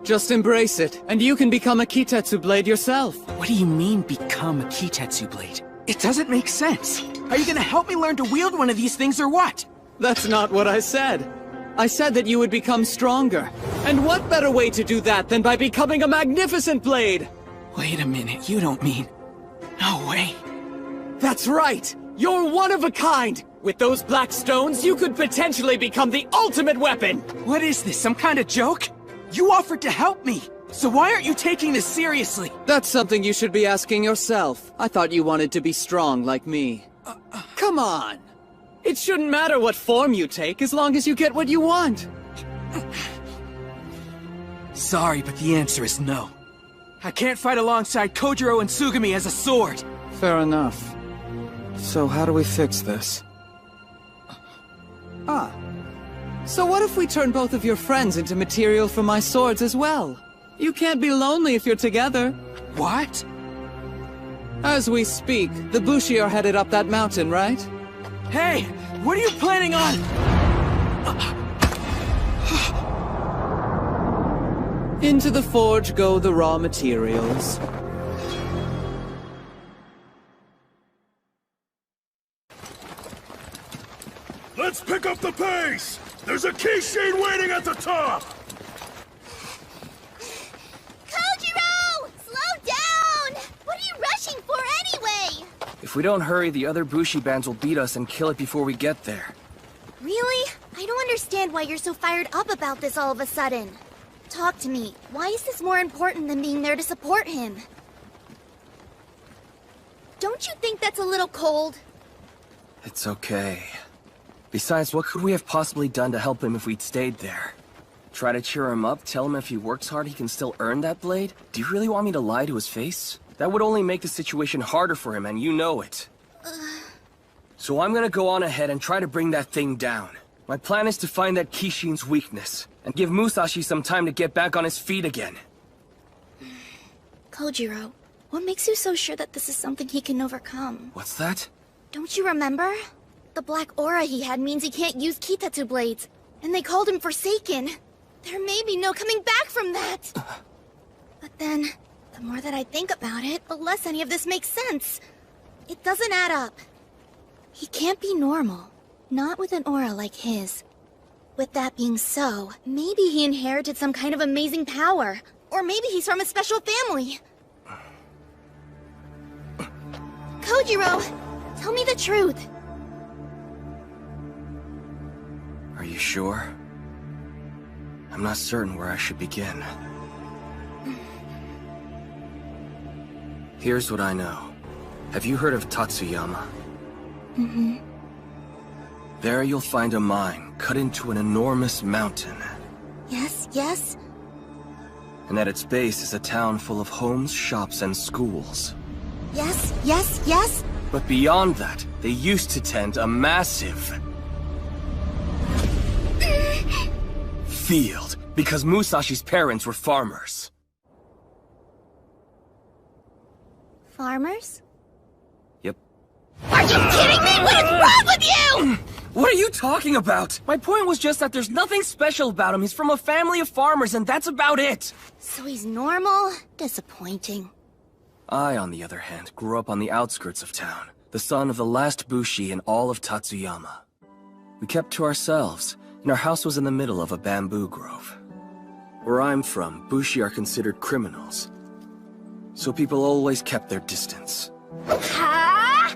Just embrace it, and you can become a Kitetsu blade yourself. What do you mean, become a Kitetsu blade? It doesn't make sense. Are you gonna help me learn to wield one of these things or what? That's not what I said. I said that you would become stronger. And what better way to do that than by becoming a magnificent blade? Wait a minute, you don't mean... No way. That's right! You're one of a kind! With those black stones, you could potentially become the ultimate weapon! What is this, some kind of joke? You offered to help me! So why aren't you taking this seriously? That's something you should be asking yourself. I thought you wanted to be strong like me. Come on! It shouldn't matter what form you take, as long as you get what you want. Sorry, but the answer is no. I can't fight alongside Kojiro and Tsugumi as a sword! Fair enough. So how do we fix this? So what if we turn both of your friends into material for my swords as well? You can't be lonely if you're together. What? As we speak, the Bushi are headed up that mountain, right? Hey! What are you planning on? Into the forge go the raw materials. Let's pick up the pace! There's a Kishin waiting at the top! Kojiro! Slow down! What are you rushing for anyway? If we don't hurry, the other Bushi bands will beat us and kill it before we get there. Really? I don't understand why you're so fired up about this all of a sudden. Talk to me. Why is this more important than being there to support him? Don't you think that's a little cold? It's okay. Besides, what could we have possibly done to help him if we'd stayed there? Try to cheer him up, tell him if he works hard he can still earn that blade? Do you really want me to lie to his face? That would only make the situation harder for him, and you know it. So I'm gonna go on ahead and try to bring that thing down. My plan is to find that Kishin's weakness, and give Musashi some time to get back on his feet again. Kojiro, what makes you so sure that this is something he can overcome? What's that? Don't you remember? The black aura he had means he can't use Kitetsu blades, and they called him Forsaken. There may be no coming back from that! But then, the more that I think about it, the less any of this makes sense. It doesn't add up. He can't be normal, not with an aura like his. With that being so, maybe he inherited some kind of amazing power, or maybe he's from a special family. Kojiro, tell me the truth. Are you sure? I'm not certain where I should begin. Here's what I know. Have you heard of Tatsuyama? Mm-hmm. There you'll find a mine cut into an enormous mountain. Yes, yes. And at its base is a town full of homes, shops, and schools. Yes, yes, yes? But beyond that, they used to tend a massive field, because Musashi's parents were farmers. Farmers? Yep. Are you kidding me? What is wrong with you? What are you talking about? My point was just that there's nothing special about him. He's from a family of farmers, and that's about it. So he's normal? Disappointing. I, on the other hand, grew up on the outskirts of town, the son of the last Bushi in all of Tatsuyama. We kept to ourselves, and our house was in the middle of a bamboo grove. Where I'm from, Bushi are considered criminals, so people always kept their distance. Huh?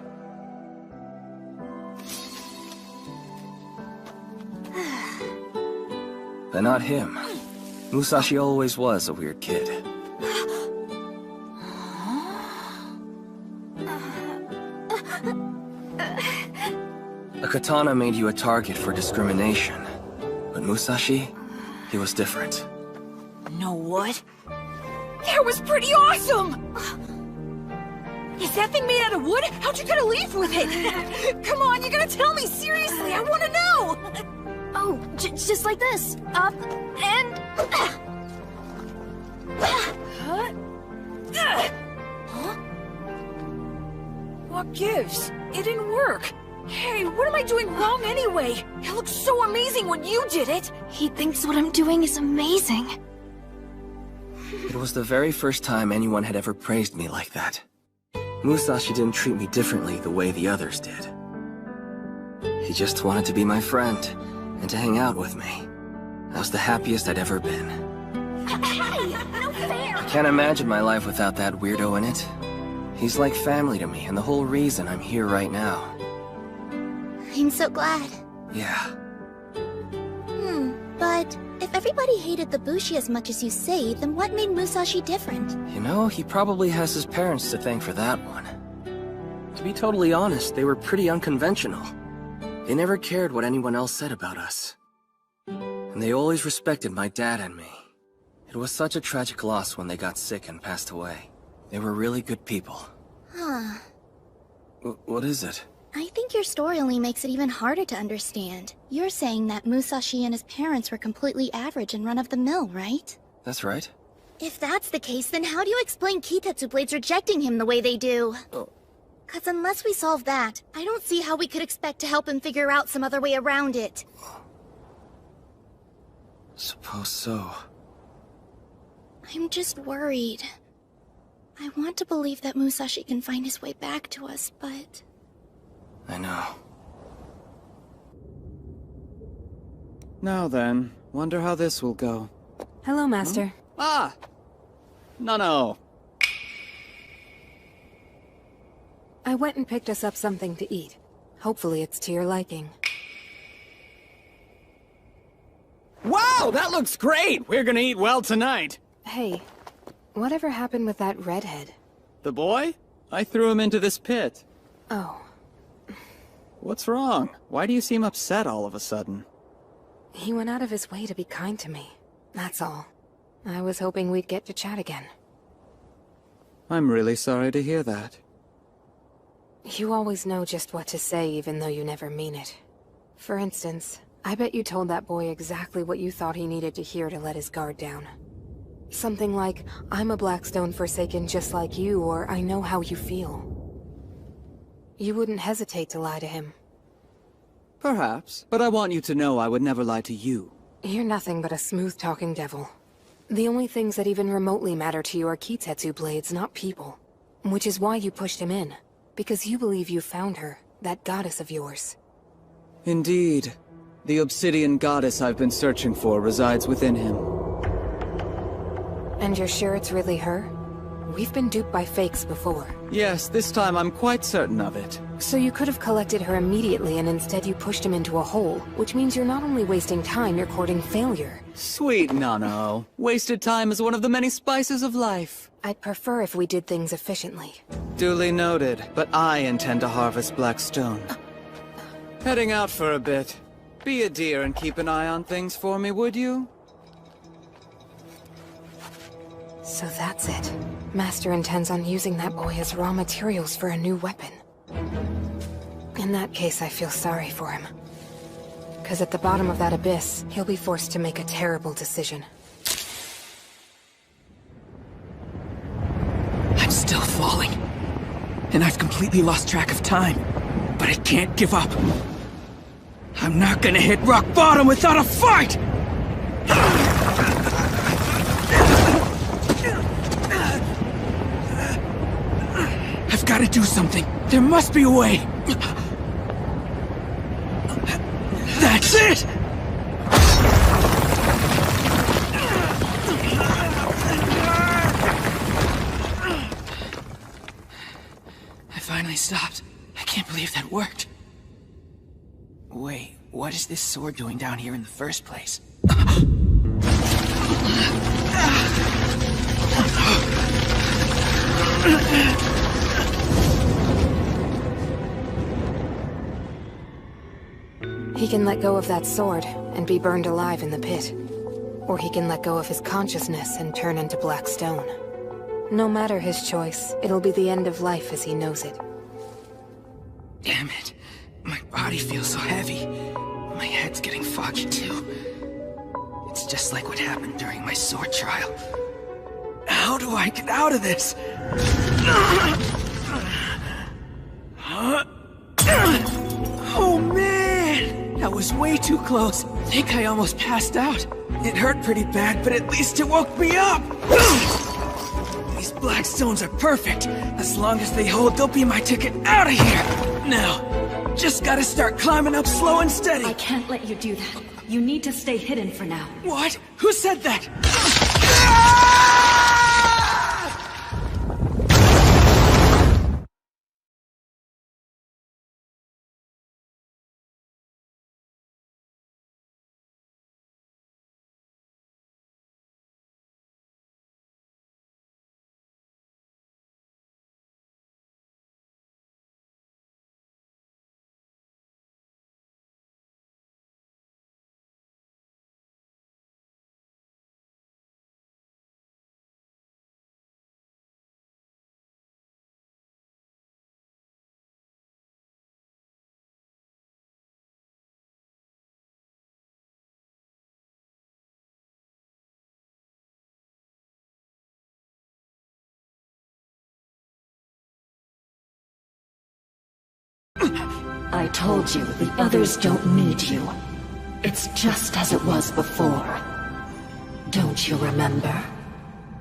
But not him. Musashi always was a weird kid. A katana made you a target for discrimination. But Musashi, he was different. Know what? That was pretty awesome! Is that thing made out of wood? How'd you get a leaf with it? Come on, you gotta tell me, seriously, I wanna know! Oh, just like this. Up, and... Huh? What gives? It didn't work. Hey, what am I doing wrong anyway? It looks so amazing when you did it! He thinks what I'm doing is amazing. It was the very first time anyone had ever praised me like that. Musashi didn't treat me differently the way the others did. He just wanted to be my friend, and to hang out with me. I was the happiest I'd ever been. Hey, no fair! I can't imagine my life without that weirdo in it. He's like family to me, and the whole reason I'm here right now. I'm so glad. Yeah. But if everybody hated the Bushi as much as you say, then what made Musashi different? You know, he probably has his parents to thank for that one. To be totally honest, they were pretty unconventional. They never cared what anyone else said about us. And they always respected my dad and me. It was such a tragic loss when they got sick and passed away. They were really good people. Huh. What is it? I think your story only makes it even harder to understand. You're saying that Musashi and his parents were completely average and run-of-the-mill, right? That's right. If that's the case, then how do you explain Kitetsu Blades rejecting him the way they do? Cause unless we solve that, I don't see how we could expect to help him figure out some other way around it. Suppose so. I'm just worried. I want to believe that Musashi can find his way back to us, but... I know. Now then, wonder how this will go. Hello, Master. Ah! No. I went and picked us up something to eat. Hopefully it's to your liking. Wow, that looks great! We're gonna eat well tonight! Hey, whatever happened with that redhead? The boy? I threw him into this pit. Oh. What's wrong? Why do you seem upset all of a sudden? He went out of his way to be kind to me. That's all. I was hoping we'd get to chat again. I'm really sorry to hear that. You always know just what to say even though you never mean it. For instance, I bet you told that boy exactly what you thought he needed to hear to let his guard down. Something like, I'm a Blackstone Forsaken just like you, or I know how you feel. You wouldn't hesitate to lie to him. Perhaps, but I want you to know I would never lie to you. You're nothing but a smooth-talking devil. The only things that even remotely matter to you are Kitetsu Blades, not people. Which is why you pushed him in. Because you believe you found her, that goddess of yours. Indeed. The obsidian goddess I've been searching for resides within him. And you're sure it's really her? We've been duped by fakes before. Yes, this time I'm quite certain of it. So you could have collected her immediately and instead you pushed him into a hole, which means you're not only wasting time, you're courting failure. Sweet Nano. Wasted time is one of the many spices of life. I'd prefer if we did things efficiently. Duly noted, but I intend to harvest Blackstone. Heading out for a bit. Be a dear and keep an eye on things for me, would you? So that's it. Master intends on using that boy as raw materials for a new weapon. In that case, I feel sorry for him. Because at the bottom of that abyss, he'll be forced to make a terrible decision. I'm still falling. And I've completely lost track of time. But I can't give up. I'm not gonna hit rock bottom without a fight! I've gotta do something. There must be a way. That's it! I finally stopped. I can't believe that worked. Wait, what is this sword doing down here in the first place? He can let go of that sword and be burned alive in the pit. Or he can let go of his consciousness and turn into black stone. No matter his choice, it'll be the end of life as he knows it. Damn it. My body feels so heavy. My head's getting foggy too. It's just like what happened during my sword trial. How do I get out of this? Oh man! That was way too close. I think I almost passed out. It hurt pretty bad, but at least it woke me up! These black stones are perfect. As long as they hold, they'll be my ticket out of here! Now, just gotta start climbing up slow and steady. I can't let you do that. You need to stay hidden for now. What? Who said that? I told you the others don't need you. It's just as it was before. Don't you remember?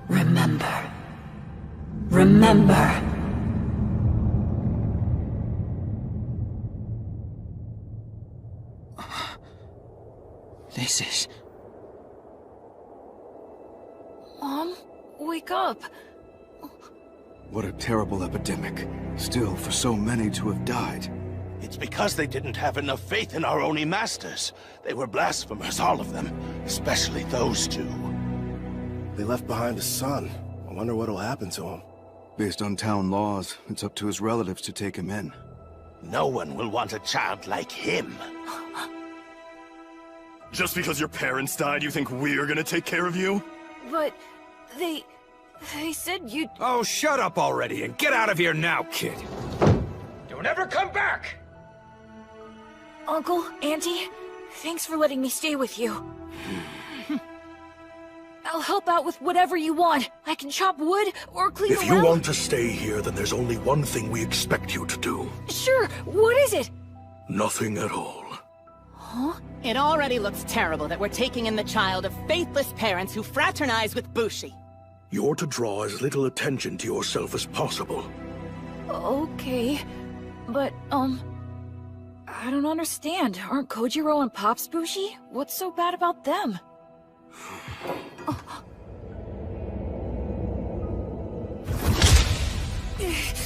Remember. Remember! This is... Mom, wake up. What a terrible epidemic. Still, for so many to have died. It's because they didn't have enough faith in our Oni masters. They were blasphemers, all of them. Especially those two. They left behind a son. I wonder what'll happen to him. Based on town laws, it's up to his relatives to take him in. No one will want a child like him. Just because your parents died, you think we're gonna take care of you? But they said you'd... Oh, shut up already and get out of here now, kid. Don't ever come back! Uncle, Auntie, thanks for letting me stay with you. I'll help out with whatever you want. I can chop wood or clean If you want to stay here, then there's only one thing we expect you to do. Sure, what is it? Nothing at all. Huh? It already looks terrible that we're taking in the child of faithless parents who fraternize with Bushi. You're to draw as little attention to yourself as possible. Okay, but, I don't understand. Aren't Kojiro and Pops Bushi? What's so bad about them?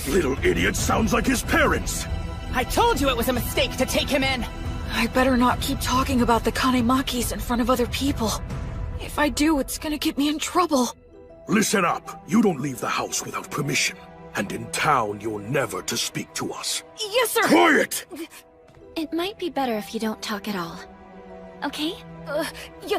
Little idiot sounds like his parents! I told you it was a mistake to take him in! I better not keep talking about the Kanemakis in front of other people. If I do, it's gonna get me in trouble. Listen up! You don't leave the house without permission. And in town, you're never to speak to us. Yes, sir! Quiet! It might be better if you don't talk at all. Okay? Yeah...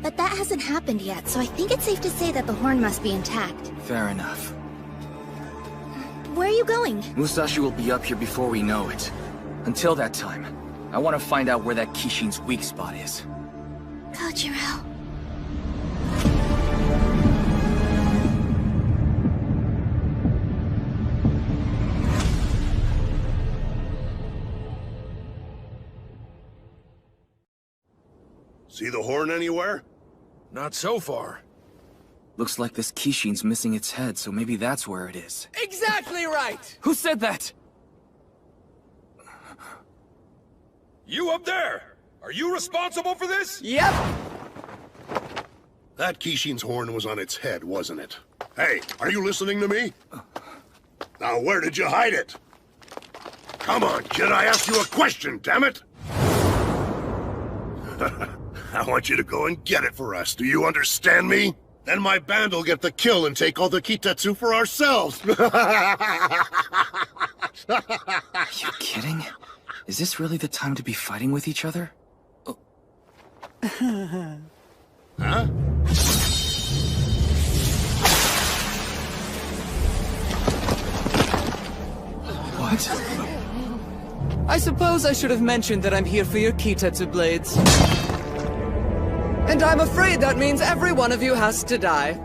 But that hasn't happened yet, so I think it's safe to say that the horn must be intact. Fair enough. Where are you going? Musashi will be up here before we know it. Until that time, I want to find out where that Kishin's weak spot is. Kojiro. See the horn anywhere? Not so far. Looks like this Kishin's missing its head, so maybe that's where it is. Exactly right! Who said that? You up there! Are you responsible for this? Yep! That Kishin's horn was on its head, wasn't it? Hey, are you listening to me? Now where did you hide it? Come on, kid, I asked you a question, damn it! I want you to go and get it for us, do you understand me? Then my band will get the kill and take all the Kitetsu for ourselves! Are you kidding? Is this really the time to be fighting with each other? Huh? What? I suppose I should have mentioned that I'm here for your Kitetsu blades. And I'm afraid that means every one of you has to die.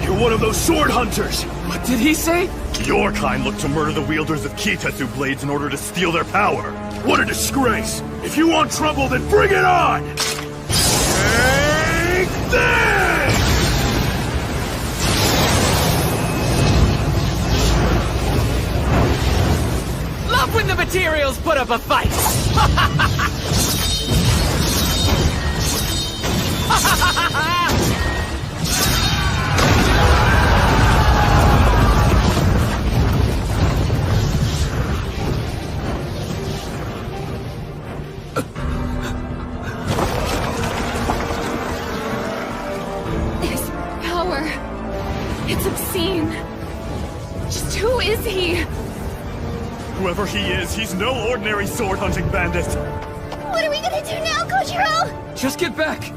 You're one of those sword hunters! What did he say? Your kind look to murder the wielders of Kitetsu blades in order to steal their power. What a disgrace! If you want trouble, then bring it on! Take this! Love when the materials put up a fight! His power. It's obscene. Just who is he? Whoever he is, he's no ordinary sword hunting bandit. What are we gonna do now, Kojiro? Just get back!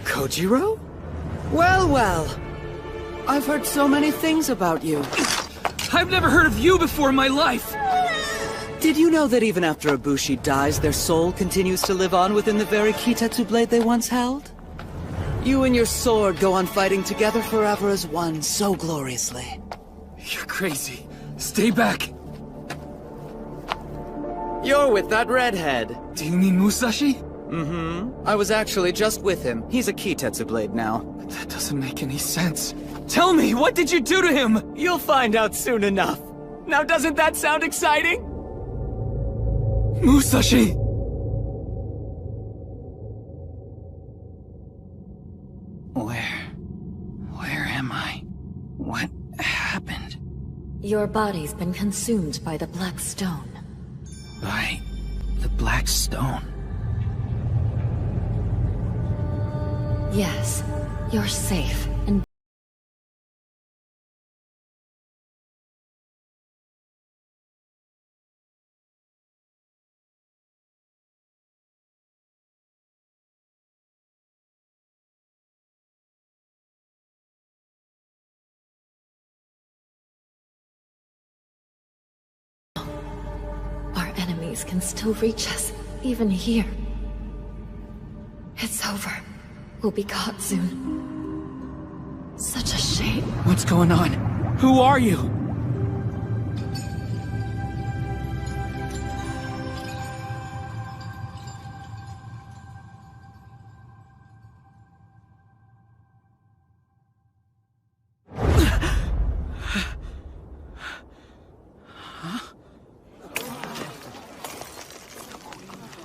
Kojiro? Well, well. I've heard so many things about you. I've never heard of you before in my life! Did you know that even after a Bushi dies, their soul continues to live on within the very Kitetsu blade they once held? You and your sword go on fighting together forever as one, so gloriously. You're crazy. Stay back! You're with that redhead. Do you mean Musashi? Mm-hmm. I was actually just with him. He's a Kitetsu blade now. That doesn't make any sense. Tell me, what did you do to him? You'll find out soon enough. Now doesn't that sound exciting? Musashi! Where am I? What happened? Your body's been consumed by the Black Stone. By the Black Stone? Yes, you're safe and our enemies can still reach us, even here. It's over. We'll be caught soon. Such a shame. What's going on? Who are you?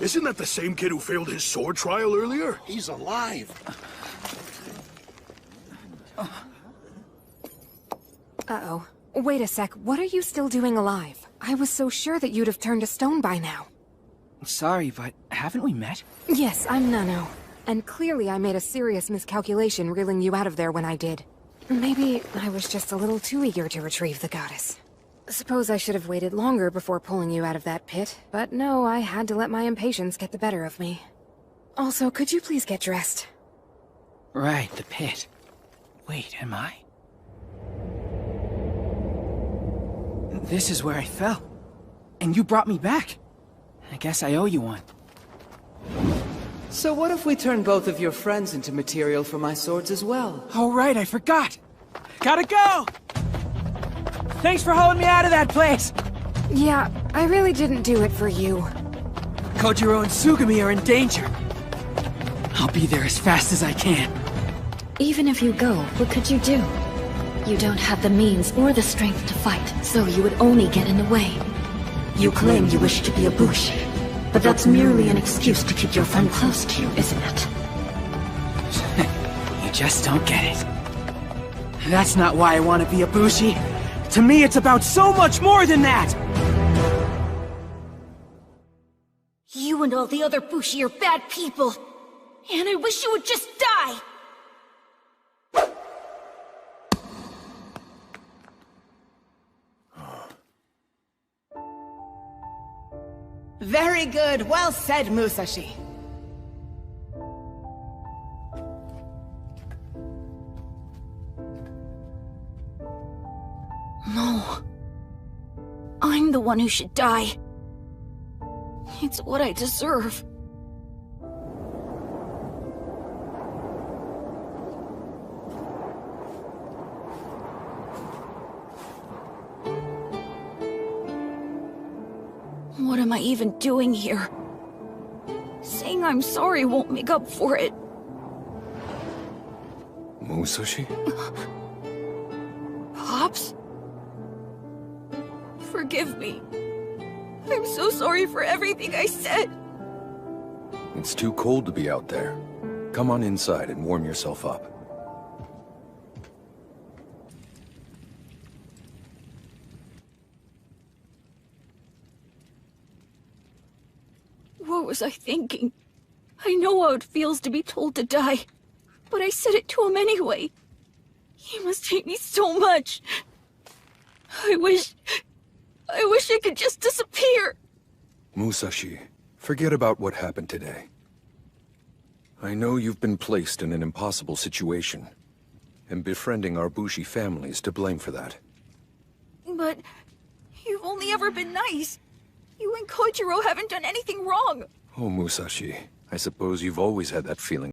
Isn't that the same kid who failed his sword trial earlier? He's alive. Uh-oh. Wait a sec, what are you still doing alive? I was so sure that you'd have turned to stone by now. Sorry, but haven't we met? Yes, I'm Nano. And clearly I made a serious miscalculation reeling you out of there when I did. Maybe I was just a little too eager to retrieve the goddess. Suppose I should have waited longer before pulling you out of that pit, but no, I had to let my impatience get the better of me. Also, could you please get dressed? Right, the pit. Wait, am I? This is where I fell. And you brought me back. I guess I owe you one. So what if we turn both of your friends into material for my swords as well? Oh right, I forgot! Gotta go! Thanks for hauling me out of that place! Yeah, I really didn't do it for you. Kojiro and Sugami are in danger. I'll be there as fast as I can. Even if you go, what could you do? You don't have the means or the strength to fight, so you would only get in the way. You claim you wish to be a Bushi, but that's merely an excuse to keep your friend close to you, isn't it? You just don't get it. That's not why I want to be a Bushi. To me, it's about so much more than that! You and all the other Bushi are bad people. And I wish you would just die! Very good. Well said, Musashi. No. I'm the one who should die. It's what I deserve. What am I even doing here? Saying I'm sorry won't make up for it. Musashi? Pops? Forgive me. I'm so sorry for everything I said. It's too cold to be out there. Come on inside and warm yourself up. What was I thinking? I know how it feels to be told to die, but I said it to him anyway. He must hate me so much. I wish I could just disappear. Musashi, forget about what happened today. I know you've been placed in an impossible situation, and befriending our Bushi family is to blame for that. But you've only ever been nice. You and Kojiro haven't done anything wrong. Oh, Musashi, I suppose you've always had that feeling.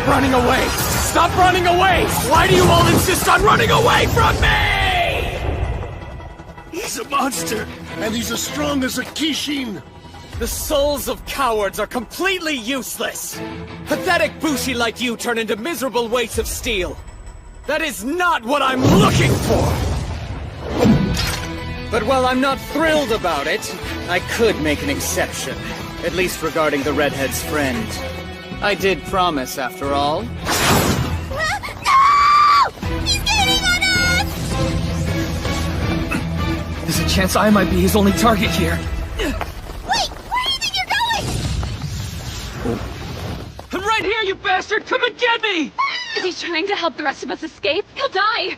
running away! Stop running away! Why do you all insist on running away from me? He's a monster, and he's as strong as a Kishin. The souls of cowards are completely useless. Pathetic Bushi like you turn into miserable weights of steel. That is not what I'm looking for! But while I'm not thrilled about it, I could make an exception. At least regarding the redhead's friend. I did promise, after all. No! He's getting on us! There's a chance I might be his only target here. Wait! Where do you think you're going? I'm right here, you bastard! Come and get me! Is he trying to help the rest of us escape? He'll die!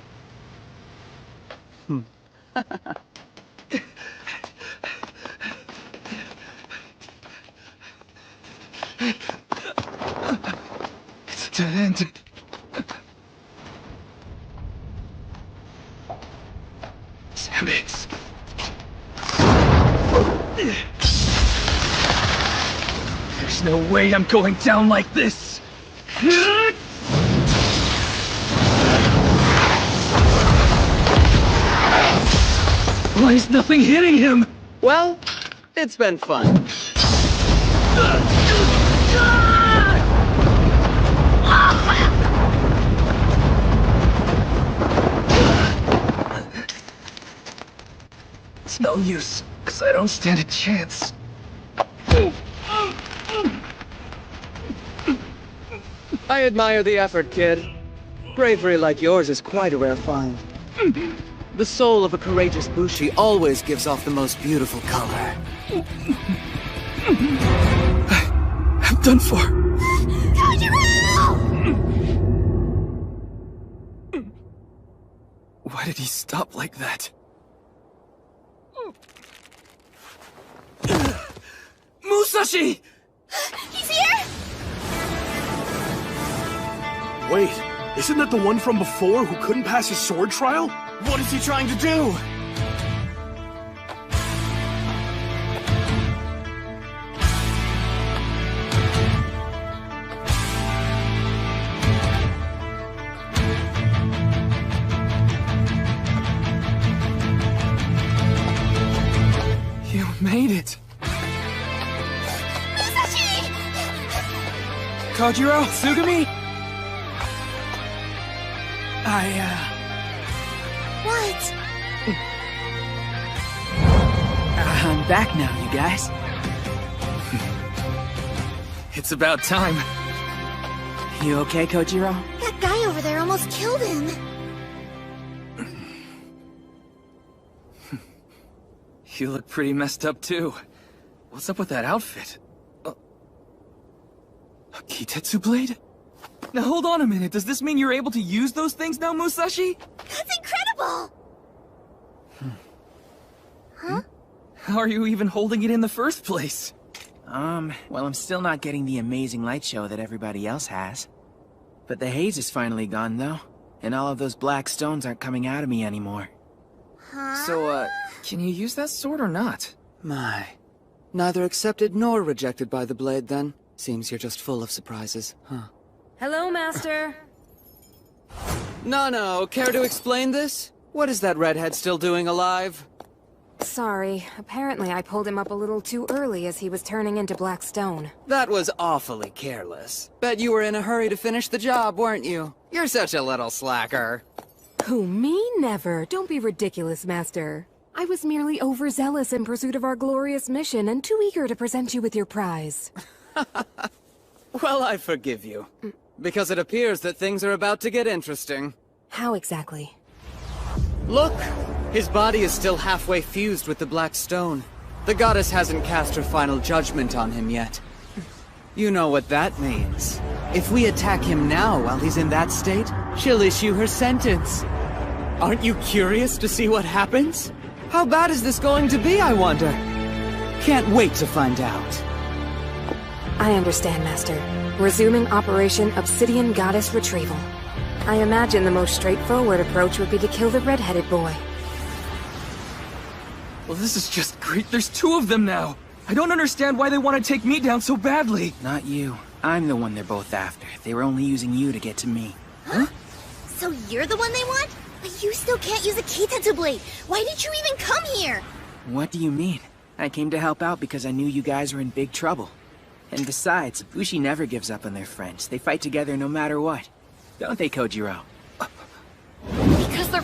It's a dead end. Damn it. There's no way I'm going down like this. Why is nothing hitting him? Well, it's been fun. It's no use, because I don't stand a chance. I admire the effort, kid. Bravery like yours is quite a rare find. The soul of a courageous Bushi always gives off the most beautiful color. I'm done for. Why did he stop like that? Musashi! He's here? Wait, isn't that the one from before who couldn't pass his sword trial? What is he trying to do? You made it! Musashi! Kojiro? Tsugumi? What? I'm back now, you guys. It's about time. You okay, Kojiro? That guy over there almost killed him. You look pretty messed up, too. What's up with that outfit? A Kitetsu blade? Now hold on a minute, does this mean you're able to use those things now, Musashi? That's incredible! Huh? How are you even holding it in the first place? Well, I'm still not getting the amazing light show that everybody else has. But the haze is finally gone, though. And all of those black stones aren't coming out of me anymore. Huh? So, can you use that sword or not? My. Neither accepted nor rejected by the blade, then. Seems you're just full of surprises, huh? Hello, Master. No, care to explain this? What is that redhead still doing alive? Sorry, apparently I pulled him up a little too early as he was turning into black stone. That was awfully careless. Bet you were in a hurry to finish the job, weren't you? You're such a little slacker. Who, me? Never. Don't be ridiculous, Master. I was merely overzealous in pursuit of our glorious mission and too eager to present you with your prize. Well, I forgive you. Because it appears that things are about to get interesting. How exactly? Look! His body is still halfway fused with the black stone. The goddess hasn't cast her final judgment on him yet. You know what that means. If we attack him now while he's in that state, she'll issue her sentence. Aren't you curious to see what happens? How bad is this going to be, I wonder? Can't wait to find out. I understand, Master. Resuming Operation Obsidian Goddess Retrieval. I imagine the most straightforward approach would be to kill the red-headed boy. Well, this is just great. There's two of them now. I don't understand why they want to take me down so badly. Not you. I'm the one they're both after. They were only using you to get to me. Huh? So you're the one they want? But you still can't use a Kitetsu blade. Why did you even come here? What do you mean? I came to help out because I knew you guys were in big trouble. And besides, Bushi never gives up on their friends. They fight together no matter what. Don't they, Kojiro? Because they're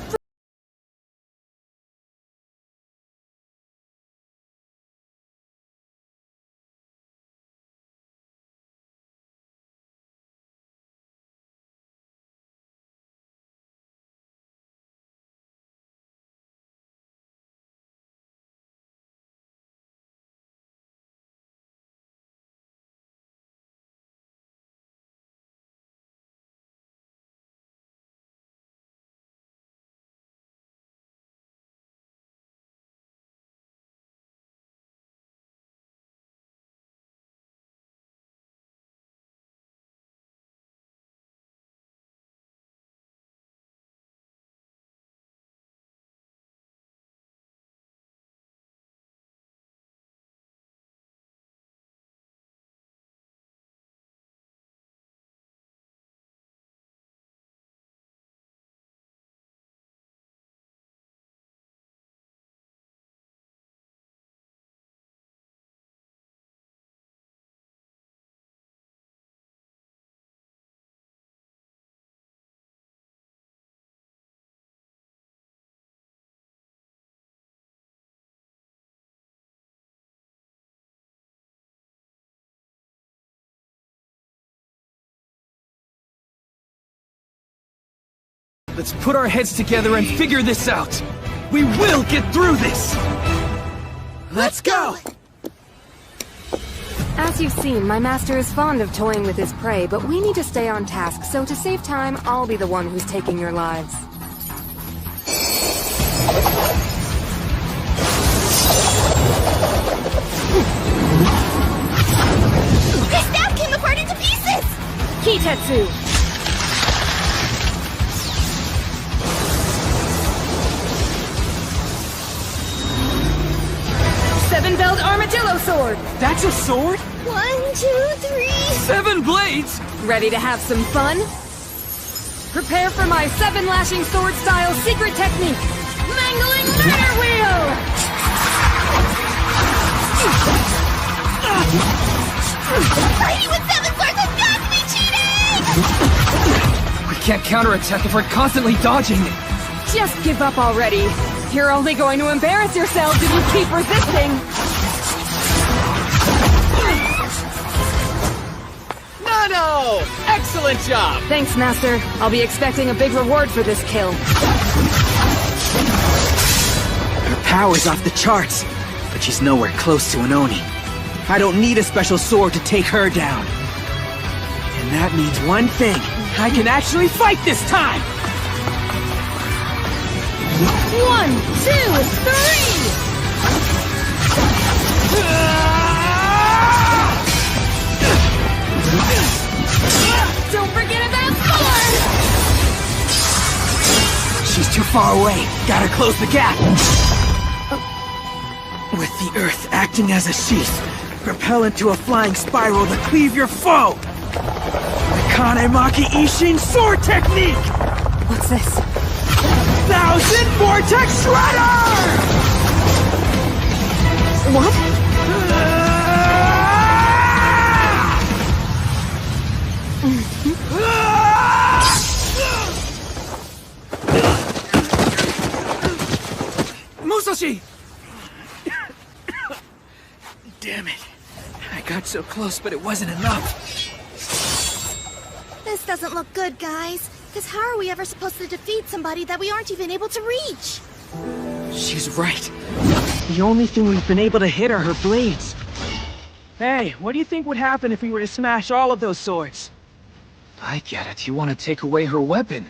Let's put our heads together and figure this out! We will get through this! Let's go! As you've seen, my master is fond of toying with his prey, but we need to stay on task, so to save time, I'll be the one who's taking your lives. His staff came apart into pieces! Kitetsu! Seven-belled armadillo sword! That's a sword? 1, 2, 3... 7 blades! Ready to have some fun? Prepare for my 7-lashing sword style secret technique! Mangling Murder Wheel! Fighting with 7 swords has got to be cheating! We can't counterattack if we're constantly dodging. Just give up already. You're only going to embarrass yourselves if you keep resisting! Nano! Excellent job! Thanks, Master. I'll be expecting a big reward for this kill. Her power's off the charts, but she's nowhere close to an Oni. I don't need a special sword to take her down. And that means one thing. I can actually fight this time! 1, 2, 3! Don't forget about Thor! She's too far away. Gotta close the gap. With the earth acting as a sheath, propel into a flying spiral to cleave your foe. The Kanemaki Ishin sword technique! What's this? 1000 Vortex Shredder! What? Musashi! Damn it. I got so close, but it wasn't enough. This doesn't look good, guys. Because how are we ever supposed to defeat somebody that we aren't even able to reach? She's right. The only thing we've been able to hit are her blades. Hey, what do you think would happen if we were to smash all of those swords? I get it. You want to take away her weapon.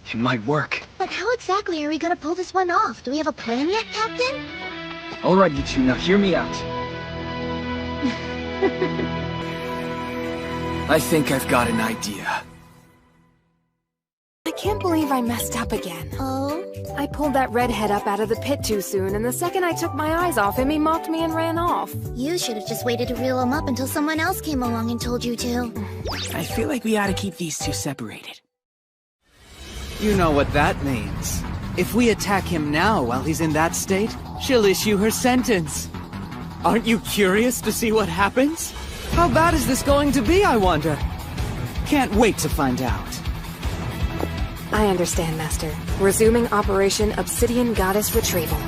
It might work. But how exactly are we gonna pull this one off? Do we have a plan yet, Captain? Alright, you two, now hear me out. I think I've got an idea. I can't believe I messed up again. Oh? I pulled that redhead up out of the pit too soon, and the second I took my eyes off him, he mocked me and ran off. You should have just waited to reel him up until someone else came along and told you to. I feel like we ought to keep these two separated. You know what that means. If we attack him now while he's in that state, she'll issue her sentence. Aren't you curious to see what happens? How bad is this going to be, I wonder? Can't wait to find out. I understand, Master. Resuming Operation Obsidian Goddess Retrieval.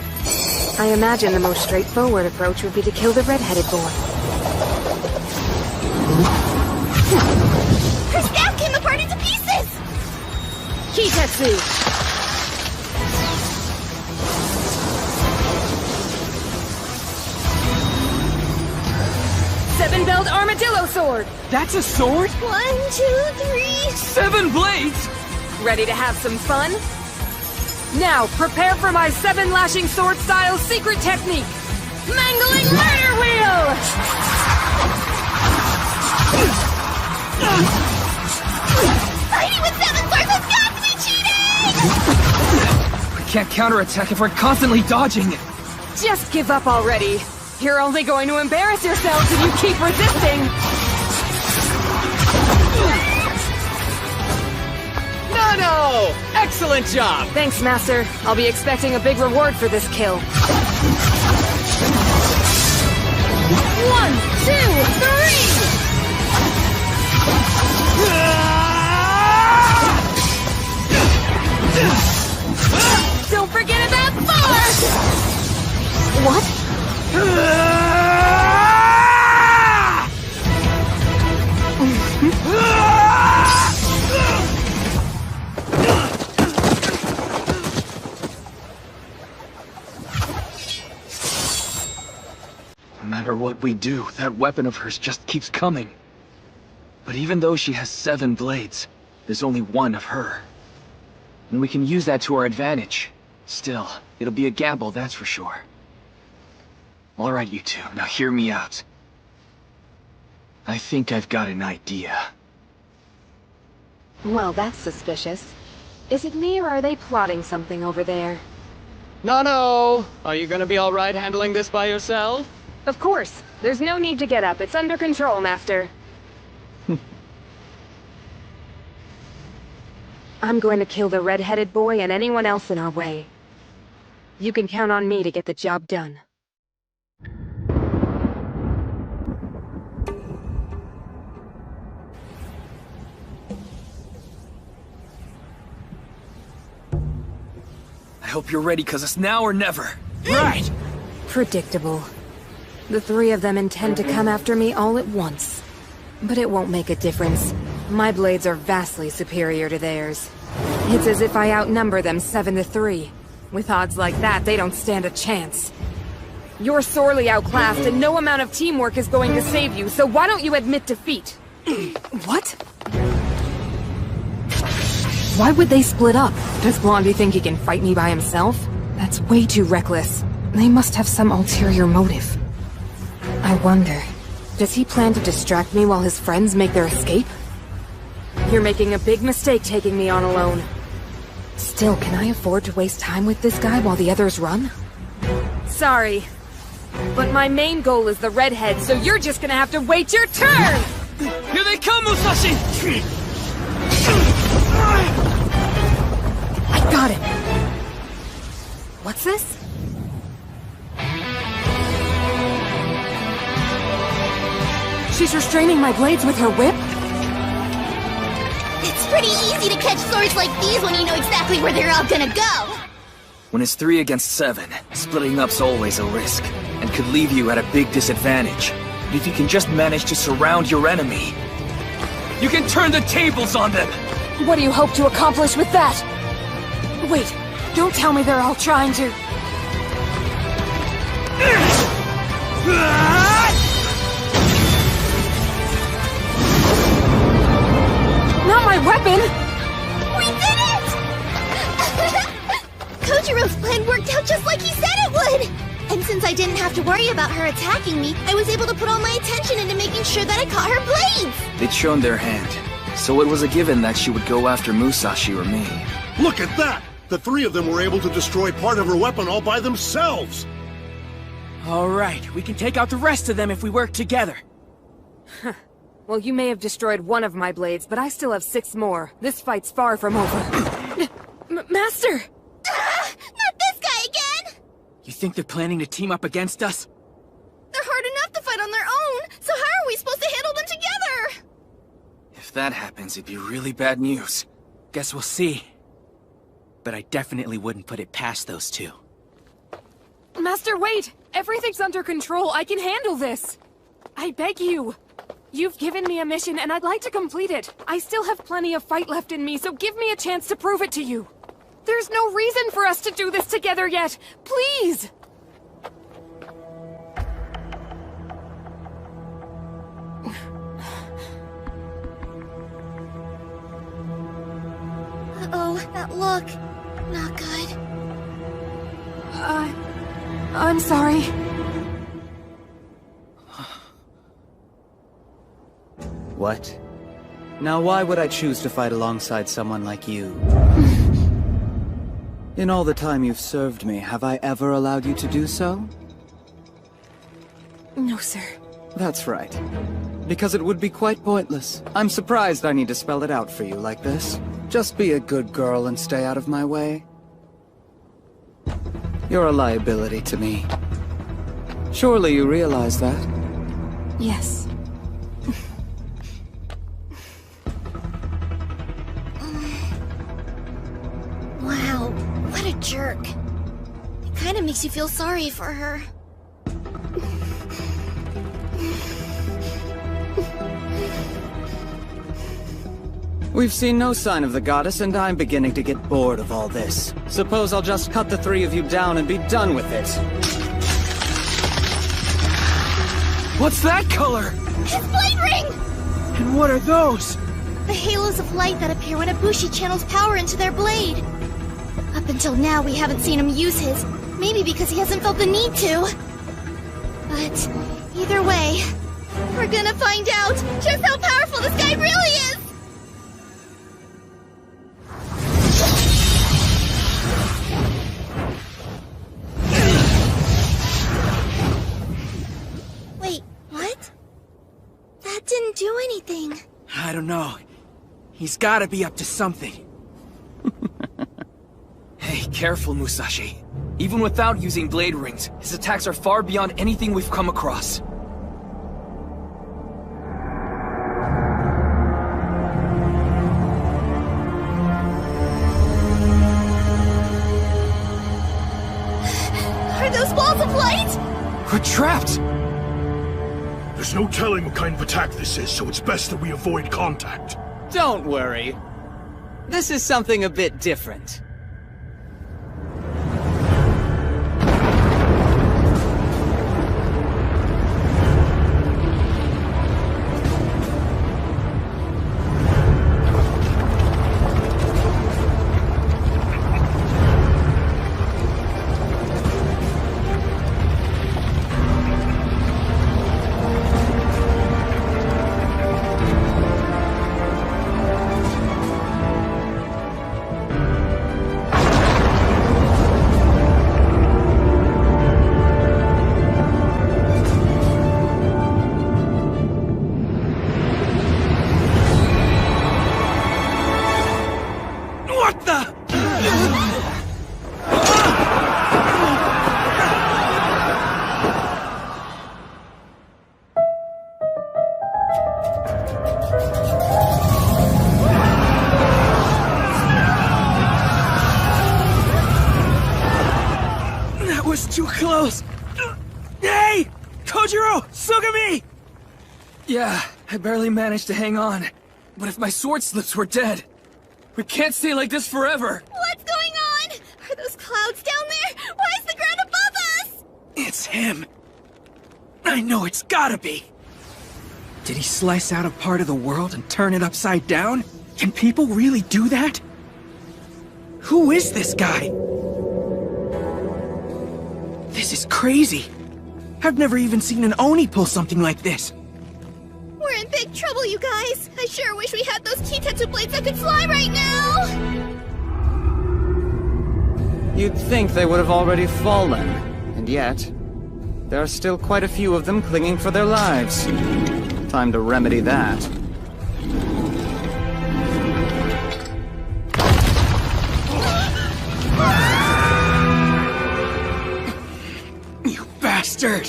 I imagine the most straightforward approach would be to kill the red-headed boy. Her staff came apart into pieces! Kitetsu! 7-belled armadillo sword! That's a sword? 1, 2, 3... 7 blades? Ready to have some fun? Now, prepare for my 7-lashing sword-style secret technique! Mangling Murder Wheel! Fighting with 7 swords has got to be cheating! We can't counterattack if we're constantly dodging. Just give up already. You're only going to embarrass yourselves if you keep resisting! No! Excellent job! Thanks, Master. I'll be expecting a big reward for this kill. 1, 2, 3! Don't forget about 4! What? No matter what we do, that weapon of hers just keeps coming. But even though she has 7 blades, there's only 1 of her. And we can use that to our advantage. Still, it'll be a gamble, that's for sure. Alright, you two, now hear me out. I think I've got an idea. Well, that's suspicious. Is it me or are they plotting something over there? No! Are you gonna be alright handling this by yourself? Of course. There's no need to get up. It's under control, Master. I'm going to kill the red-headed boy and anyone else in our way. You can count on me to get the job done. I hope you're ready, cause it's now or never. Right! Predictable. The 3 of them intend to come after me all at once. But it won't make a difference. My blades are vastly superior to theirs. It's as if I outnumber them 7-3. With odds like that, they don't stand a chance. You're sorely outclassed, and no amount of teamwork is going to save you, so why don't you admit defeat? What? Why would they split up? Does Blondie think he can fight me by himself? That's way too reckless. They must have some ulterior motive. I wonder, does he plan to distract me while his friends make their escape? You're making a big mistake taking me on alone. Still, can I afford to waste time with this guy while the others run? Sorry, but my main goal is the redhead, so you're just gonna have to wait your turn! Here they come, Musashi! I got him! What's this? She's restraining my blades with her whip? It's pretty easy to catch swords like these when you know exactly where they're all gonna go! When it's 3 against 7, splitting up's always a risk, and could leave you at a big disadvantage. But if you can just manage to surround your enemy, you can turn the tables on them! What do you hope to accomplish with that? Wait, don't tell me they're all trying to... Not my weapon! We did it! Kojiro's plan worked out just like he said it would! And since I didn't have to worry about her attacking me, I was able to put all my attention into making sure that I caught her blades! They'd shown their hand, So it was a given that she would go after Musashi or me. Look at that! The three of them were able to destroy part of her weapon all by themselves! Alright, we can take out the rest of them if we work together. Well, you may have destroyed one of my blades, but I still have 6 more. This fight's far from over. Master! Not this guy again! You think they're planning to team up against us? They're hard enough to fight on their own, so how are we supposed to handle them together? If that happens, it'd be really bad news. Guess we'll see. But I definitely wouldn't put it past those two. Master, wait! Everything's under control. I can handle this. I beg you. You've given me a mission, and I'd like to complete it. I still have plenty of fight left in me, so give me a chance to prove it to you. There's no reason for us to do this together yet. Please! Uh-oh, that look. Not good. I'm sorry. What? Now why would I choose to fight alongside someone like you? In all the time you've served me, have I ever allowed you to do so? No, sir. That's right. Because it would be quite pointless. I'm surprised I need to spell it out for you like this. Just be a good girl and stay out of my way. You're a liability to me. Surely you realize that? Yes. Wow, what a jerk. It kinda makes you feel sorry for her. We've seen no sign of the goddess, and I'm beginning to get bored of all this. Suppose I'll just cut the three of you down and be done with it. What's that color? His blade ring! And what are those? The halos of light that appear when a Bushi channels power into their blade. Up until now, we haven't seen him use his. Maybe because he hasn't felt the need to. But either way, we're gonna find out just how powerful this guy really is! Wait, what? That didn't do anything. I don't know. He's gotta be up to something. Hey, careful, Musashi. Even without using blade rings, his attacks are far beyond anything we've come across. Are those balls of light? We're trapped! There's no telling what kind of attack this is, so it's best that we avoid contact. Don't worry. This is something a bit different. Too close! Hey! Kojiro! Sugami! Yeah, I barely managed to hang on. But if my sword slips, we're dead. We can't stay like this forever! What's going on? Are those clouds down there? Why is the ground above us? It's him. I know it's gotta be. Did he slice out a part of the world and turn it upside down? Can people really do that? Who is this guy? This is crazy. I've never even seen an Oni pull something like this. We're in big trouble, you guys. I sure wish we had those Kitetsu blades that could fly right now. You'd think they would have already fallen, and yet, there are still quite a few of them clinging for their lives. Time to remedy that. You bastard!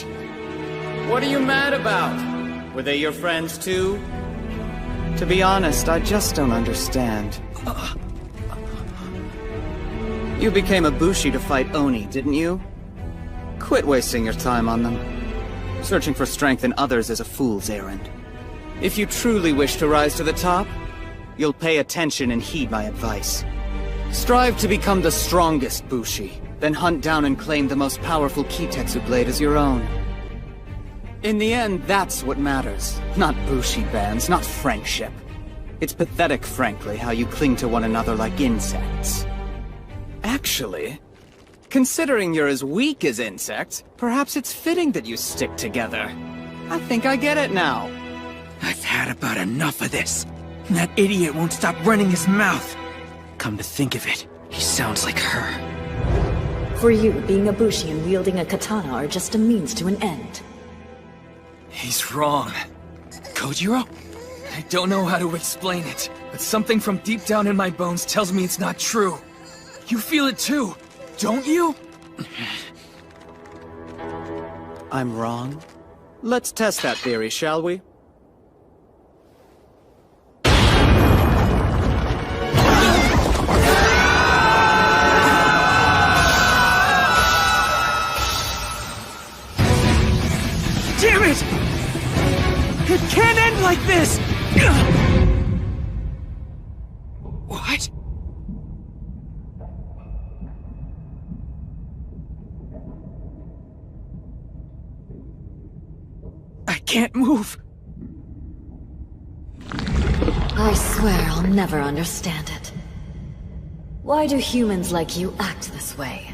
What are you mad about? Were they your friends too? To be honest, I just don't understand. You became a Bushi to fight Oni, didn't you? Quit wasting your time on them. Searching for strength in others is a fool's errand. If you truly wish to rise to the top, you'll pay attention and heed my advice. Strive to become the strongest Bushi, then hunt down and claim the most powerful Kitetsu blade as your own. In the end, that's what matters. Not Bushi bands, not friendship. It's pathetic, frankly, how you cling to one another like insects. Actually, considering you're as weak as insects, perhaps it's fitting that you stick together. I think I get it now. I've had about enough of this. That idiot won't stop running his mouth. Come to think of it, he sounds like her. For you, being a Bushi and wielding a katana are just a means to an end. He's wrong. Kojiro? I don't know how to explain it, but something from deep down in my bones tells me it's not true. You feel it too, don't you? I'm wrong? Let's test that theory, shall we? Damn it! It can't end like this! What? I can't move. I swear I'll never understand it. Why do humans like you act this way?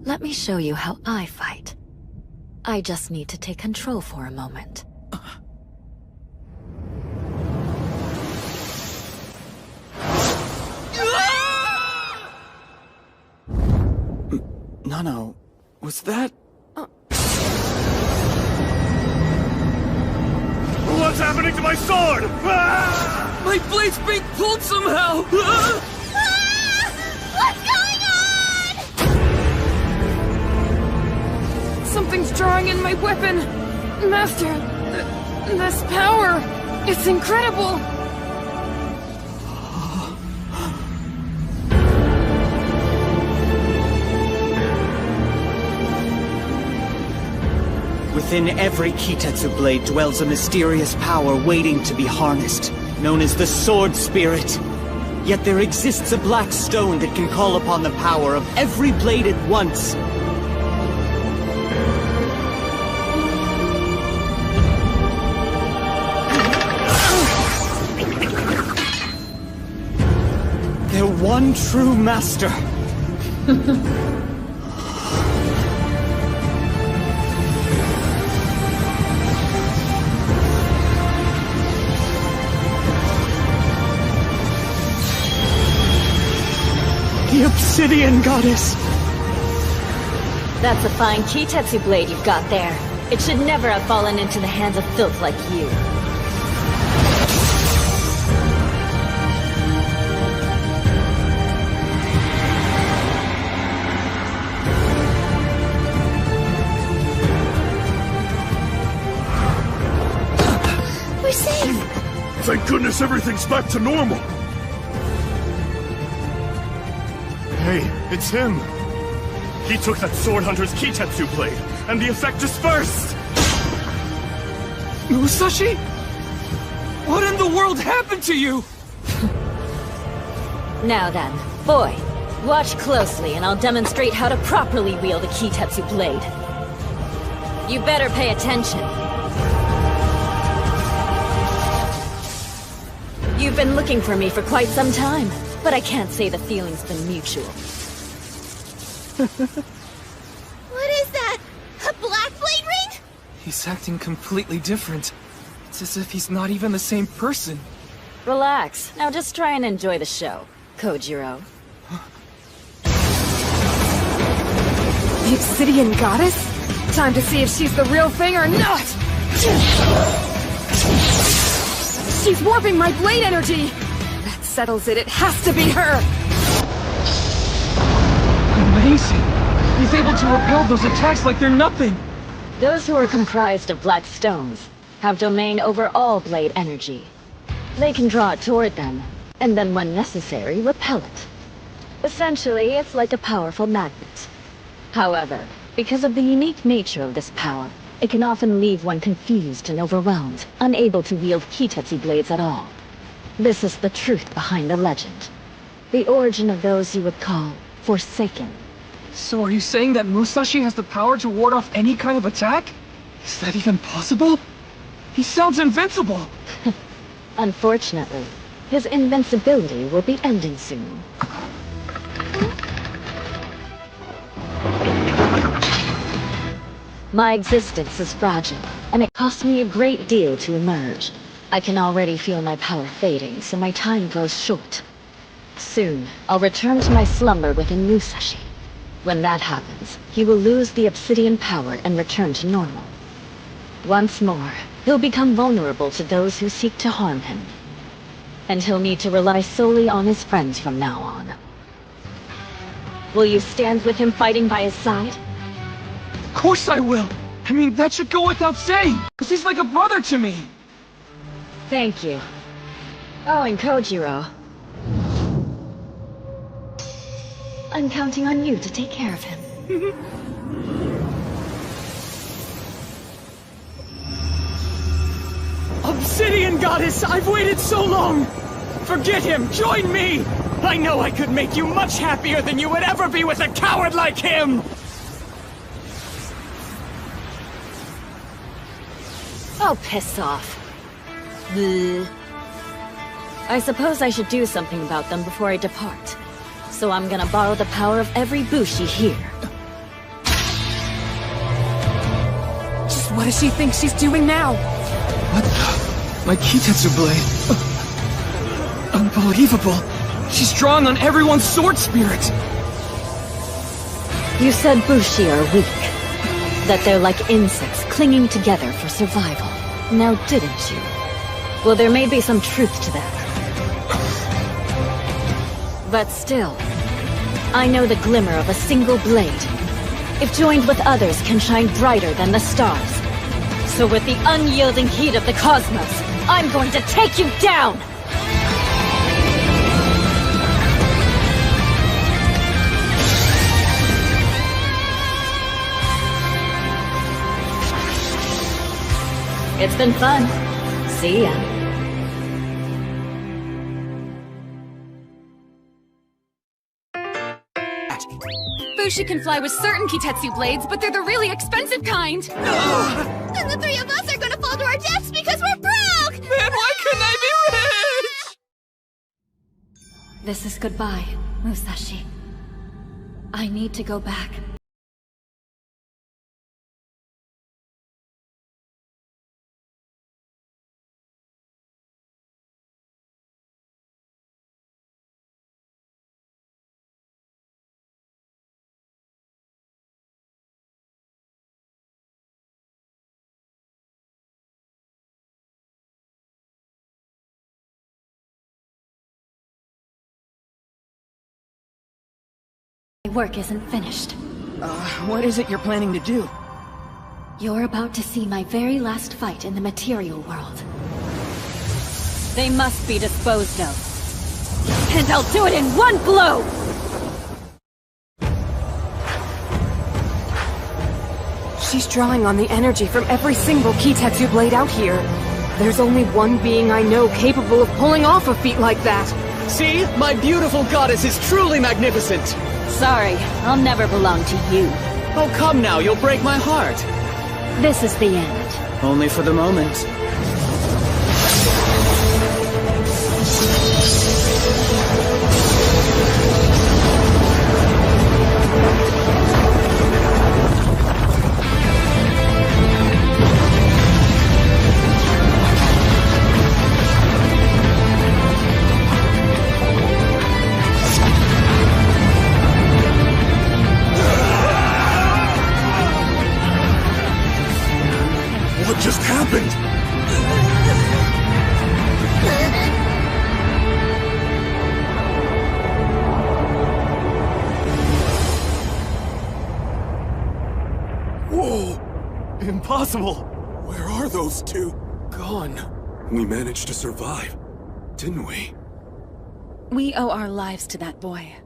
Let me show you how I fight. I just need to take control for a moment. Was that... What's happening to my sword? Ah! My blade's being pulled somehow! What's going on? Something's drawing in my weapon! Master, this power, it's incredible! Within every Kitetsu blade dwells a mysterious power waiting to be harnessed, known as the Sword Spirit. Yet there exists a black stone that can call upon the power of every blade at once. Their one true master. The Obsidian Goddess! That's a fine Kitetsu blade you've got there. It should never have fallen into the hands of filth like you. We're safe! Thank goodness everything's back to normal! Hey, it's him! He took that Sword Hunter's Kitetsu blade, and the effect dispersed! Musashi? What in the world happened to you? Now then, boy, watch closely and I'll demonstrate how to properly wield a Kitetsu blade. You better pay attention. You've been looking for me for quite some time, but I can't say the feeling's been mutual. What is that? A black blade ring? He's acting completely different. It's as if he's not even the same person. Relax. Now just try and enjoy the show, Kojiro. The Obsidian Goddess? Time to see if she's the real thing or not! She's warping my blade energy! That settles it, it has to be her! Amazing! He's able to repel those attacks like they're nothing! Those who are comprised of black stones have domain over all blade energy. They can draw it toward them, and then when necessary, repel it. Essentially, it's like a powerful magnet. However, because of the unique nature of this power, it can often leave one confused and overwhelmed, unable to wield Kitetsu blades at all. This is the truth behind the legend. The origin of those you would call Forsaken. So are you saying that Musashi has the power to ward off any kind of attack? Is that even possible? He sounds invincible! Unfortunately, his invincibility will be ending soon. My existence is fragile, and it cost me a great deal to emerge. I can already feel my power fading, so my time grows short. Soon, I'll return to my slumber within Musashi. When that happens, he will lose the obsidian power and return to normal. Once more, he'll become vulnerable to those who seek to harm him. And he'll need to rely solely on his friends from now on. Will you stand with him fighting by his side? Of course I will! I mean, that should go without saying! Because he's like a brother to me! Thank you. Oh, and Kojiro. I'm counting on you to take care of him. Obsidian Goddess, I've waited so long! Forget him, join me! I know I could make you much happier than you would ever be with a coward like him! Oh, piss off. Bleh. I suppose I should do something about them before I depart. So I'm gonna borrow the power of every Bushi here. Just what does she think she's doing now? What the? My Kitetsu blade. Unbelievable. She's drawing on everyone's sword spirit. You said Bushi are weak. That they're like insects clinging together for survival. Now didn't you? Well, there may be some truth to that. But still, I know the glimmer of a single blade. If joined with others, can shine brighter than the stars. So with the unyielding heat of the cosmos, I'm going to take you down! It's been fun. See ya. Bushi can fly with certain Kitetsu blades, but they're the really expensive kind. And the three of us are gonna fall to our deaths because we're broke! Man, why couldn't I be rich? This is goodbye, Musashi. I need to go back. My work isn't finished. What is it you're planning to do? You're about to see my very last fight in the material world. They must be disposed of. And I'll do it in one blow! She's drawing on the energy from every single Kitetsu blade out here. There's only one being I know capable of pulling off a feat like that. See? My beautiful goddess is truly magnificent! Sorry, I'll never belong to you. Oh, come now, you'll break my heart. This is the end. Only for the moment. What just happened? Whoa! Impossible! Where are those two? Gone. We managed to survive, didn't we? We owe our lives to that boy.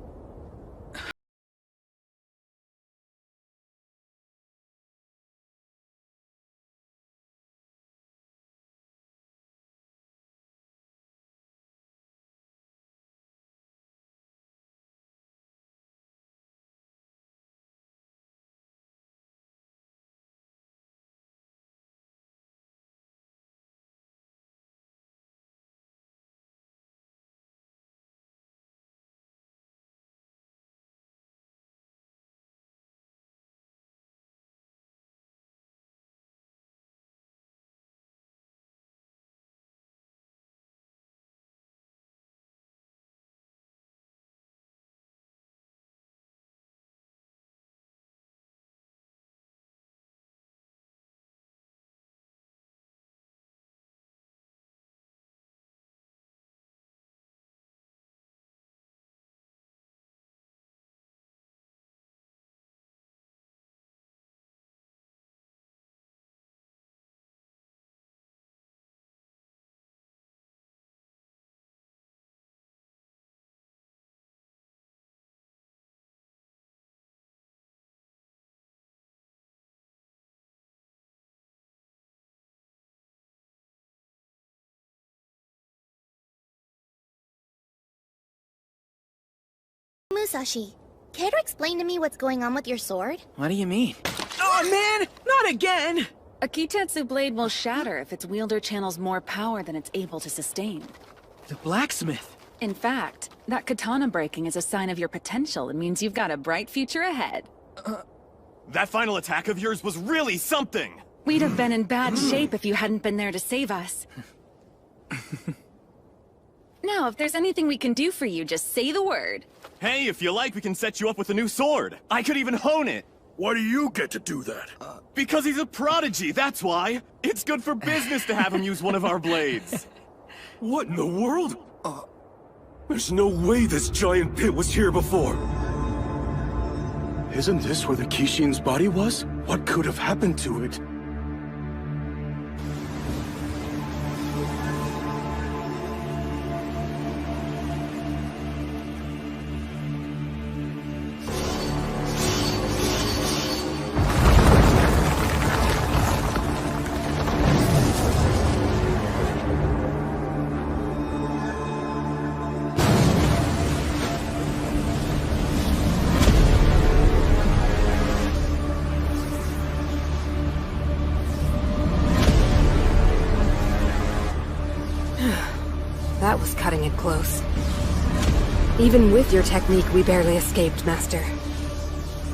Musashi, care to explain to me what's going on with your sword? What do you mean? Oh man, not again! A Kitetsu blade will shatter if its wielder channels more power than it's able to sustain. The blacksmith. In fact, that katana breaking is a sign of your potential. It means you've got a bright future ahead. That final attack of yours was really something! We'd have been in bad shape if you hadn't been there to save us. Now, if there's anything we can do for you, just say the word. Hey, if you like, we can set you up with a new sword. I could even hone it. Why do you get to do that? Because he's a prodigy, that's why. It's good for business to have him use one of our blades. What in the world? There's no way this giant pit was here before. Isn't this where the Kishin's body was? What could have happened to it? That was cutting it close. Even with your technique, we barely escaped, Master.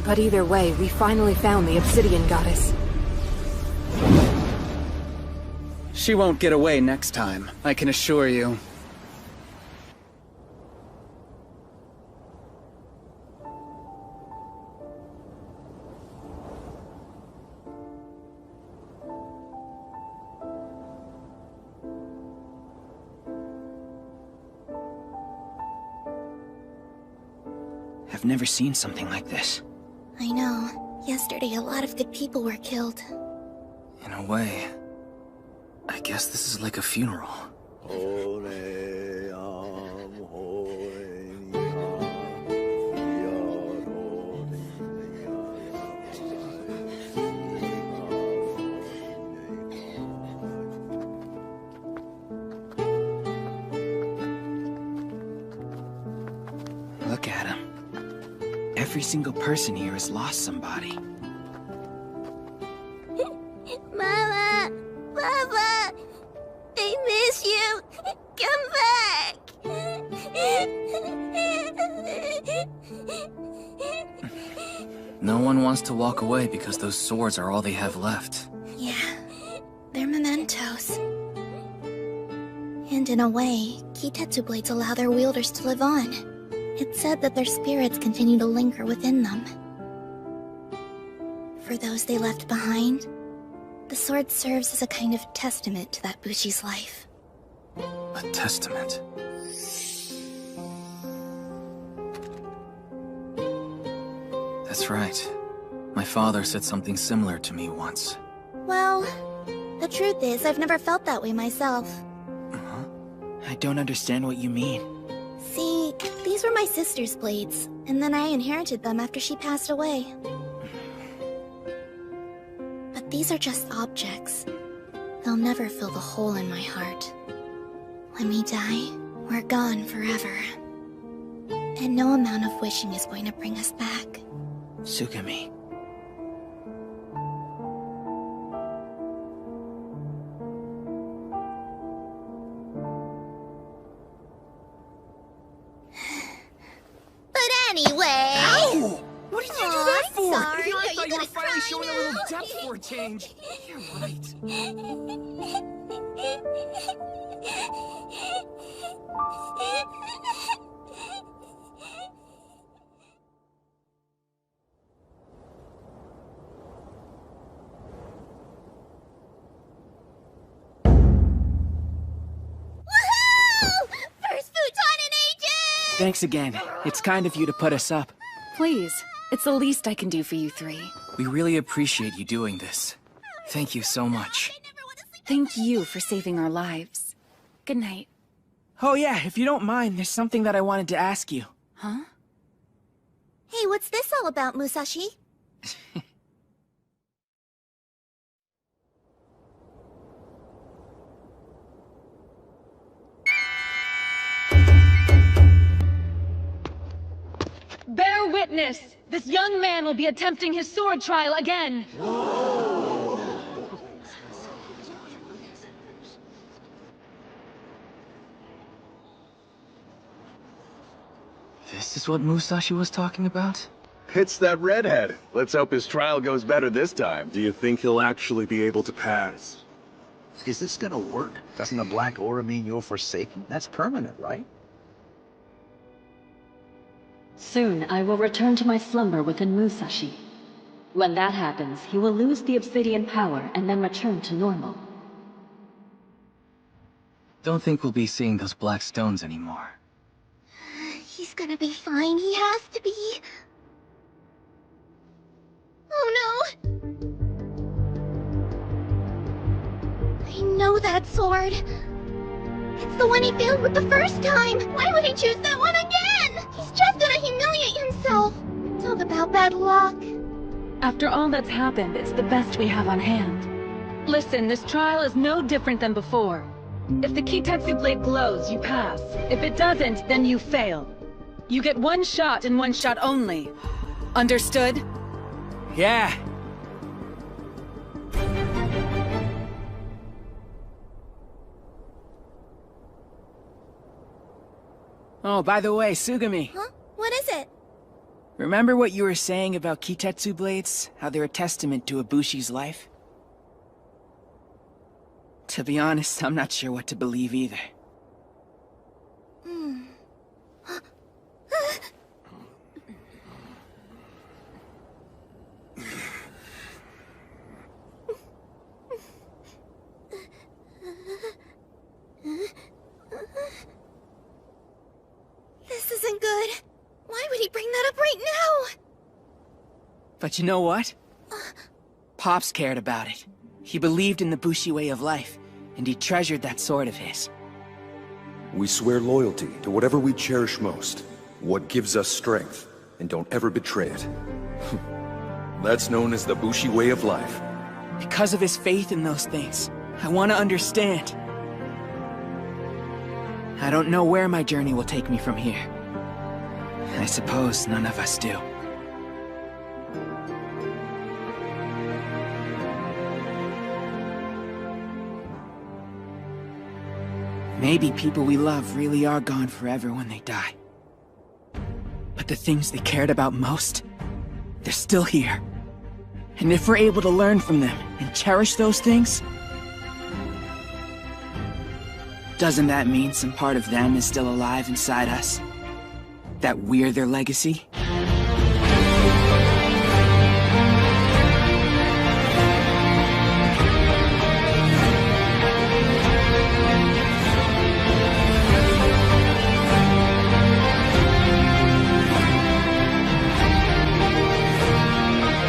But either way, we finally found the Obsidian Goddess. She won't get away next time, I can assure you. I've never seen something like this. I know. Yesterday, a lot of good people were killed. In a way, I guess this is like a funeral. Look at him. Every single person here has lost somebody. Mama! Papa! I miss you! Come back! No one wants to walk away because those swords are all they have left. Yeah, they're mementos. And in a way, Kitetsu blades allow their wielders to live on. It's said that their spirits continue to linger within them. For those they left behind, the sword serves as a kind of testament to that Bushi's life. A testament. That's right. My father said something similar to me once. Well, the truth is, I've never felt that way myself. I don't understand what you mean. See, these were my sister's blades, and then I inherited them after she passed away. But these are just objects. They'll never fill the hole in my heart. When we die, we're gone forever. And no amount of wishing is going to bring us back. Tsugumi. But anyway... Ow! What did you do that for? Sorry. You know, I Are thought you you were gonna finally cry showing a now? little depth for a change. You're right. First futon in ages! Thanks again. It's kind of you to put us up. Please, it's the least I can do for you three. We really appreciate you doing this. Thank you so much. Thank you for saving our lives. Good night. Oh yeah, if you don't mind, there's something that I wanted to ask you. Huh? Hey, what's this all about, Musashi? Bear witness! This young man will be attempting his sword trial again! This is what Musashi was talking about? It's that redhead. Let's hope his trial goes better this time. Do you think he'll actually be able to pass? Is this gonna work? Doesn't the black aura mean you're forsaken? That's permanent, right? Soon I will return to my slumber within Musashi. When that happens, he will lose the obsidian power and then return to normal. Don't think we'll be seeing those black stones anymore. He's gonna be fine. He has to be. Oh no! I know that sword. It's the one he failed with the first time. Why would he choose that one again? He's just gonna humiliate himself. Talk about bad luck. After all that's happened, it's the best we have on hand. Listen, this trial is no different than before. If the Kitetsu blade glows, you pass. If it doesn't, then you fail. You get one shot and one shot only. Understood? Yeah. Oh, by the way, Sugami. Huh? What is it? Remember what you were saying about Kitetsu blades? How they're a testament to Ibushi's life? To be honest, I'm not sure what to believe either. This isn't good. Why would he bring that up right now? But you know what? Pops cared about it. He believed in the Bushi way of life, and he treasured that sword of his. We swear loyalty to whatever we cherish most, what gives us strength, and don't ever betray it. That's known as the Bushi way of life. Because of his faith in those things, I want to understand. I don't know where my journey will take me from here. I suppose none of us do. Maybe people we love really are gone forever when they die. But the things they cared about most, they're still here. And if we're able to learn from them and cherish those things, doesn't that mean some part of them is still alive inside us? That we're their legacy?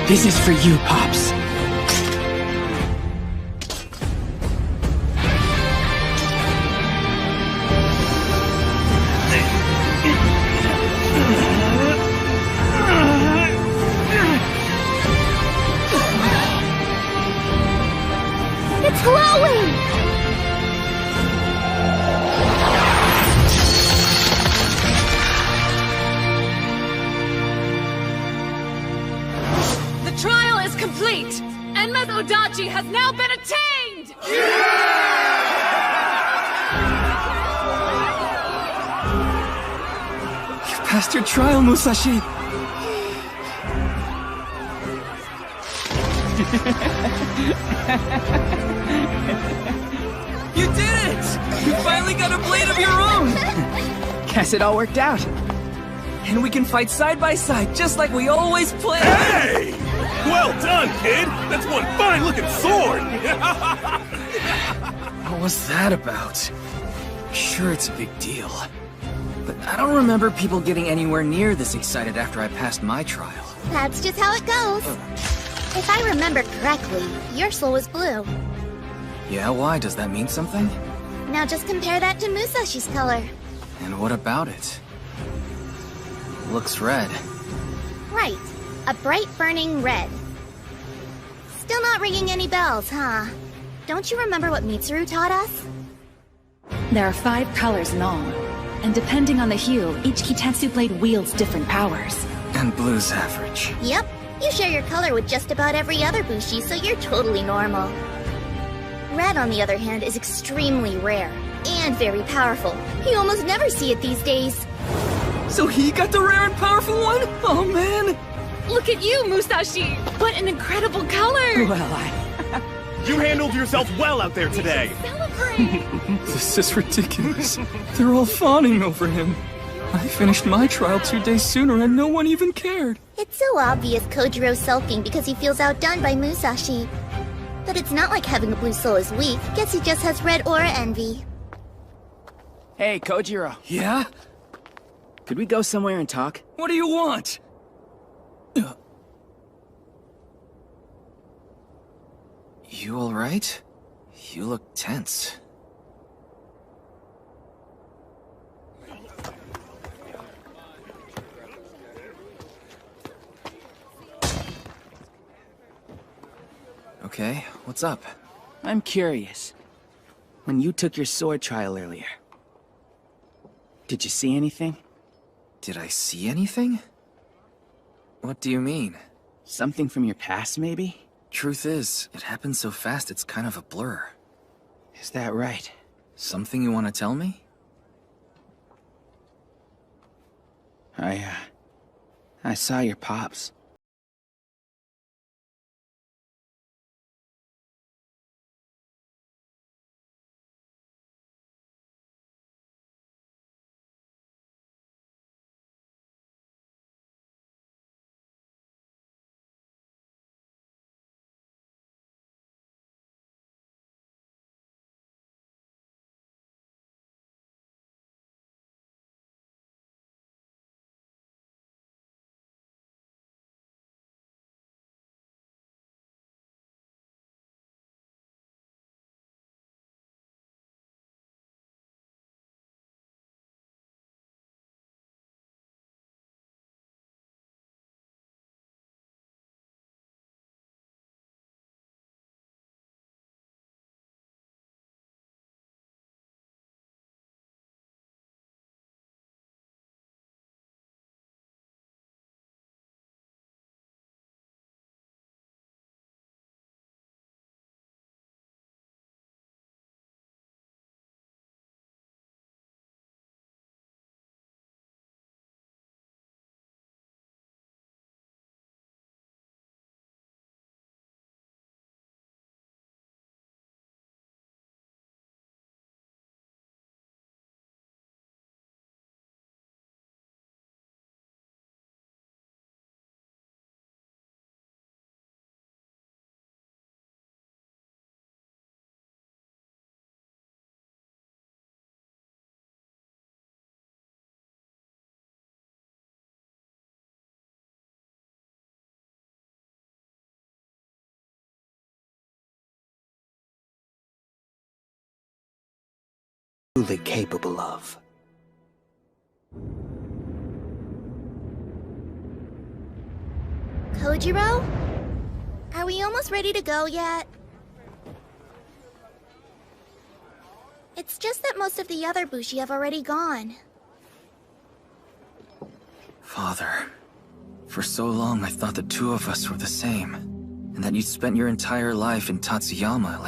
This is for you, Pops. It's glowing! The trial is complete! Enma's Odachi has now been attained! You passed your trial, Musashi! You did it! You finally got a blade of your own! Guess it all worked out. And we can fight side by side, just like we always planned! Hey! Well done, kid! That's one fine-looking sword! What was that about? Sure, it's a big deal. But I don't remember people getting anywhere near this excited after I passed my trial. That's just how it goes. If I remember correctly, your soul was blue. Yeah, why? Does that mean something? Now just compare that to Musashi's color. And what about it? Looks red. Right. A bright burning red. Still not ringing any bells, huh? Don't you remember what Mitsuru taught us? There are 5 colors in all, and depending on the hue, each Kitetsu blade wields different powers. And blue's average. Yep. You share your color with just about every other Bushi, so you're totally normal. Red, on the other hand, is extremely rare, and very powerful. You almost never see it these days. So he got the rare and powerful one? Oh man! Look at you, Musashi! What an incredible color! Well, You handled yourself well out there today! Celebrate! This is ridiculous. They're all fawning over him. I finished my trial 2 days sooner and no one even cared. It's so obvious Kojiro's sulking because he feels outdone by Musashi. But it's not like having a blue soul is weak. Guess he just has red aura envy. Hey, Kojiro. Yeah? Could we go somewhere and talk? What do you want? You alright? You look tense. Okay, what's up? I'm curious. When you took your sword trial earlier, did you see anything? Did I see anything? What do you mean? Something from your past, maybe? Truth is, it happened so fast it's kind of a blur. Is that right? Something you want to tell me? I saw your pops. Truly capable of. Kojiro? Are we almost ready to go yet? It's just that most of the other Bushi have already gone. Father, for so long I thought the two of us were the same, and that you'd spent your entire life in Tatsuyama like...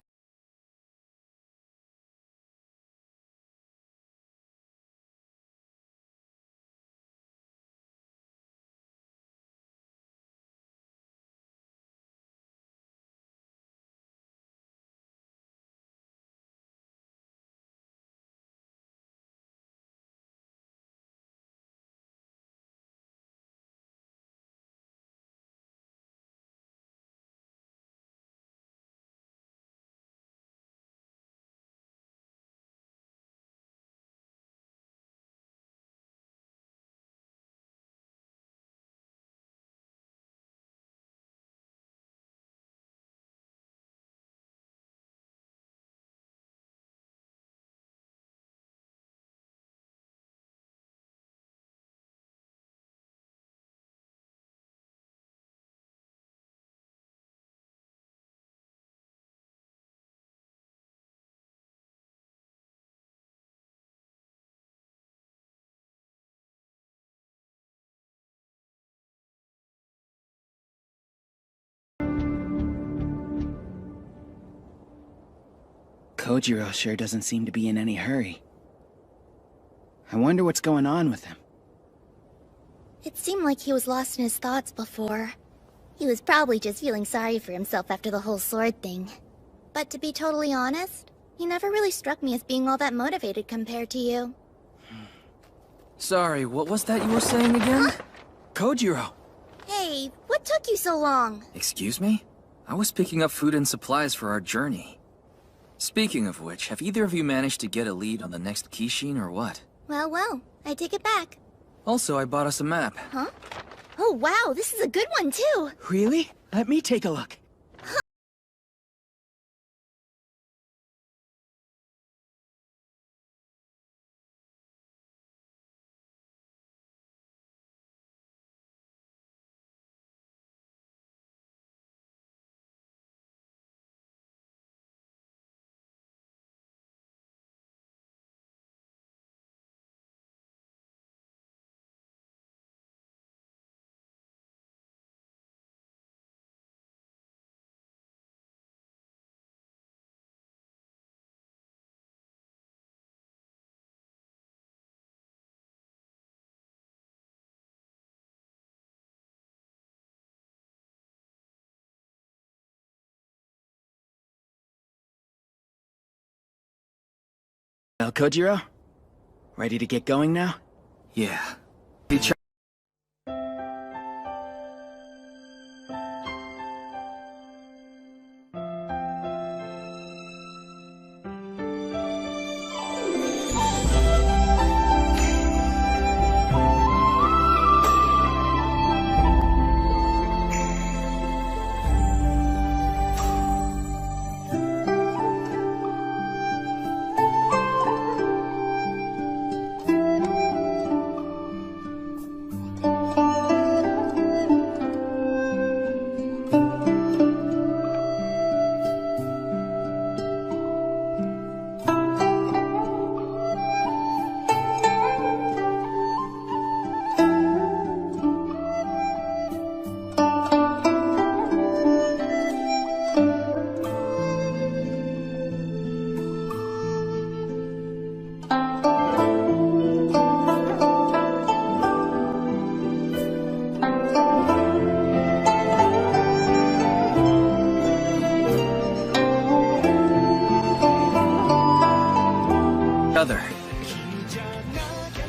Kojiro sure doesn't seem to be in any hurry. I wonder what's going on with him. It seemed like he was lost in his thoughts before. He was probably just feeling sorry for himself after the whole sword thing. But to be totally honest, he never really struck me as being all that motivated compared to you. Sorry, what was that you were saying again? Kojiro! Hey, what took you so long? Excuse me? I was picking up food and supplies for our journey. Speaking of which, have either of you managed to get a lead on the next Kishin or what? Well, I take it back. Also, I bought us a map. Huh? Oh wow, this is a good one too! Really? Let me take a look. Well, Kojiro? Ready to get going now? Yeah.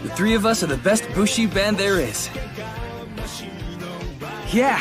The three of us are the best Bushi band there is. Yeah!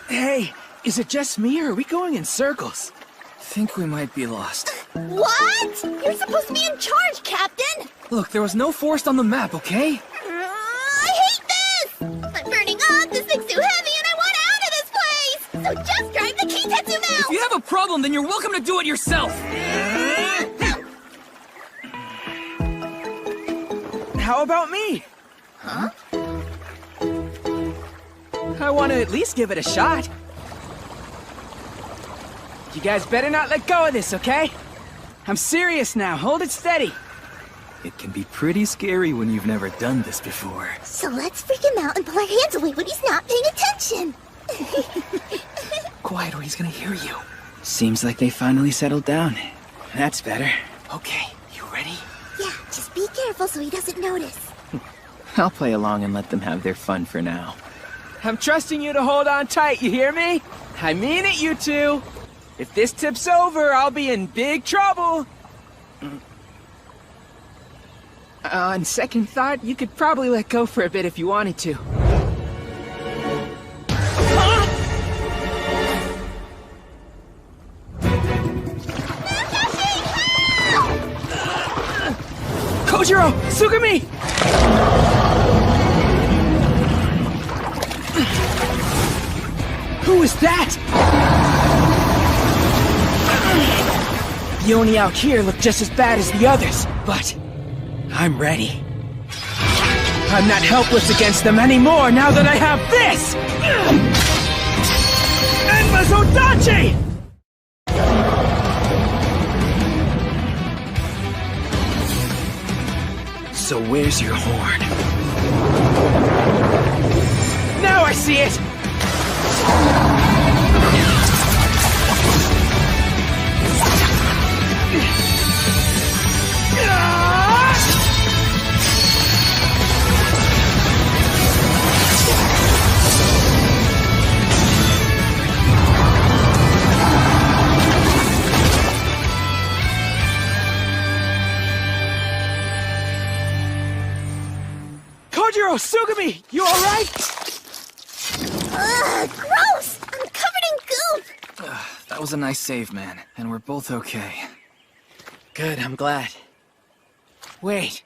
Hey, is it just me, or are we going in circles? Think we might be lost. What? You're supposed to be in charge, Captain! Look, there was no forest on the map, okay? I hate this! I'm burning up, this thing's too heavy, and I want out of this place! So just drive the Kitetsu Mount! If you have a problem, then you're welcome to do it yourself! How about me? Huh? I want to at least give it a shot. You guys better not let go of this, okay? I'm serious now. Hold it steady. It can be pretty scary when you've never done this before. So let's freak him out and pull our hands away when he's not paying attention. Quiet or he's gonna hear you. Seems like they finally settled down. That's better. Okay, you ready? Yeah, just be careful so he doesn't notice. I'll play along and let them have their fun for now. I'm trusting you to hold on tight, you hear me? I mean it, you two. If this tips over, I'll be in big trouble. On second thought, you could probably let go for a bit if you wanted to. Kojiro! Tsugumi! Who is that? The Oni out here look just as bad as the others, but I'm ready. I'm not helpless against them anymore now that I have this! Enma's Odachi! So where's your horn? Now I see it! Kojiro, Sugami, you alright? Ugh, gross! I'm covered in goop! That was a nice save, man. And we're both okay. Good, I'm glad. Wait.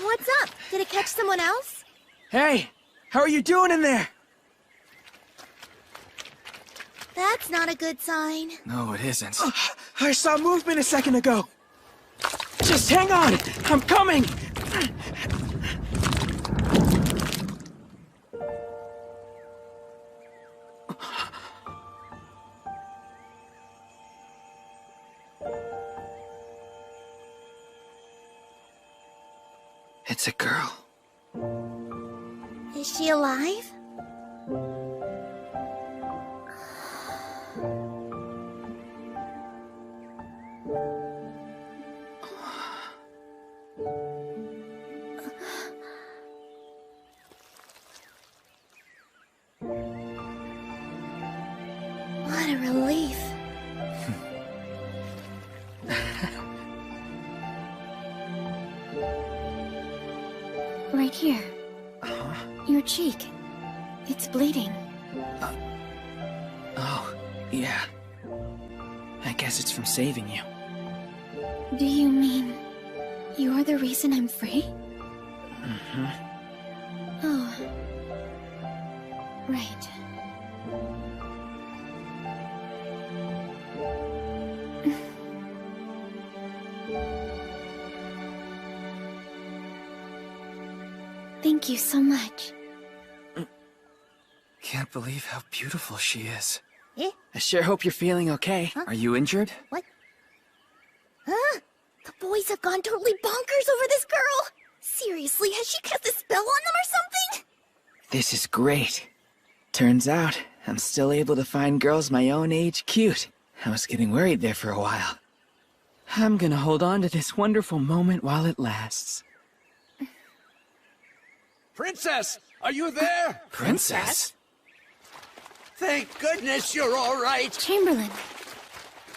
What's up? Did it catch someone else? Hey, how are you doing in there? That's not a good sign. No, it isn't. I saw movement a second ago. Just hang on, I'm coming! It's a girl. Is she alive? What a relief. Right here. Your cheek. It's bleeding. Oh, yeah. I guess it's from saving you. Do you mean you're the reason I'm free? Mm-hmm. Oh. Right. Thank you so much. Can't believe how beautiful she is. Eh? I sure hope you're feeling okay. Are you injured? What? Huh? The boys have gone totally bonkers over this girl! Seriously, has she cast a spell on them or something? This is great. Turns out, I'm still able to find girls my own age cute. I was getting worried there for a while. I'm gonna hold on to this wonderful moment while it lasts. Princess, are you there? Princess? Thank goodness you're all right. Chamberlain.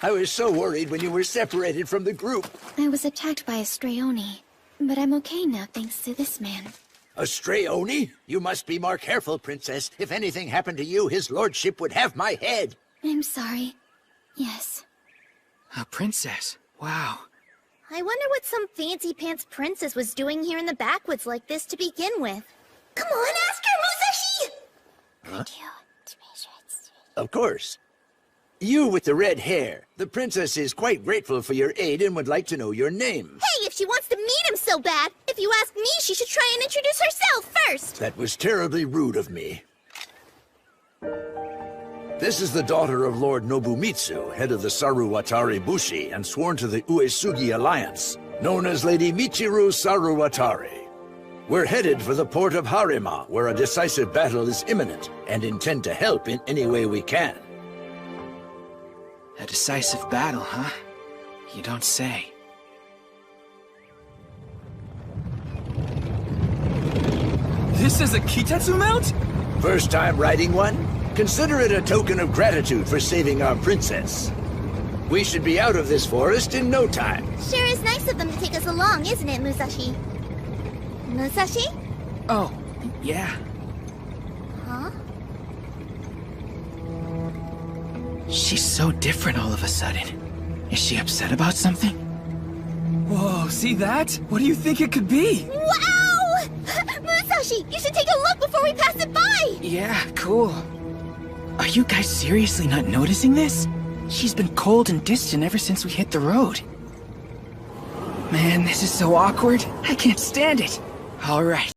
I was so worried when you were separated from the group. I was attacked by a stray Oni, but I'm okay now thanks to this man. A stray Oni? You must be more careful, Princess. If anything happened to you, his lordship would have my head. I'm sorry. Yes. A princess? Wow. I wonder what some fancy-pants princess was doing here in the backwoods like this to begin with. Come on, ask her, Musashi! Huh? Of course. You with the red hair. The princess is quite grateful for your aid and would like to know your name. Hey, if she wants to meet him so bad, if you ask me, she should try and introduce herself first. That was terribly rude of me. This is the daughter of Lord Nobumitsu, head of the Saruwatari Bushi and sworn to the Uesugi Alliance, known as Lady Michiru Saruwatari. We're headed for the port of Harima, where a decisive battle is imminent, and intend to help in any way we can. A decisive battle, huh? You don't say. This is a Kitetsu mount? First time riding one? Consider it a token of gratitude for saving our princess. We should be out of this forest in no time. Sure is nice of them to take us along, isn't it, Musashi? Musashi? Oh, yeah. Huh? She's so different all of a sudden. Is she upset about something? Whoa, see that? What do you think it could be? Wow! Musashi, you should take a look before we pass it by! Yeah, cool. Are you guys seriously not noticing this? She's been cold and distant ever since we hit the road. Man, this is so awkward. I can't stand it. All right.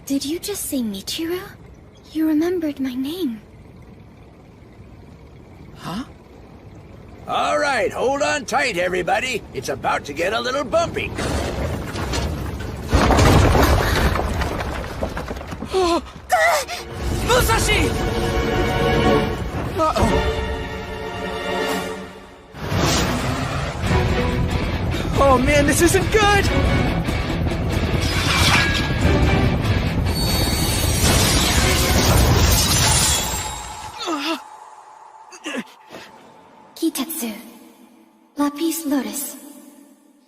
Did you just say Michiru? You remembered my name. Huh? All right, hold on tight, everybody. It's about to get a little bumpy. Musashi! Uh-oh. Oh man, this isn't good! Kitetsu. Lapis Lotus.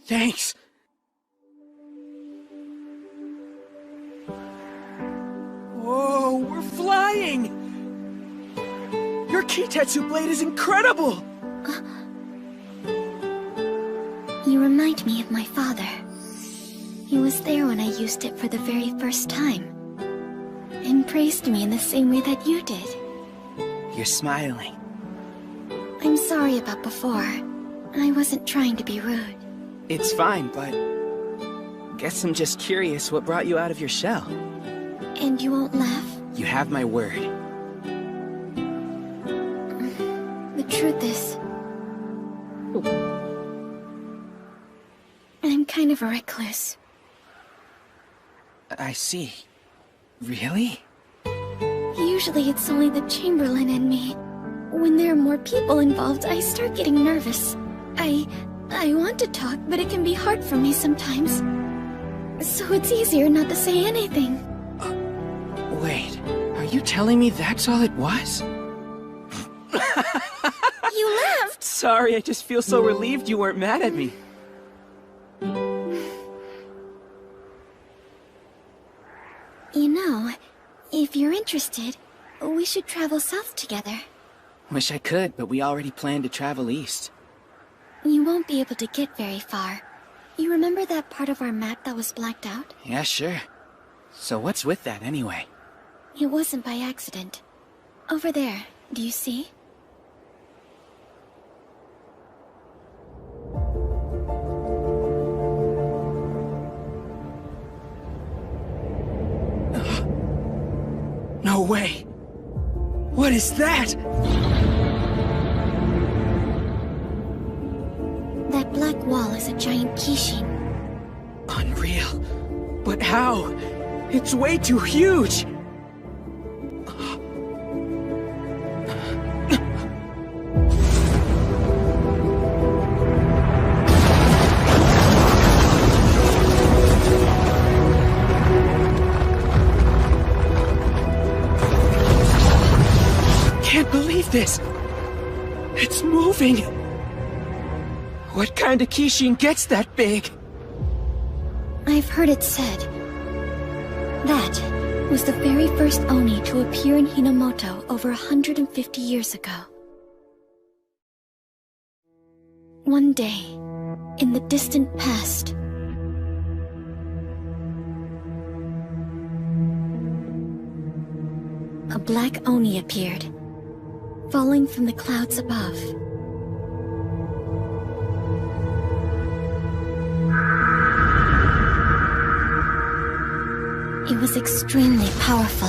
Thanks. Whoa, we're flying! Your Kitetsu blade is incredible! You remind me of my father. He was there when I used it for the very first time. And praised me in the same way that you did. You're smiling. I'm sorry about before. I wasn't trying to be rude. It's fine, but... guess I'm just curious what brought you out of your shell. And you won't laugh? You have my word. The truth is... I'm kind of a recluse. I see. Really? Usually it's only the Chamberlain and me. When there are more people involved, I start getting nervous. I want to talk, but it can be hard for me sometimes. So it's easier not to say anything. Wait, are you telling me that's all it was? You laughed! Sorry, I just feel so relieved you weren't mad at me. You know, if you're interested, we should travel south together. Wish I could, but we already planned to travel east. You won't be able to get very far. You remember that part of our map that was blacked out? Yeah, sure. So what's with that anyway? It wasn't by accident. Over there, do you see? No way! What is that? That black wall is a giant Kishin. Unreal. But how? It's way too huge! Can't believe this! It's moving! What kind of Kishin gets that big? I've heard it said. That was the very first Oni to appear in Hinomoto over 150 years ago. One day, in the distant past, a black Oni appeared, falling from the clouds above. It was extremely powerful,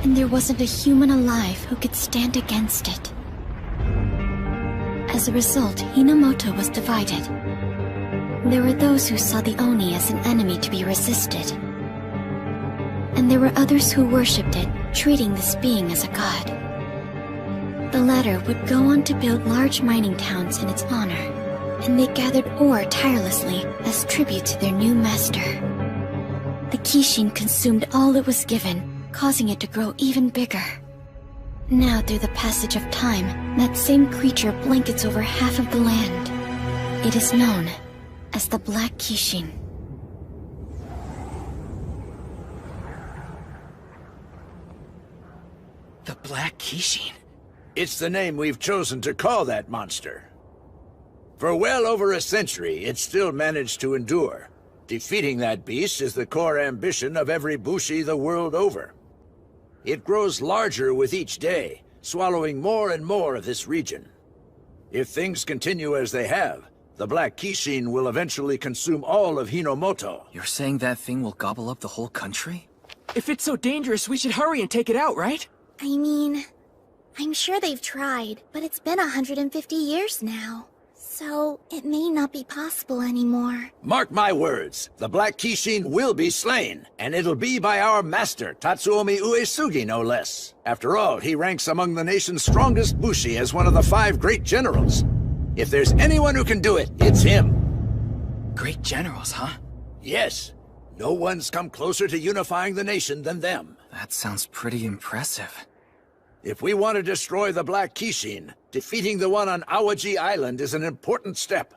and there wasn't a human alive who could stand against it. As a result, Hinomoto was divided. There were those who saw the Oni as an enemy to be resisted, and there were others who worshipped it, treating this being as a god. The latter would go on to build large mining towns in its honor, and they gathered ore tirelessly as tribute to their new master. The Kishin consumed all it was given, causing it to grow even bigger. Now, through the passage of time, that same creature blankets over half of the land. It is known as the Black Kishin. The Black Kishin? It's the name we've chosen to call that monster. For well over a century, it's still managed to endure. Defeating that beast is the core ambition of every Bushi the world over. It grows larger with each day, swallowing more and more of this region. If things continue as they have, The Black Kishin will eventually consume all of Hinomoto. You're saying that thing will gobble up the whole country? If it's so dangerous, we should hurry and take it out, right? I mean, I'm sure they've tried, but it's been 150 years now. So, it may not be possible anymore. Mark my words, the Black Kishin will be slain, and it'll be by our master, Tatsuomi Uesugi, no less. After all, he ranks among the nation's strongest bushi as one of the 5 great generals. If there's anyone who can do it, it's him. Great generals, huh? Yes. No one's come closer to unifying the nation than them. That sounds pretty impressive. If we want to destroy the Black Kishin, defeating the one on Awaji Island is an important step.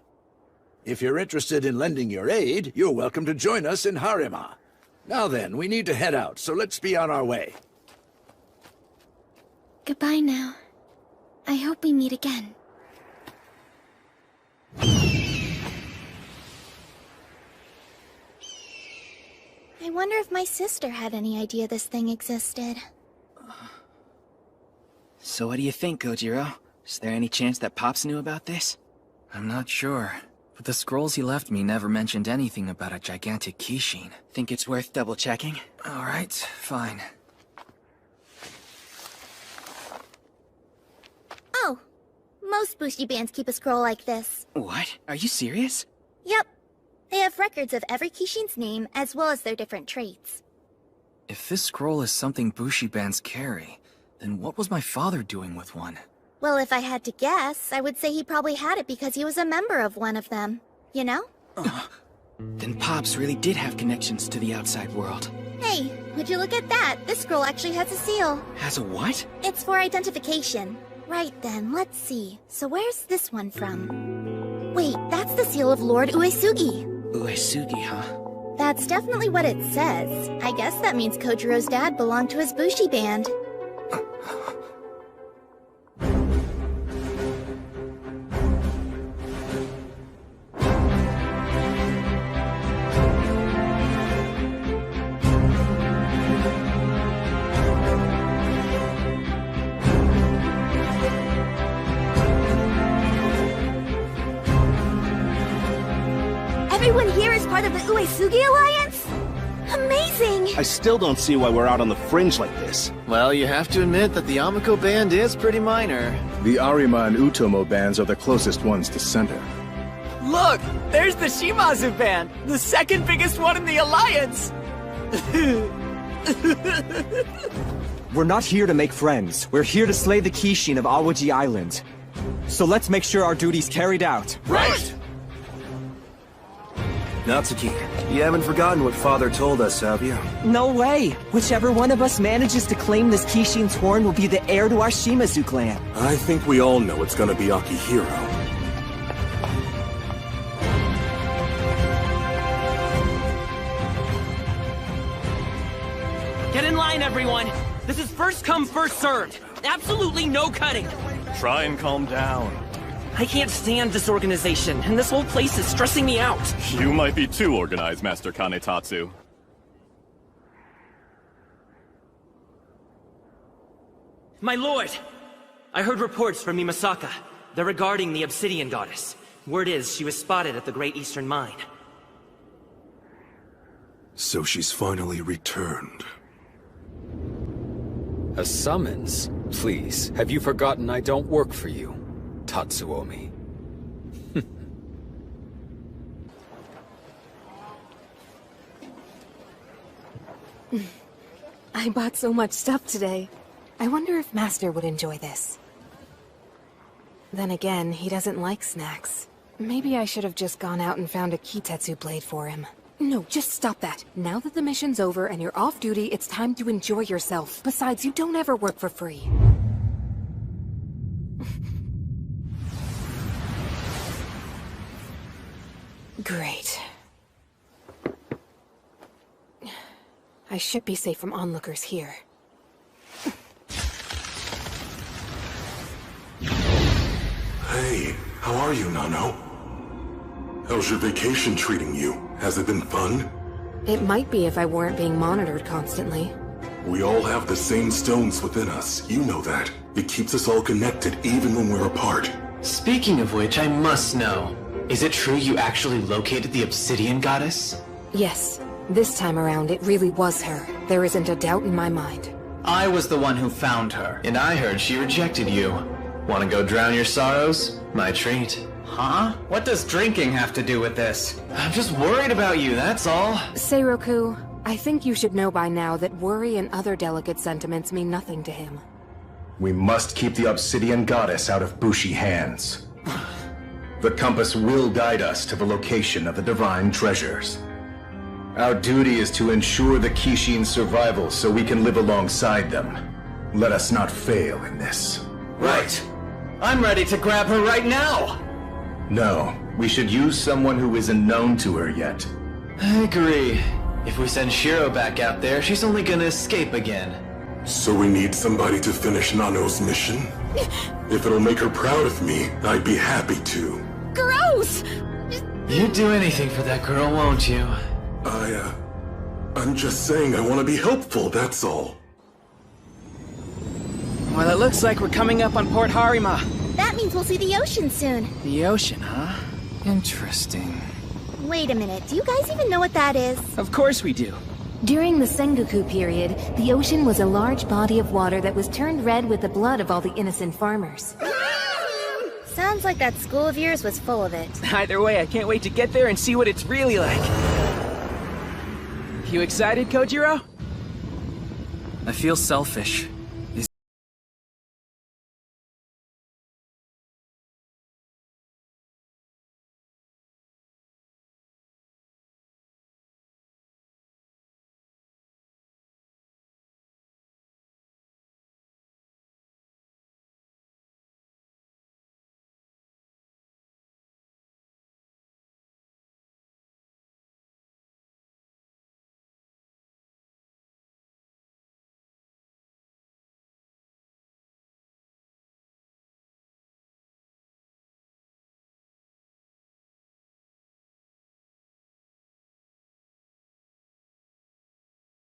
If you're interested in lending your aid, you're welcome to join us in Harima. Now then, we need to head out, so let's be on our way. Goodbye now. I hope we meet again. I wonder if my sister had any idea this thing existed. So what do you think, Gojiro? Is there any chance that Pops knew about this? I'm not sure, but the scrolls he left me never mentioned anything about a gigantic Kishin. Think it's worth double-checking? Alright, fine. Oh, most Bushi bands keep a scroll like this. What? Are you serious? Yep. They have records of every Kishin's name, as well as their different traits. If this scroll is something Bushi bands carry, then what was my father doing with one? Well, if I had to guess, I would say he probably had it because he was a member of one of them. You know? Then Pops really did have connections to the outside world. Hey, would you look at that? This scroll actually has a seal. Has a what? It's for identification. Right then, let's see. So where's this one from? Wait, that's the seal of Lord Uesugi. Uesugi, huh? That's definitely what it says. I guess that means Kojiro's dad belonged to his Bushi band. Everyone here is part of the Uesugi Alliance? Amazing! I still don't see why we're out on the fringe like this. Well, you have to admit that the Amiko band is pretty minor. The Arima and Utomo bands are the closest ones to center. Look! There's the Shimazu band! The second biggest one in the Alliance! We're not here to make friends. We're here to slay the Kishin of Awaji Island. So let's make sure our duty's carried out. Right! Natsuki, you haven't forgotten what Father told us, have you? No way! Whichever one of us manages to claim this Kishin's horn will be the heir to our Shimazu clan. I think we all know it's gonna be Akihiro. Get in line, everyone! This is first come, first served. Absolutely no cutting. Try and calm down. I can't stand disorganization, and this whole place is stressing me out. You might be too organized, Master Kanetatsu. My lord! I heard reports from Mimasaka. They're regarding the Obsidian Goddess. Word is she was spotted at the Great Eastern Mine. So she's finally returned. A summons? Please, have you forgotten I don't work for you, Tatsuomi? I bought so much stuff today. I wonder if Master would enjoy this. Then again, he doesn't like snacks. Maybe I should have just gone out and found a Kitetsu blade for him. No, just stop that. Now that the mission's over and you're off duty, it's time to enjoy yourself. Besides, you don't ever work for free. Great. I should be safe from onlookers here. Hey, how are you, Nano? How's your vacation treating you? Has it been fun? It might be if I weren't being monitored constantly. We all have the same stones within us, you know that. It keeps us all connected even when we're apart. Speaking of which, I must know. Is it true you actually located the Obsidian Goddess? Yes. This time around, it really was her. There isn't a doubt in my mind. I was the one who found her. And I heard she rejected you. Want to go drown your sorrows? My treat. Huh? What does drinking have to do with this? I'm just worried about you, that's all. Seiroku, I think you should know by now that worry and other delicate sentiments mean nothing to him. We must keep the Obsidian Goddess out of Bushi hands. The compass will guide us to the location of the divine treasures. Our duty is to ensure the Kishin's survival so we can live alongside them. Let us not fail in this. Right. I'm ready to grab her right now! No, we should use someone who isn't known to her yet. I agree. If we send Shiro back out there, she's only gonna escape again. So we need somebody to finish Nano's mission? If it'll make her proud of me, I'd be happy to. Gross! You'd do anything for that girl, won't you? I'm just saying I want to be helpful, that's all. Well, it looks like we're coming up on Port Harima. That means we'll see the ocean soon. The ocean, huh? Interesting. Wait a minute, do you guys even know what that is? Of course we do. During the Sengoku period, the ocean was a large body of water that was turned red with the blood of all the innocent farmers. Sounds like that school of yours was full of it. Either way, I can't wait to get there and see what it's really like. You excited, Kojiro? I feel selfish.